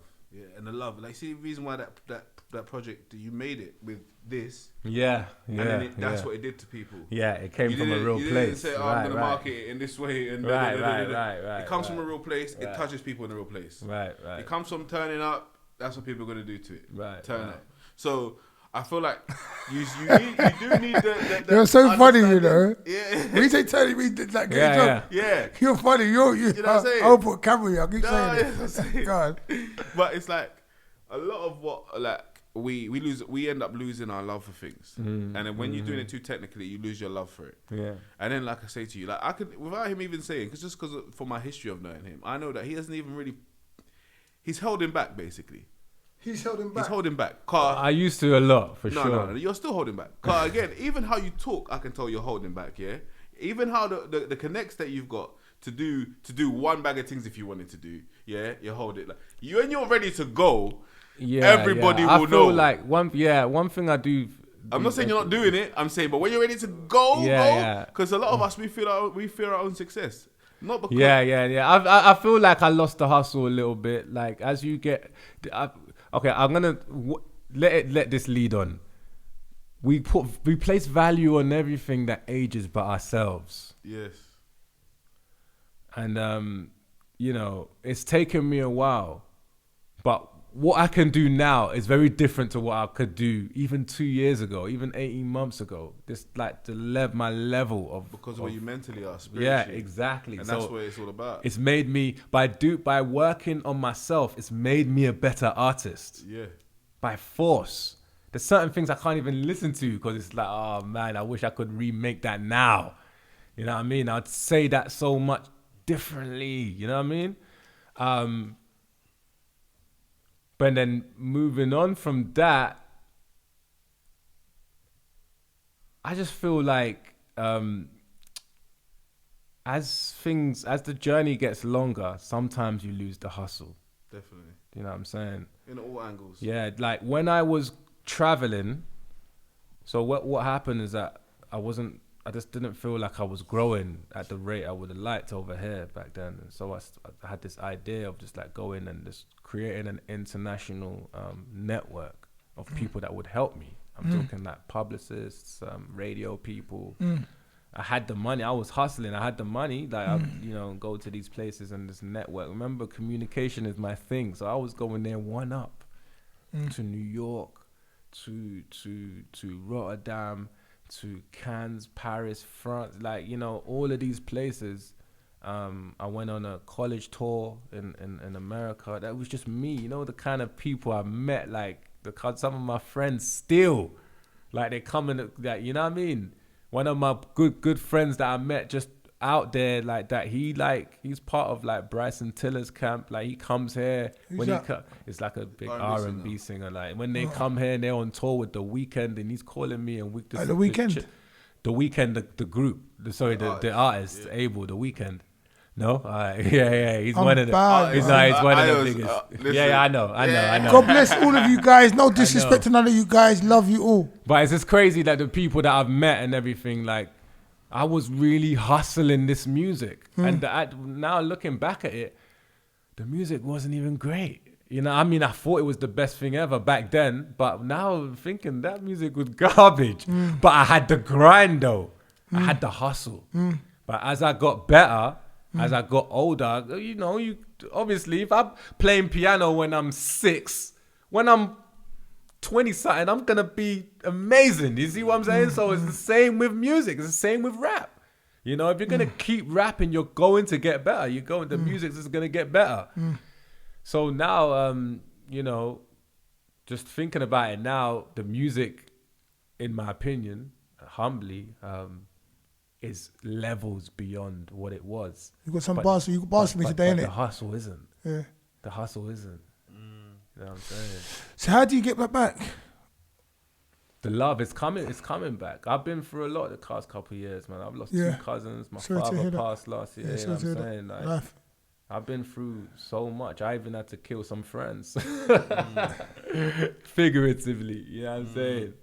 and the love, like see the reason why that project you made it with this, Yeah. and then that's what it did to people. Yeah, it came You from a didn't- real you place. didn't say, I'm going to market it in this way. And Right. It comes from a real place. It Right. touches people in a real place. Right. It comes from turning up. That's what people are going to do to it. Right, Turn right. up. So I feel like you do need the You're so funny, you know. understanding. Yeah. When you say Tony, we did like get Yeah, a job. Yeah. You're funny. You know what I'm saying? I'll put camera here. I keep No, saying yeah, I'm it. saying. God. But it's like a lot of what like we end up losing our love for things, and then when you're doing it too technically, you lose your love for it. Yeah. And then, like I say to you, like I could, without him even saying, because for my history of knowing him, I know that he doesn't even really. He's holding back, basically. He's holding back. He's holding back. Car, I used to a lot, for no, sure. no, you're still holding back. Car, again, even how you talk, I can tell you're holding back. Yeah, even how the connects that you've got to do one bag of things if you wanted to do. Yeah, you hold it like when you're ready to go. Yeah, Everybody yeah. will I feel know. like one thing I do I'm not saying you're not doing it. I'm saying, but when you're ready to go, Yeah. Because a lot of us, we fear our own success. Not because. Yeah. I feel like I lost the hustle a little bit. Like as you get, okay, I'm gonna let this lead on. We place value on everything that ages but ourselves. Yes. And you know, it's taken me a while, but what I can do now is very different to what I could do even 2 years ago, even 18 months ago. This like my level of because of where you mentally are, spiritually. Yeah, exactly. And so that's what it's all about. It's made me by working on myself. It's made me a better artist. Yeah. By force. There's certain things I can't even listen to because it's like, oh man, I wish I could remake that now. You know what I mean? I'd say that so much differently. You know what I mean? But then moving on from that, I just feel like as the journey gets longer, sometimes you lose the hustle. Definitely. You know what I'm saying? In all angles. Yeah, like when I was traveling, so what happened is that I just didn't feel like I was growing at the rate I would have liked over here back then. And so I had this idea of just like going and just creating an international network of people that would help me. I'm talking like publicists, radio people. I had the money. I was hustling. I had the money. Like I, go to these places and this network. Remember, communication is my thing. So I was going there one up to New York, to Rotterdam, to Cannes, Paris, France, like, all of these places. I went on a college tour in America. That was just me, the kind of people I met, like some of my friends still, like they come in, like, you know what I mean? One of my good friends that I met just out there like that, he's part of like Bryson Tiller's camp. Like he comes here it's like a big R&B singer. Like when they come here and they're on tour with The Weeknd, and he's calling me and The Weeknd? The Weeknd, the group, the artist, yeah. Abel, The Weeknd. No, yeah, he's one of the. He's one of the biggest. Yeah, I know. God bless all of you guys. No disrespect to none of you guys. Love you all. But it's just crazy that the people that I've met and everything, like, I was really hustling this music, and now looking back at it, the music wasn't even great. I mean, I thought it was the best thing ever back then, but now I'm thinking that music was garbage. But I had the grind though. I had the hustle. But as I got better. As I got older, you obviously, if I'm playing piano when I'm 6, when I'm 20-something, I'm going to be amazing. You see what I'm saying? So it's the same with music. It's the same with rap. If you're going to keep rapping, you're going to get better. The music is going to get better. So now, just thinking about it now, the music, in my opinion, humbly, is levels beyond what it was. You got some bars. You got bars for me today, innit? The hustle isn't. Yeah. The hustle isn't. You know what I'm saying? So how do you get that back? The love is coming. It's coming back. I've been through a lot the past couple of years, man. I've lost 2 cousins. My father passed last year. You know what I'm saying? Like, I've been through so much. I even had to kill some friends. Figuratively. You know what I'm saying?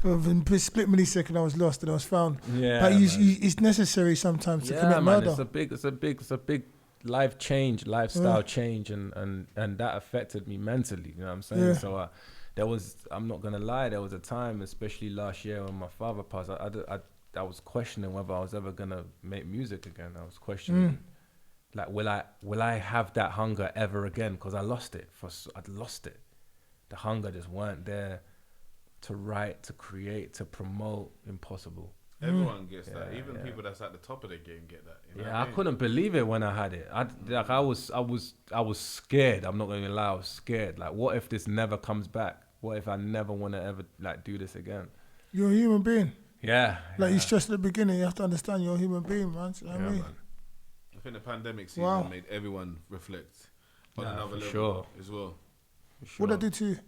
In a split millisecond, I was lost and I was found. Yeah, but it's necessary sometimes to commit murder. It's a big life change, lifestyle change, and that affected me mentally. You know what I'm saying? Yeah. So I'm not gonna lie, there was a time, especially last year when my father passed. I was questioning whether I was ever gonna make music again. I was questioning, like, will I have that hunger ever again? Because I lost it. I'd lost it. The hunger just weren't there. To write, to create, to promote, impossible. Everyone gets that. Even people that's at the top of the game get that. I couldn't believe it when I had it. I was scared. I'm not gonna lie. I was scared. Like, what if this never comes back? What if I never want to ever do this again? You're a human being. Yeah. Like you stressed at the beginning, you have to understand you're a human being, man. You know what I mean? Man. I think the pandemic season made everyone reflect on another level as well. What did that do to you?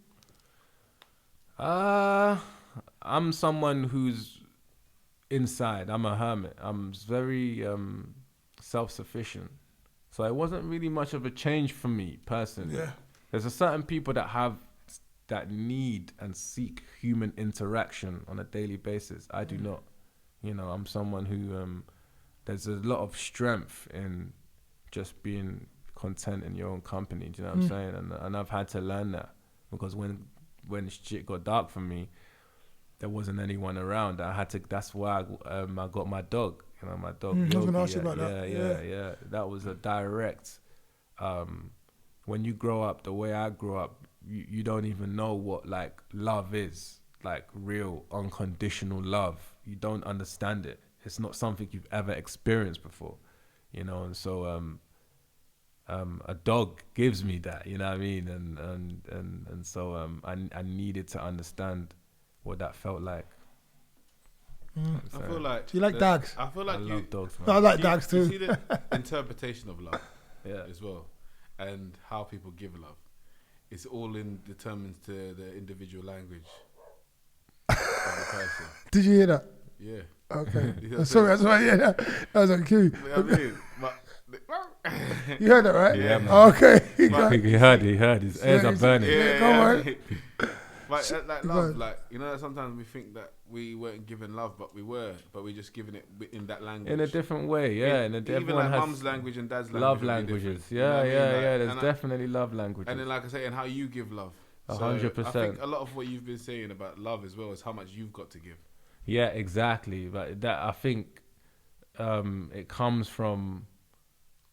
I'm someone who's inside. I'm a hermit. I'm very self-sufficient. So it wasn't really much of a change for me personally. Yeah. There's a certain people that have that need and seek human interaction on a daily basis. I do not. You know, I'm someone who there's a lot of strength in just being content in your own company. Do you know what I'm saying? And I've had to learn that, because when shit got dark for me, there wasn't anyone around. I had to. That's why I got my dog. You know, my dog. I was Yogi. gonna ask you about that. Yeah. That was a direct. When you grow up the way I grew up, you don't even know what like love is, like real unconditional love. You don't understand it. It's not something you've ever experienced before, you know. And so a dog gives me that, you know what I mean. And so I needed to understand what that felt like. I feel like. Do you like dogs? I feel like I love dogs, man. No, I like dogs too. You see the interpretation of love, as well, and how people give love. It's all determined to the individual language of the person. Did you hear that? Yeah. Okay. You know what Sorry, I'm that's right. Yeah, that was on cue. You know what I mean? You heard that, right? Yeah, man. Okay. He heard. His ears are burning. Yeah, Go on. But like love, like, you know, sometimes we think that we weren't given love, but we were, but we're just giving it in that language. In a different way, yeah. Even like mum's language and dad's language. Love languages, you know what I mean? There's definitely love languages. And then, like I say, and how you give love. 100%. I think a lot of what you've been saying about love as well is how much you've got to give. Yeah, exactly. But that, I think, it comes from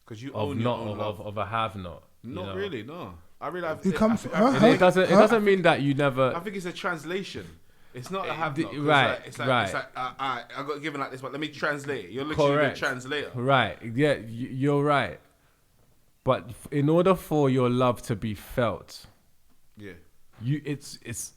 because you own your own love. of a have-not. Not really, no. I realize it comes. It doesn't mean that you never. I think it's a translation. It's not a have-not. Right, It's like I got given like this, but let me translate it. You're literally the translator. Right. Yeah, you're right. But in order for your love to be felt, it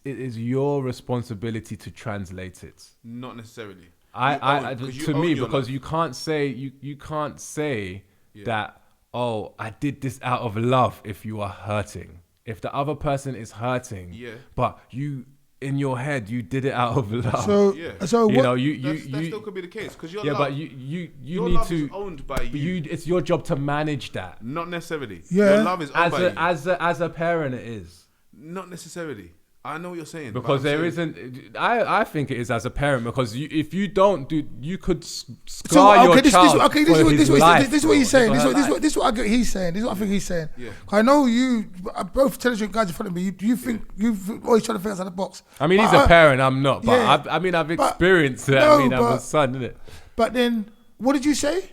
is your responsibility to translate it. Not necessarily. Because you can't say that, oh, I did this out of love if you are hurting. If the other person is hurting, but you in your head you did it out of love. So that still could be the case, because your love, but you your need love to is owned by you. It's your job to manage that. Not necessarily. Yeah. Your love is owned by you. As a parent, it is. Not necessarily. I know what you're saying. Because isn't. I think it is as a parent, because if you don't do, you could scar your child. This is what he's saying. This is what I get. He's saying. This is what I think he's saying. Yeah. I know you, both intelligent guys in front of me. You think you've always trying to think outside the box. I mean, he's a parent. I'm not, but I've experienced it. I'm a son, isn't it? But then, what did you say?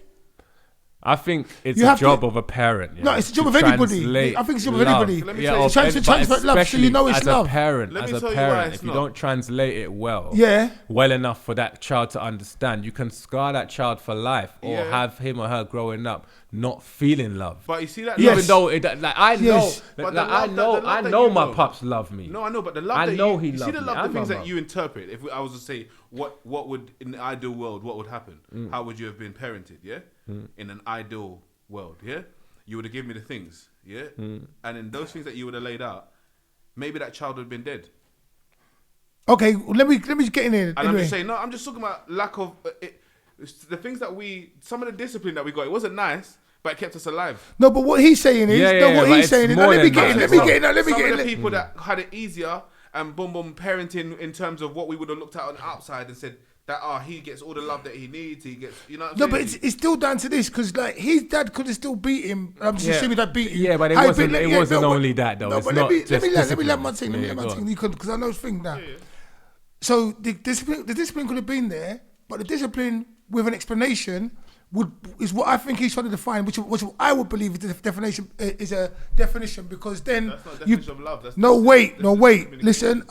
I think it's a job of a parent. No, it's a job of anybody. I think it's a job of anybody. Let me tell you, translate love so you know it's love. As a parent, if you don't translate it well enough for that child to understand, you can scar that child for life, or have him or her growing up not feeling love. But you see that, even though I know my pups love me. No, I know, but the love he loves me. You see the love, the things that you interpret. If I was to say what would in the ideal world, what would happen? How would you have been parented? Yeah. In an ideal world, you would have given me the things, and in those things that you would have laid out, maybe that child would have been dead. Okay, let me get in here. And I'm just saying, no, I'm just talking about lack of the things that some of the discipline that we got. It wasn't nice, but it kept us alive. No, but what he's saying is, let me get in. Let me get in. Some of the people that had it easier and parenting in terms of what we would have looked at on the outside and said, that he gets all the love that he needs. He gets, you know. What I'm saying? But it's still down to this, because like his dad could have still beat him. I'm just assuming that beat him. Yeah, but it wasn't only that though. No, it's but not let me let my thing. Because I know it's thing now. Yeah. So the discipline could have been there, but the discipline with an explanation is what I think he's trying to define, which I would believe is a definition, because then that's not a definition of love. That's wait. Listen,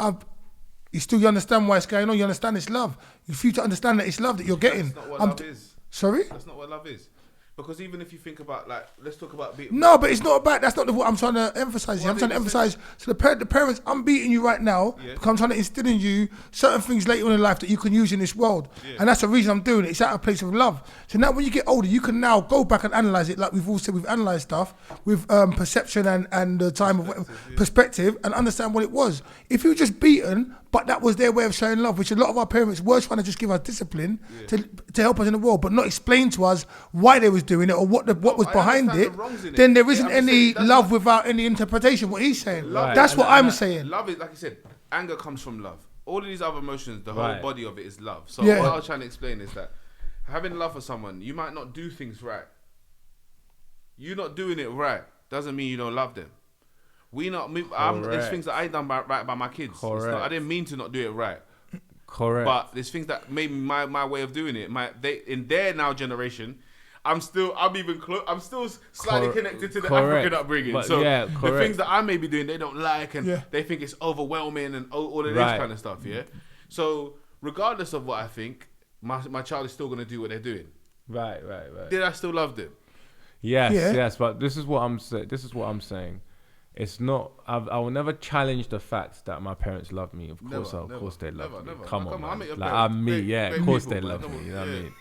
you understand why it's going on. You understand it's love. If you to understand that it's love that you're getting. That's not what love is. Sorry? That's not what love is. Because even if you think about, like, let's talk about beating. No, but it's not about. That's not what I'm trying to emphasize here. I'm trying to emphasize. So the parents, I'm beating you right now because I'm trying to instill in you certain things later on in life that you can use in this world, and that's the reason I'm doing it. It's out of a place of love. So now, when you get older, you can now go back and analyze it, like we've all said. We've analyzed stuff with perception and the time of perspective, and understand what it was. If you were just beaten, but that was their way of showing love, which a lot of our parents were trying to just give us discipline to help us in the world, but not explain to us why they was doing it or what was behind it. Then there isn't any love without any interpretation. What he's saying, that's what I'm saying. Love is, like I said, anger comes from love. All of these other emotions, the whole body of it is love. So what I was trying to explain is that having love for someone, you might not do things right. You not doing it right doesn't mean you don't love them. There's things that I done right by my kids. I didn't mean to not do it right. Correct. But there's things that maybe my way of doing it. In their now generation, I'm still slightly connected to the African upbringing. But the things that I may be doing, they don't like, and they think it's overwhelming and all of this kind of stuff. Yeah. So regardless of what I think, my child is still gonna do what they're doing. Right. Did I still love them? Yes. But this is what I'm saying. It's not. I will never challenge the fact that my parents love me. Of course they love me. Come on, man. Of course they love me. You know what I mean?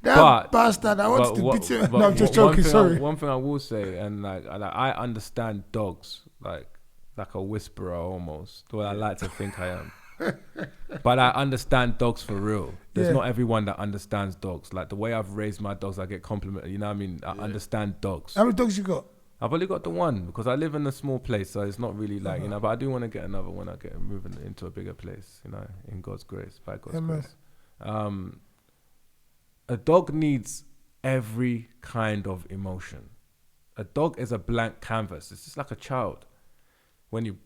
That bastard. I want to beat you. No, I'm just joking. Sorry. One thing I will say, and like I understand dogs like a whisperer almost. Well, I like to think I am. But I understand dogs for real. There's not everyone that understands dogs. Like the way I've raised my dogs, I get complimented. You know what I mean? I understand dogs. How many dogs you got? I've only got the one because I live in a small place, so it's not really like, you know, but I do want to get another when I get moving into a bigger place, you know, in God's grace, by God's grace. A dog needs every kind of emotion. A dog is a blank canvas. It's just like a child when you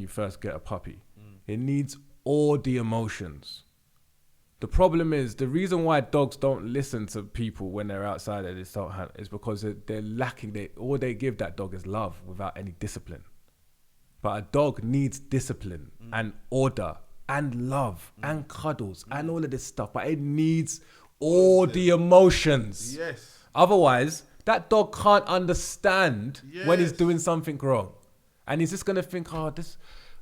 first get a puppy. It needs all the emotions. The problem is, the reason why dogs don't listen to people when they're outside and they start is because they're lacking. All they give that dog is love without any discipline. But a dog needs discipline and order and love and cuddles and all of this stuff. But it needs all the emotions. Yes. Otherwise, that dog can't understand when he's doing something wrong. And he's just going to think,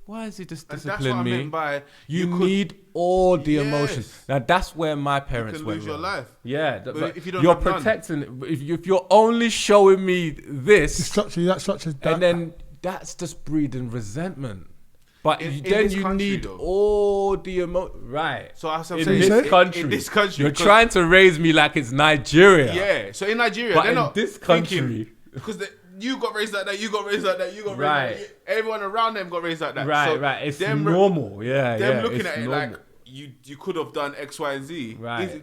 why is he just disciplining me? Meant by you need all the emotions. Now that's where my parents went lose your life. Yeah, but if you don't you're protecting. If you're only showing me this, that structure, and then that's just breeding resentment. But then you country, need all the right. So I'm in saying, this country, you're trying to raise me like it's Nigeria. Yeah. So in Nigeria, but they're not this country because you got raised like that, you got raised like that, you got raised like that. Everyone around them got raised like that. Right. It's them normal. Them looking at it like you could have done X, Y, and Z. Right.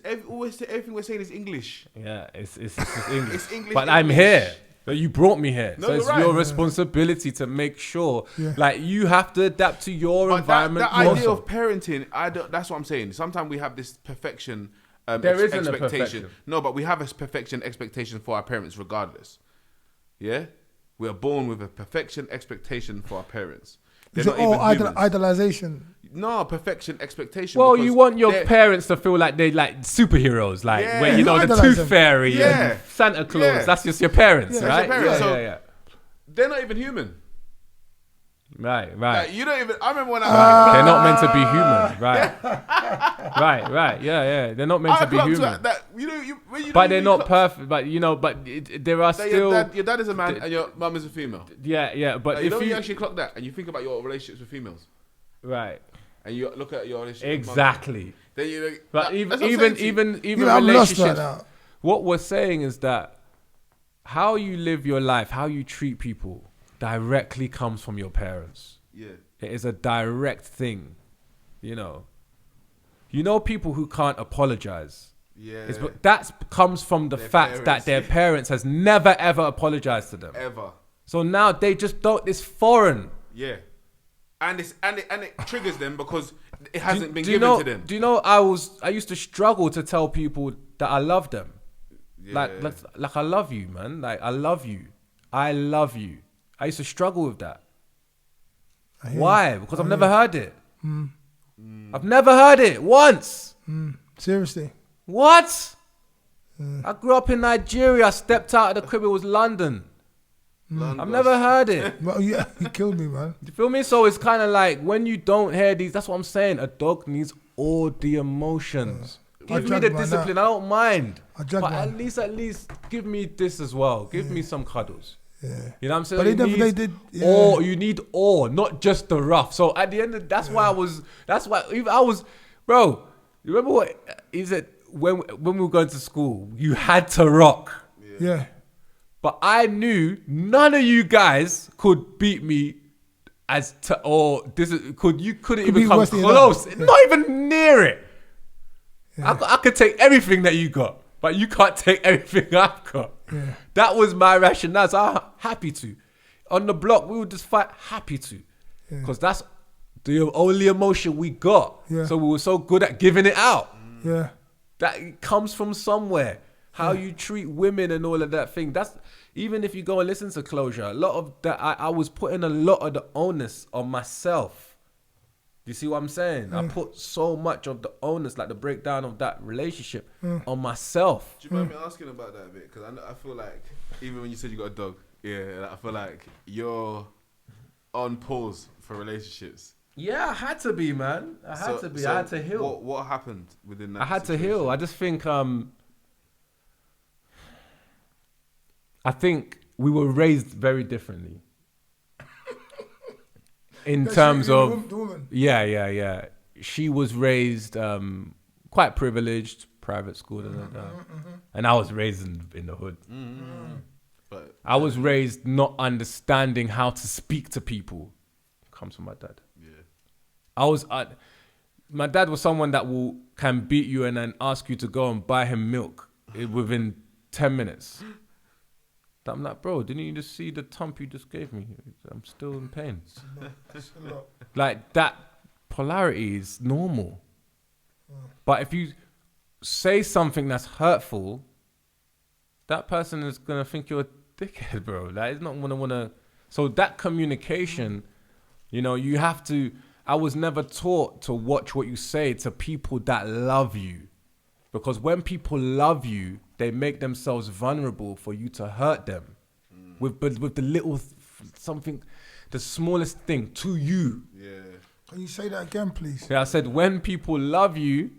Everything we're saying is English. Yeah, it's English. It's English. But I'm here. But you brought me here. No, so it's your responsibility to make sure, like, you have to adapt to your environment. That idea of parenting, that's what I'm saying. Sometimes we have this perfection there isn't expectation. A perfection. No, but we have a perfection expectation for our parents regardless. Yeah? We are born with a perfection expectation for our parents. Is it all idolization? No, perfection expectation. Well, you want your parents to feel like they're like superheroes, like where you know the Tooth Fairy and Santa Claus. Yeah. That's just your parents, right? Your parents. So they're not even human. Right. Like, you don't even. I remember when they're not meant to be human, right? right. Yeah. They're not meant to be human. But they're not perfect. But there are still. Your dad is a man and your mum is a female. Yeah. But like, if you actually clock that and you think about your relationships with females, right? And you look at your relationship. Exactly. Then you like, but even relationships. Right, what we're saying is that how you live your life, how you treat people, directly comes from your parents. Yeah. It is a direct thing, you know. People who can't apologize. Yeah. That comes from the fact that their parents has never ever apologized to them. Ever. So now they just don't. It's foreign. Yeah. And it triggers them because it hasn't been given to them. Do you know I used to struggle to tell people that I love them. Yeah. Like I love you, man. Like I love you. I used to struggle with that. Why? Because I've never heard it. I've never heard it once. Seriously. What? I grew up in Nigeria. I stepped out of the crib. It was London. I've never heard it. Well, yeah, you killed me, man. You feel me? So it's kind of like when you don't hear these, that's what I'm saying. A dog needs all the emotions. Give me the discipline. I don't mind. But at least give me this as well. Give me some cuddles. You know what I'm saying? But they did. Yeah. Or you need all, not just the rough. So at the end of that's why even I was, bro. You remember what he said when we were going to school? You had to rock. Yeah. But I knew none of you guys could beat me you couldn't even come close. Not even near it. Yeah. I could take everything that you got, but you can't take everything I've got. Yeah. That was my rationale. So I'm happy to. On the block, we would just fight happy to. Because that's the only emotion we got. Yeah. So we were so good at giving it out. Yeah. That comes from somewhere. How you treat women and all of that thing. That's even if you go and listen to Closure, a lot of that I was putting a lot of the onus on myself. You see what I'm saying? I put so much of the onus, like the breakdown of that relationship, on myself. Do you mind me asking about that a bit? Because I feel like even when you said you got a dog, I feel like you're on pause for relationships. Yeah, I had to be, man. I had to be. I had to heal. What happened within that? I had to heal. I just think I think we were raised very differently. In terms of the woman. Yeah. She was raised quite privileged, private school, and I was raised in the hood. But I was raised not understanding how to speak to people. Comes from my dad. Yeah. My dad was someone that can beat you and then ask you to go and buy him milk within 10 minutes. I'm like, bro, didn't you just see the thump you just gave me? I'm still in pain. Like, that polarity is normal. But if you say something that's hurtful, that person is going to think you're a dickhead, bro. Like, it's not going to want to... So that communication, you have to... I was never taught to watch what you say to people that love you. Because when people love you, they make themselves vulnerable for you to hurt them with the little something, the smallest thing to you. Yeah. Can you say that again, please? Yeah, I said when people love you,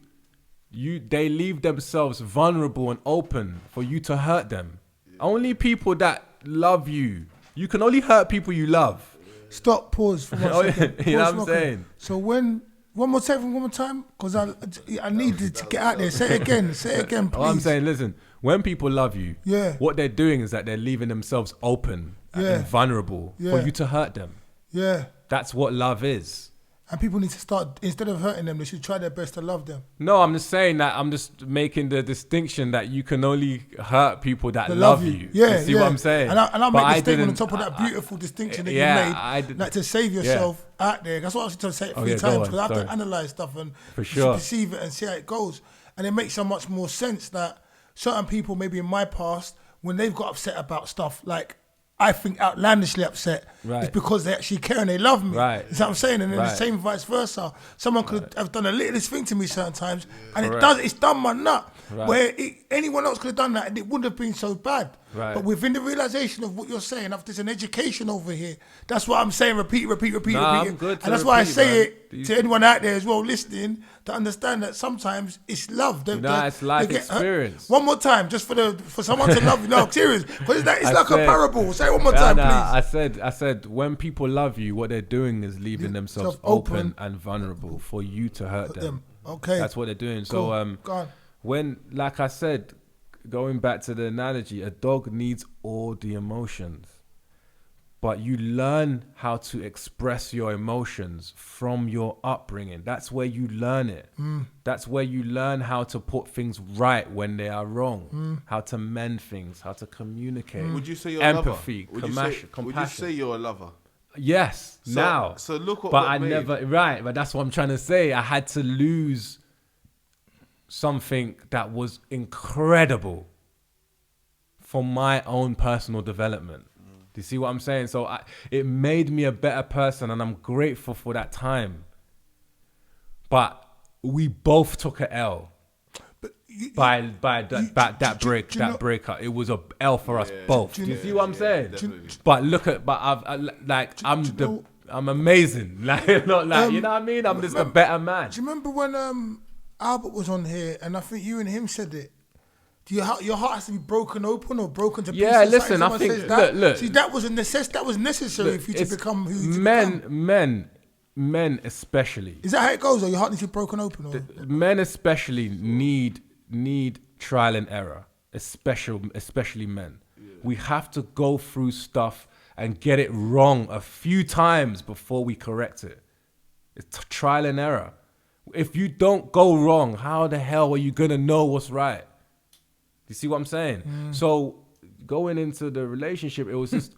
they leave themselves vulnerable and open for you to hurt them. Yeah. Only people that love you. You can only hurt people you love. Stop. Pause for 1 second. You know what I'm saying? So when. One more time, because I needed to get out there. Say it again, please. Oh, I'm saying, listen, when people love you, what they're doing is that they're leaving themselves open and vulnerable for you to hurt them. Yeah. That's what love is. And people need to start, instead of hurting them, they should try their best to love them. No, I'm just saying that I'm just making the distinction that you can only hurt people that love you. Yeah, you see what I'm saying? And I'll make a statement on top of that beautiful distinction that you made, like to save yourself out there. That's what I was trying to say it 3 times, because I have to analyse stuff and perceive it and see how it goes. And it makes so much more sense that certain people, maybe in my past, when they've got upset about stuff, like I think outlandishly upset, it's because they actually care and they love me. Right. That's what I'm saying. And then the same vice versa. Someone could have done a littlest thing to me certain times, and it's done my nut. Where anyone else could have done that and it wouldn't have been so bad. But within the realization of what you're saying, there's an education over here. That's what I'm saying. Repeat. And that's why I say it to anyone out there as well listening, to understand that sometimes it's love. It's life experience. One more time, just for someone to love you. No, serious. Because it's like a parable. Say it one more time, please. I said, when people love you, what they're doing is leaving themselves open and vulnerable for you to hurt them. Okay. That's what they're doing. Cool. So Go on. when, like I said, going back to the analogy, a dog needs all the emotions. But you learn how to express your emotions from your upbringing. That's where you learn it. That's where you learn how to put things right when they are wrong. How to mend things, how to communicate. Would you say you're empathy, a lover? compassion. Would you say you're a lover? Yes, now. So look what but I never, but that's what I'm trying to say. I had to lose something that was incredible for my own personal development. Do you see what I'm saying? So it made me a better person, and I'm grateful for that time. But we both took an L by that breakup. It was a L for us both. Do you see what I'm saying? But I'm amazing. Like, not like, you know what I mean? I'm just a better man. Do you remember when Albert was on here, and I think you and him said it, your heart has to be broken open or broken to pieces? Yeah, listen, I Someone think says that. look. See, that was necessary for you to become who you men especially. Is that how it goes? Or your heart needs to be broken open? Or? Men especially need trial and error, especially men. Yeah. We have to go through stuff and get it wrong a few times before we correct it. It's trial and error. If you don't go wrong, how the hell are you gonna know what's right? You see what I'm saying? So going into the relationship, it was just,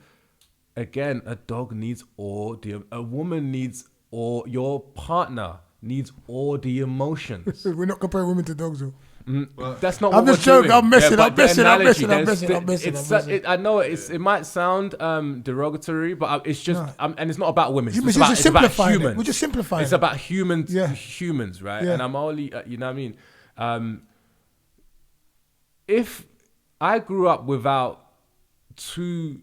again, a dog needs a woman needs your partner needs all the emotions. We're not comparing women to dogs, though. That's not. I'm what just joking. doing. I'm messing. I'm messing. I know it might sound derogatory, but it's just, and it's not about women. It's about humans. We're just simplifying. It's about humans. Yeah. Humans, right? Yeah. And I'm only, you know what I mean. If I grew up without two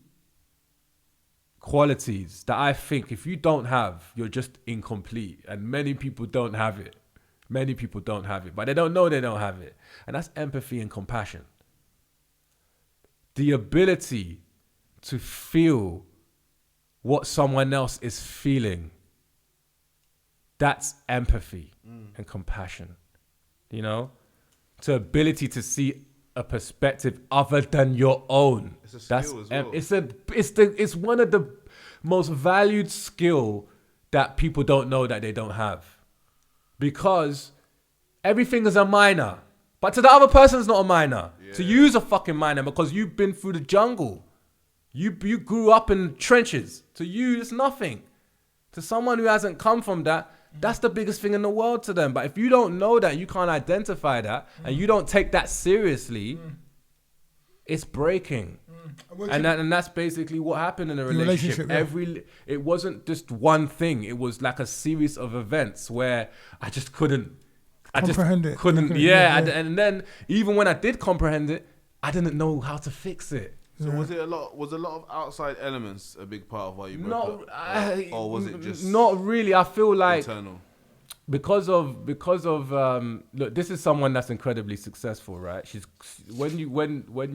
qualities that I think if you don't have, you're just incomplete, and many people don't have it. Many people don't have it, but they don't know they don't have it. And that's empathy and compassion. The ability to feel what someone else is feeling. That's empathy and compassion. You know? The ability to see a perspective other than your own. It's a skill as well. It's one of the most valued skill that people don't know that they don't have. Because everything is a minor. But to the other person, it's not a minor. Yeah. To you is a fucking minor because you've been through the jungle. You grew up in trenches. To you, it's nothing. To someone who hasn't come from that, that's the biggest thing in the world to them. But if you don't know that, you can't identify that, and you don't take that seriously, it's breaking. And that's basically what happened in a relationship. It wasn't just one thing. It was like a series of events where I just couldn't comprehend it. And then even when I did comprehend it, I didn't know how to fix it. So was a lot of outside elements a big part of why you broke up? Or was it just not really? I feel like internal. Because of look, this is someone that's incredibly successful, right? When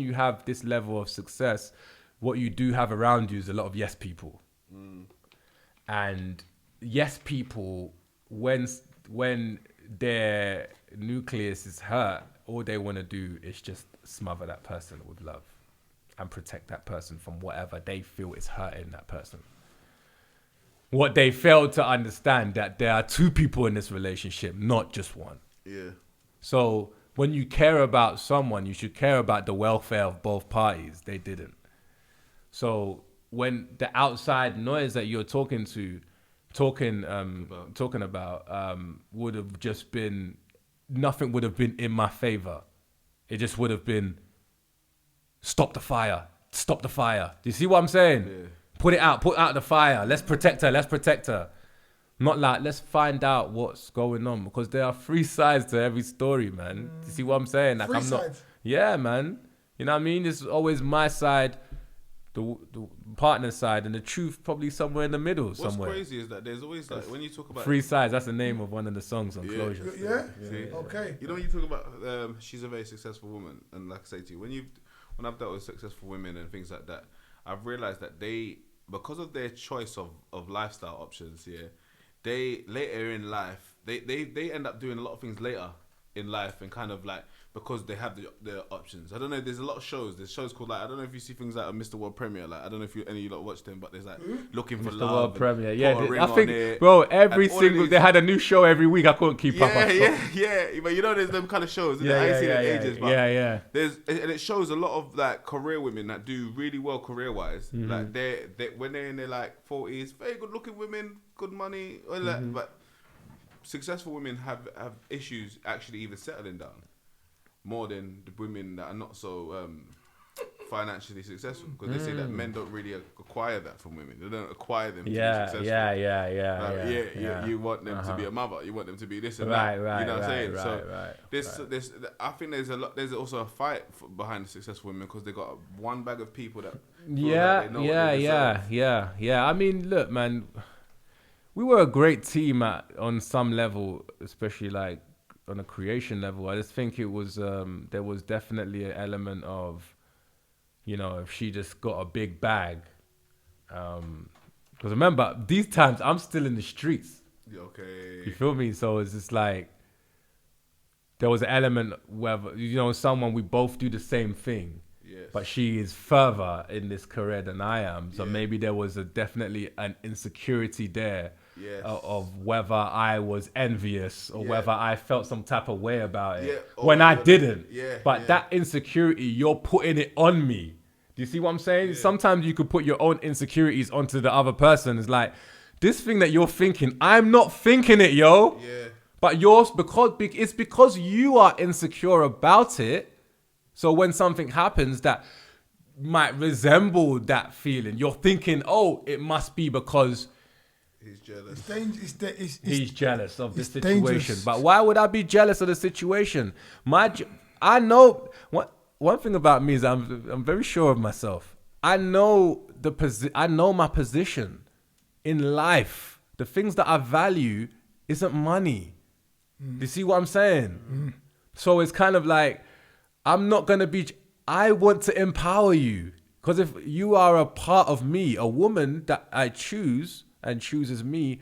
you have this level of success, what you do have around you is a lot of yes people. And yes people, when their nucleus is hurt, all they want to do is just smother that person with love and protect that person from whatever they feel is hurting that person. What they fail to understand that there are two people in this relationship, not just one. Yeah. So when you care about someone, you should care about the welfare of both parties. They didn't. So when the outside noise that you're talking about would have just been, nothing would have been in my favor. It just would have been, stop the fire. Do you see what I'm saying? Yeah. Put out the fire. Let's protect her. Not like, let's find out what's going on, because there are three sides to every story, man. You see what I'm saying? Like, sides? Yeah, man. You know what I mean? It's always my side, the partner side, and the truth probably somewhere in the middle. What's crazy is that there's always like, when you talk about three sides, that's the name of one of the songs on Closure. Yeah? See? Okay. You know, when you talk about she's a very successful woman, and like I say to you, when I've dealt with successful women and things like that, I've realized that they, because of their choice of lifestyle options, they later in life, they end up doing a lot of things later in life, and kind of like, because they have the options. I don't know, there's a lot of shows. There's shows called, like, I don't know if you see things like a Mr. World Premiere. Like, I don't know if any of you lot watched them, but there's like Looking for Mr. Love. World Premiere, yeah. I think, bro, they had a new show every week. I couldn't keep up. Yeah. But you know, there's them kind of shows. I ain't seen it in ages. But yeah. And it shows a lot of like career women that do really well career wise. Mm-hmm. Like they when they're in their like 40s, very good looking women, good money, all that. But successful women have issues actually even settling down, more than the women that are not so financially successful, because they say that men don't really acquire that from women. They don't acquire them to be successful. You want them to be a mother. You want them to be this and that. Right, you know what I'm saying? This, I think there's also a fight behind the successful women, because they got one bag of people that. I mean, look, man, we were a great team on some level, especially like on a creation level. I just think it was there was definitely an element of, if she just got a big bag. Because remember, these times I'm still in the streets. Okay. You feel me? So it's just like there was an element where someone we both do the same thing. Yes. But she is further in this career than I am. So maybe there was definitely an insecurity there. Yes. Of whether I was envious or whether I felt some type of way about it when I didn't. But that insecurity, you're putting it on me. Do you see what I'm saying? Sometimes you could put your own insecurities onto the other person. It's like, this thing that you're thinking, I'm not thinking it, yo. Yeah. But it's because you are insecure about it. So when something happens that might resemble that feeling, you're thinking, oh, it must be because he's jealous. He's jealous of the situation. Dangerous. But why would I be jealous of the situation? I know one thing about me is I'm very sure of myself. I know my position in life. The things that I value isn't money. Do you see what I'm saying? So it's kind of like, I'm not going to be... I want to empower you. Because if you are a part of me, a woman that I choose and chooses me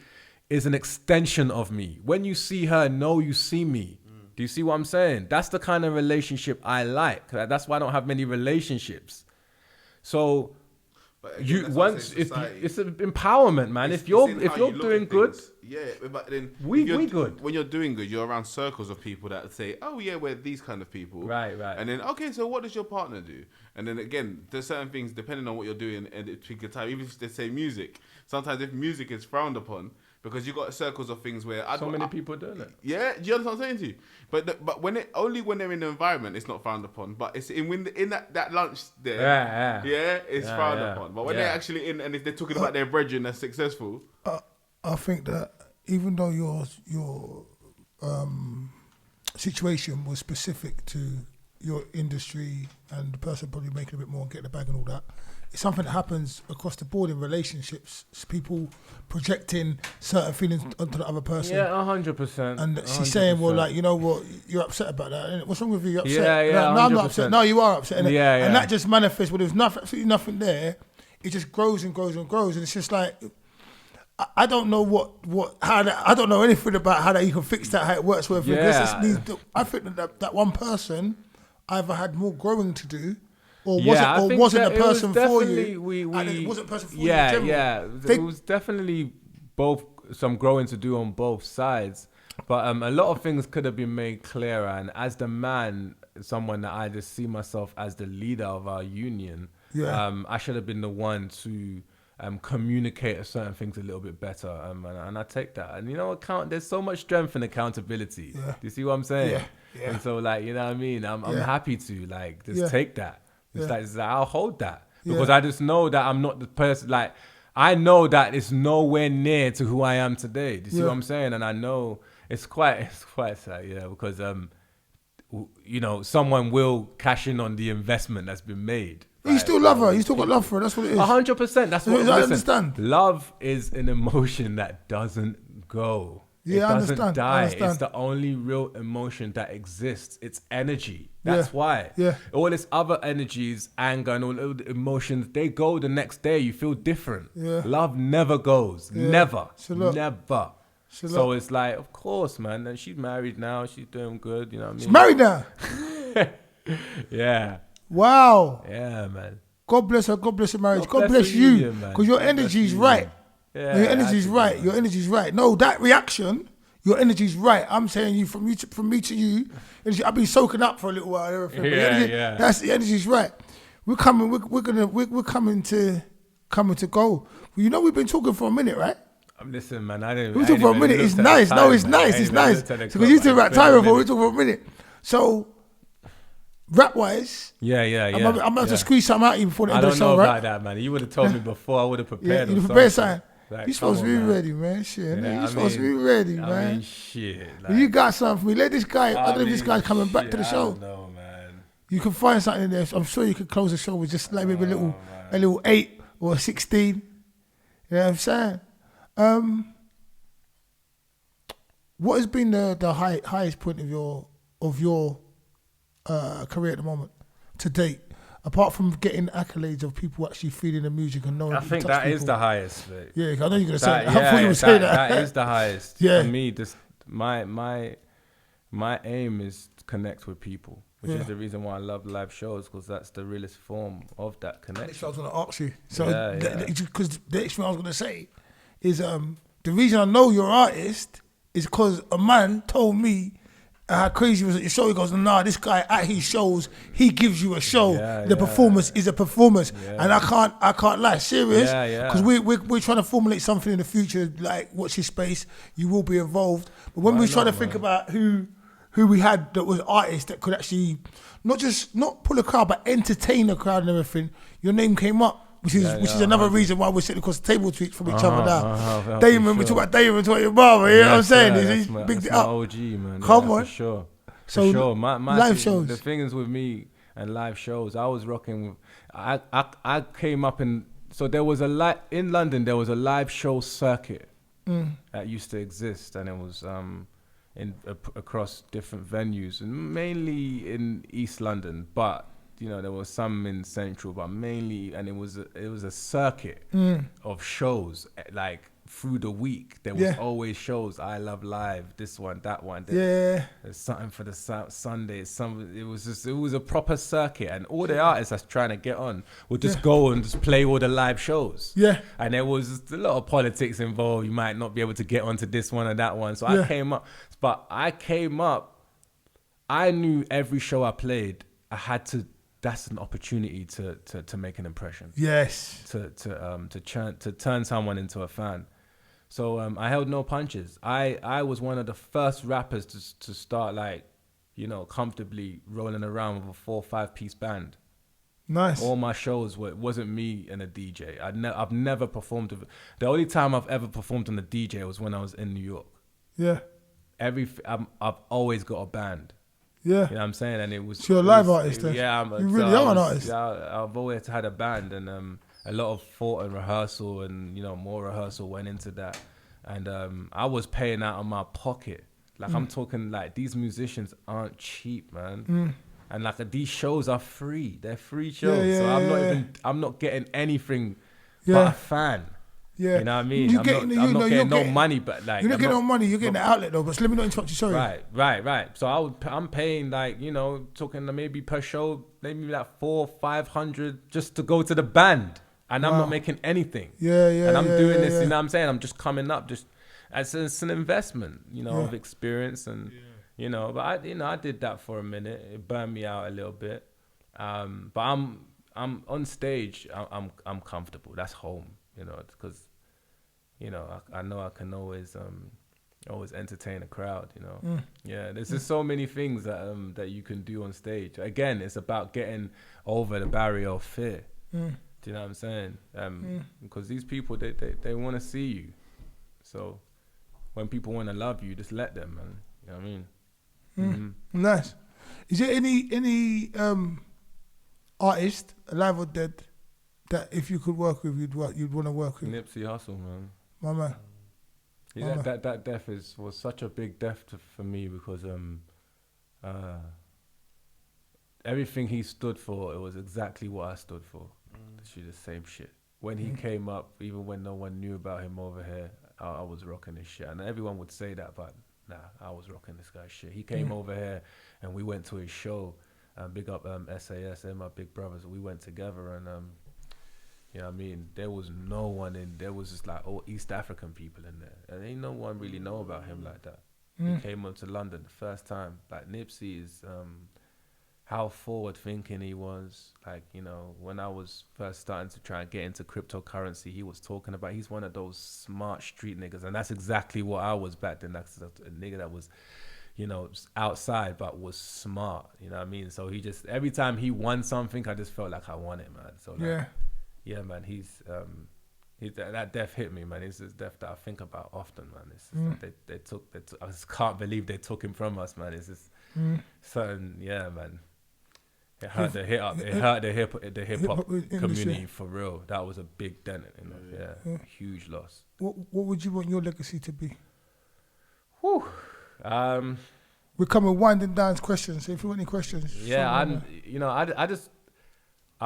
is an extension of me. When you see her, know you see me. Do you see what I'm saying? That's the kind of relationship I like. That's why I don't have many relationships. So... it's an empowerment, man. If you're doing good, but then we good. When you're doing good, you're around circles of people that say, "Oh yeah, we're these kind of people." Right. And then, okay, so what does your partner do? And then again, there's certain things depending on what you're doing, and it take time. Even if they say music, sometimes if music is frowned upon, because you got circles of things where many people doing it. Yeah, do you understand what I'm saying to you? But when they're in the environment, it's not frowned upon. But it's in that lunch there, it's frowned upon. But when they're actually in, and if they're talking about their brethren that's successful, I think that even though your situation was specific to your industry and the person probably making a bit more and getting the bag and all that, it's something that happens across the board in relationships. It's people projecting certain feelings onto the other person. Yeah, 100%. And she's saying, well, like, you know what, you're upset about that. Innit? What's wrong with you? You're upset. Yeah, no, I'm not upset. No, you are upset. Innit? Yeah. And that just manifests when there's absolutely nothing there. It just grows and grows and grows. And it's just like, I don't know I don't know anything about how that you can fix that, how it works. I think that one person either had more growing to do, or wasn't a person for you. It wasn't a person for you. There was definitely some growing to do on both sides, but a lot of things could have been made clearer. And as the man, someone that I just see myself as the leader of our union, I should have been the one to communicate certain things a little bit better, and I take that. And there's so much strength in accountability. Do you see what I'm saying? Yeah. And so, like, you know what I mean? I'm happy to just take that. It's like I'll hold that because I just know that I'm not the person. Like, I know that it's nowhere near to who I am today. Do you see what I'm saying? And I know it's quite sad, because someone will cash in on the investment that's been made. Right? You still love her. You still got love for her. That's what it is. 100%. That's what I understand. Love is an emotion that doesn't go. It doesn't die. It's the only real emotion that exists. It's energy. That's why. Yeah. All this other energies, anger and all the emotions, they go the next day. You feel different. Yeah. Love never goes. Yeah. Never. Never. So it's like, of course, man. And she's married now. She's doing good. You know what I mean? She's married now? Yeah. Wow. Yeah, man. God bless her. God bless her marriage. God bless you. Because your energy's right. Yeah, your energy's right. Your energy's right. No, that reaction, your energy's right. I'm saying you from me to you. I've been soaking up for a little while. Everything. That's the energy's right. We're coming. We're coming to go. Well, we've been talking for a minute, right? Listen, man. I didn't. We talking for a minute. It's nice. No, it's nice. It's nice. Because you talk about time before we talk for a minute. So, rap wise, I'm about to squeeze something out of you before the end of the show, right? I don't know about that, man. You would have told me before. I would have prepared. You prepared something. Like, you're supposed to be ready, man. Shit, you're supposed to be ready, man. I mean, shit. Like, you got something for me. Let this guy. I don't know if this guy's coming back to the show. I don't know, man. You can find something in there. So I'm sure you could close the show with just like maybe a little 8 or a 16. You know what I'm saying? What has been the highest point of your career at the moment to date? Apart from getting accolades of people actually feeling the music and knowing. I think that is the highest. Like, yeah, I know you're gonna say that. Yeah, I thought you would say that. That is the highest. Yeah. For me, my aim is to connect with people, which is the reason why I love live shows, because that's the realest form of that connection. That's what I was gonna ask you. So, Yeah, because the next thing I was gonna say is the reason I know you're an artist is because a man told me how crazy was at your show. He goes, nah, this guy at his shows, he gives you a show. The performance is a performance, and I can't lie, serious. Because we're trying to formulate something in the future. Like, watch his space. You will be involved. But when we try to think about who we had that was artists that could actually not pull a crowd but entertain the crowd and everything, your name came up. Which is another reason why we're sitting across the table to each from each other now. Damon, we talk about Damon, talk about your brother, you know what I'm saying? He's big that's my OG, man. Come on. For sure. So for sure. My live shows. The thing is with me and live shows, I was rocking with, I came up so there was in London, there was a live show circuit that used to exist, and it was across different venues, and mainly in East London, but you know, there was some in Central, but mainly, and it was a circuit of shows, like through the week. There was always shows. I Love Live, this one, that one. There's something for the Sunday. It was a proper circuit, and all the artists that's trying to get on would just go and just play all the live shows. Yeah, and there was a lot of politics involved. You might not be able to get onto this one or that one. So I came up. I knew every show I played, I had to. That's an opportunity to make an impression. Yes. To turn someone into a fan. So I held no punches. I was one of the first rappers to start, like, you know, comfortably rolling around with a 4 or 5 piece band. Nice. All my shows it wasn't me and a DJ. I've never performed. The only time I've ever performed on a DJ was when I was in New York. Yeah. I've always got a band. Yeah, you know what I'm saying, and it was. So you're a live artist, then? Yeah, you really are an artist. Yeah, I've always had a band, and a lot of thought and rehearsal, and you know, more rehearsal went into that, and I was paying out of my pocket. Like I'm talking, like these musicians aren't cheap, man, and like these shows are free. They're free shows, so I'm not getting anything but a fan. Yeah, you know what I mean. I'm not getting no money, but like you're not getting no money. You're getting the outlet though. But let me not interrupt you. Sorry. Right. So I'm paying, like, you know, talking maybe per show, maybe like 400-500 just to go to the band, and I'm not making anything. Yeah. And I'm doing this. You know what I'm saying? I'm just coming up, just as it's an investment, you know, of experience, and you know. But I did that for a minute. It burned me out a little bit. But I'm on stage. I'm comfortable. That's home. You know, because, you know, I know I can always entertain a crowd, you know. Yeah, there's just so many things that you can do on stage. Again, it's about getting over the barrier of fear. Do you know what I'm saying? Because these people, they want to see you. So when people want to love you, just let them, man. You know what I mean? Nice. Is there any artist, alive or dead, that if you could work with, you'd want to work with? Nipsey Hussle, man. My man. Yeah, that death was such a big death for me, because everything he stood for, it was exactly what I stood for. Literally the same shit. When he came up, even when no one knew about him over here, I was rocking his shit. And everyone would say that, but nah, I was rocking this guy's shit. He came over here and we went to his show. Big up SAS, they're my big brothers. We went together, and you know what I mean? There was no one there was just like all East African people in there. And ain't no one really know about him like that. He came up to London the first time. Like, Nipsey is how forward thinking he was. Like, you know, when I was first starting to try and get into cryptocurrency, he was talking about, he's one of those smart street niggas. And that's exactly what I was back then. That's a nigga that was, you know, outside but was smart. You know what I mean? So he just, every time he won something, I just felt like I won it, man. So like, yeah, man, he's that death hit me, man. It's this death that I think about often, man. It's just like they took. I just can't believe they took him from us, man. It's just certain, yeah, man. It hurt the hip hop community for real. That was a big dent, you know. Yeah, huge loss. What would you want your legacy to be? Whew. We're coming winding down questions. So if you want any questions, yeah, I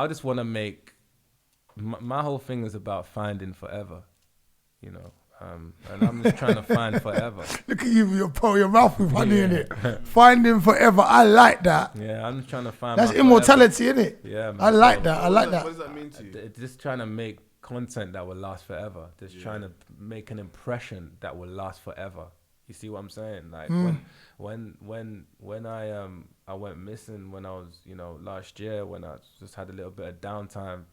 just want to make my whole thing is about finding forever, you know. And I'm just trying to find forever. Look at you with your mouth with honey in it. Finding forever. I like that. Yeah, I'm just trying to find. That's immortality, isn't it? Yeah, man. I like that. I like that. What does that mean to you? Just trying to make content that will last forever. Just trying to make an impression that will last forever. You see what I'm saying? Like when I went missing when I was, you know, last year, when I just had a little bit of downtime.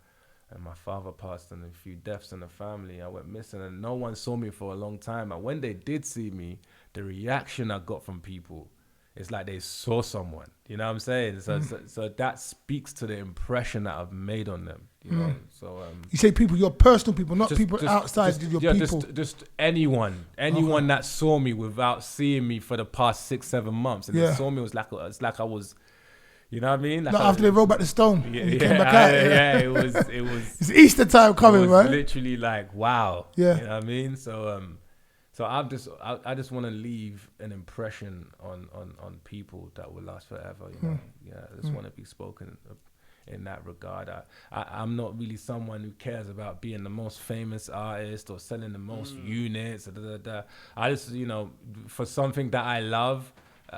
And my father passed and a few deaths in the family. I went missing and no one saw me for a long time. And when they did see me, the reaction I got from people, it's like they saw someone. You know what I'm saying? So that speaks to the impression that I've made on them. You know. So you say people, your personal people, not just, people outside your people. Just anyone that saw me without seeing me for the past 6-7 months, and they saw me, it's like I was. You know what I mean? Like after they rolled back the stone, you came back out. Yeah, it was. It's Easter time coming, right? Literally, like wow. Yeah. You know what I mean? So I just want to leave an impression on people that will last forever. You know? Yeah, I just want to be spoken in that regard. I'm not really someone who cares about being the most famous artist or selling the most units. I just, you know, for something that I love.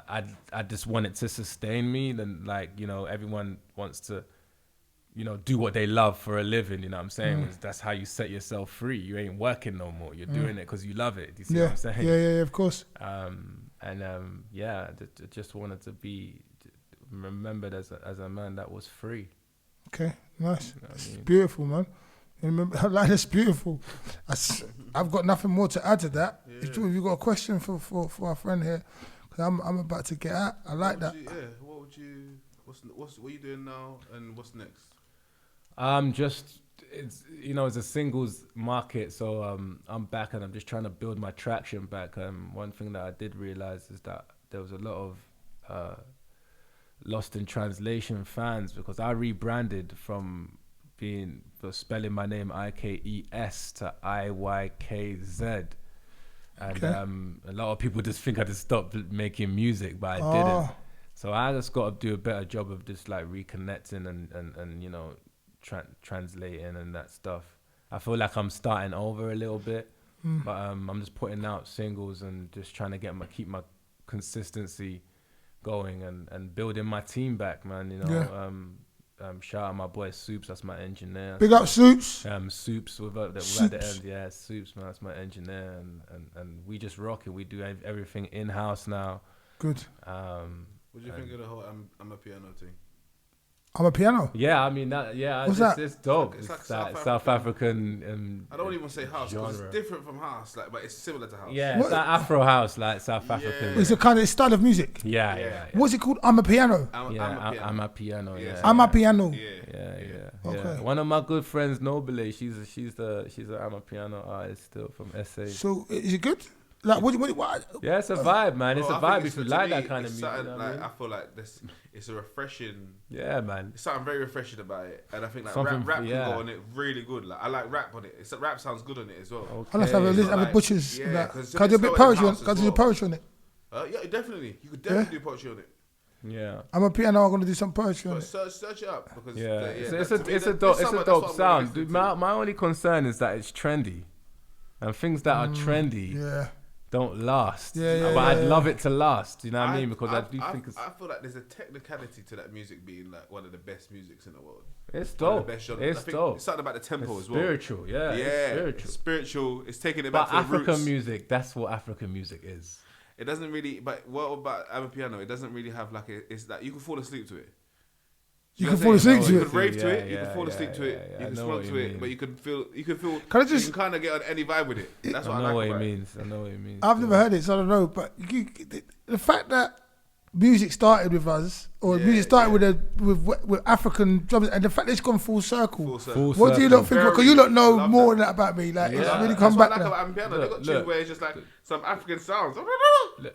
I just want it to sustain me. Then, like, you know, everyone wants to, you know, do what they love for a living. You know what I'm saying? That's how you set yourself free. You ain't working no more. You're doing it because you love it. Do you see what I'm saying? Yeah, of course. I just wanted to be remembered as a man that was free. Okay, nice. You know what I mean? Beautiful, man. Like, that's beautiful. I've got nothing more to add to that. Yeah. It's true. If you've got a question for our friend here. I'm about to get out. I like that. What are you doing now, and what's next? It's a singles market, so I'm back and I'm just trying to build my traction back. One thing that I did realize is that there was a lot of lost in translation fans because I rebranded from spelling my name Iykz to Iykz. And a lot of people just think I just stopped making music, but I didn't. So I just got to do a better job of just like reconnecting and you know, translating and that stuff. I feel like I'm starting over a little bit, but I'm just putting out singles and just trying to keep my consistency going and building my team back, man. You know. Shout out my boy Soups, that's my engineer. Big up Soups. Soups without the end, yeah. Soups, man, that's my engineer, and we just rock it. We do everything in house now. Good. What do you think of the whole I'm a piano thing? I'm a piano. Yeah, I mean that. Yeah, it's dope. It's like South African. I don't even say house because it's different from house, like, but it's similar to house. Yeah, it's like Afro house, like South African. It's a kind of style of music. Yeah. What's it called? I'm a piano. I'm a piano. Yeah. I'm a piano. Yeah. Okay. One of my good friends, Nobile, she's an I'm a piano artist still from SA. So is it good? Like what? Yeah, it's a vibe, man. It's a vibe if you like that kind of music. You know what I mean? I feel like it's a refreshing. Yeah, man. It's something very refreshing about it, and I think like Something rap can go on it really good. Like I like rap on it. Rap sounds good on it as well. I like to have a butchers. Yeah, can you do a bit poetry on? Can you do poetry on it? Yeah, definitely. You could definitely do poetry on it. Yeah. I'm a piano. I'm gonna do some poetry on it. Search it up because it's a dope sound. Dude, my only concern is that it's trendy, and things that are trendy. Don't last. But I'd love it to last. You know what I mean? Because I think it's. I feel like there's a technicality to that music being like one of the best musics in the world. It's dope. It's dope. It's something about the tempo as well. Spiritual, yeah. It's spiritual. It's taking it back to the roots. African music. That's what African music is. It doesn't really. But what about Amapiano? It doesn't really have like it's like you can fall asleep to it. You can fall asleep to it. You can rave to it. You can fall asleep to it. You can smoke to it. But you can feel. You can kind of get on any vibe with it. That's what I like. I know what it means. I've never heard it, so I don't know. But the fact that music started with us, or music started with African drums, and the fact that it's gone full circle. What do you not think? Because you don't know more than that about me. Like it's really come back. That's what I like about Amapiano. They got tunes where it's just like some African sounds.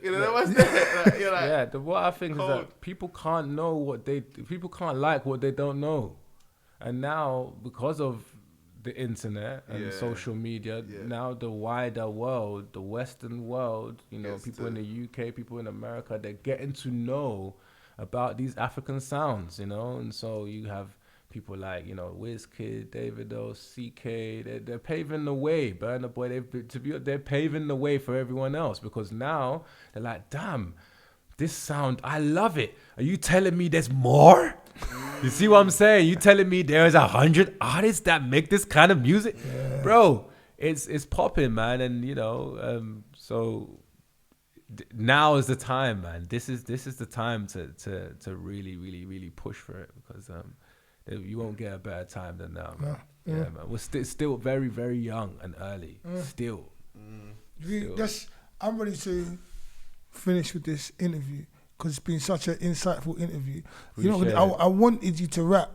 You know what's there? You're like, what I think is that people can't know people can't like what they don't know, and now because of the internet and Yeah. social media, Yeah. now the wider world, the Western world, you know, Yes, people in the UK, people in America, they're getting to know about these African sounds, you know, and so you have people like, you know, Wizkid, Davido, CK, they're paving the way. Burna Boy, they're paving the way for everyone else, because now they're like, damn, this sound, I love it. Are you telling me there's more? You see what I'm saying? You telling me there's 100 artists that make this kind of music? Yeah. Bro, it's popping, man. And, you know, so now is the time, man. This is the time to really, really, really push for it, because you won't get a better time than now, man. Yeah, man. We're still very, very young and early. Still. I'm ready to finish with this interview, because it's been such an insightful interview. You know, I wanted you to rap,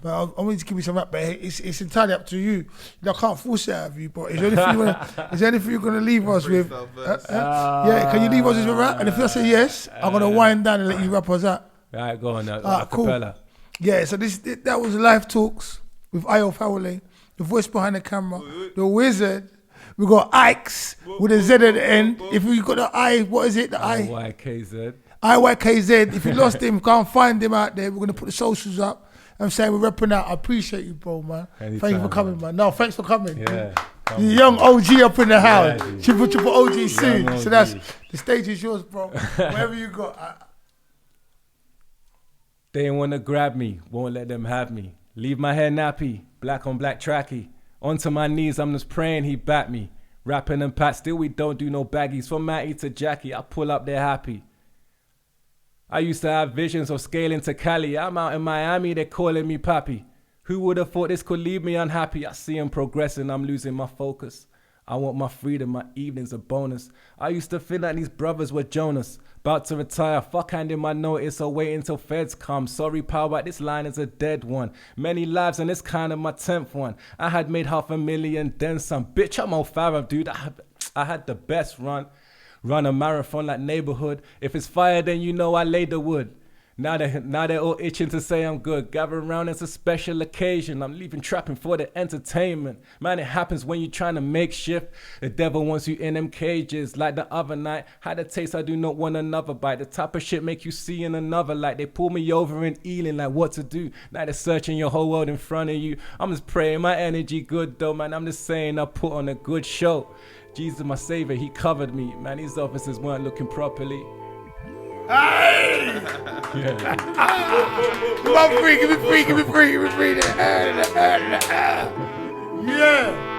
but I wanted to give you some rap, but it's entirely up to you. I can't force it out of you, but is there anything you're going to leave us with? Yeah, can you leave us with a rap? And if I say yes, I'm going to wind down and let you rap us out. All right, go on now. Acapella. Cool. Yeah, so that was Live Talks with Fawole, the voice behind the camera, the wizard. We got Iykz with a Z at the end. If you got the I, what is it? The Iykz. Iykz. If you lost him, can't find him out there. We're going to put the socials up. I'm saying we're repping out. I appreciate you, bro, man. Anytime, thank you for coming, man. No, thanks for coming. Yeah. You're young OG up in the house. Yeah, Triple OG soon. OG. So the stage is yours, bro. Whatever you got. They ain't want to grab me, won't let them have me. Leave my hair nappy, black on black tracky. Onto my knees, I'm just praying he bat me. Rapping and pat, still we don't do no baggies. From Matty to Jackie, I pull up, they're happy. I used to have visions of scaling to Cali. I'm out in Miami, they're calling me papi. Who would have thought this could leave me unhappy? I see him progressing, I'm losing my focus. I want my freedom, my evening's a bonus. I used to feel like these brothers were Jonas. About to retire, fuck handing my notice or wait until feds come. Sorry pal, but this line is a dead one. Many lives and it's kind of my 10th one. I had made 500,000 then some. Bitch, I'm on Farah, dude. I had the best run. Run a marathon like neighborhood. If it's fire, then you know I laid the wood. Now they're all itching to say I'm good. Gather around, it's a special occasion. I'm leaving trapping for the entertainment. Man, it happens when you're trying to make shift. The devil wants you in them cages. Like the other night, had a taste I do not want another bite. The type of shit make you see in another light. They pull me over in Ealing like what to do. Now they're searching your whole world in front of you. I'm just praying my energy good though, man. I'm just saying I put on a good show. Jesus, my savior, he covered me. Man, these officers weren't looking properly. Hey! Yeah. Come on, free, give me free. Yeah.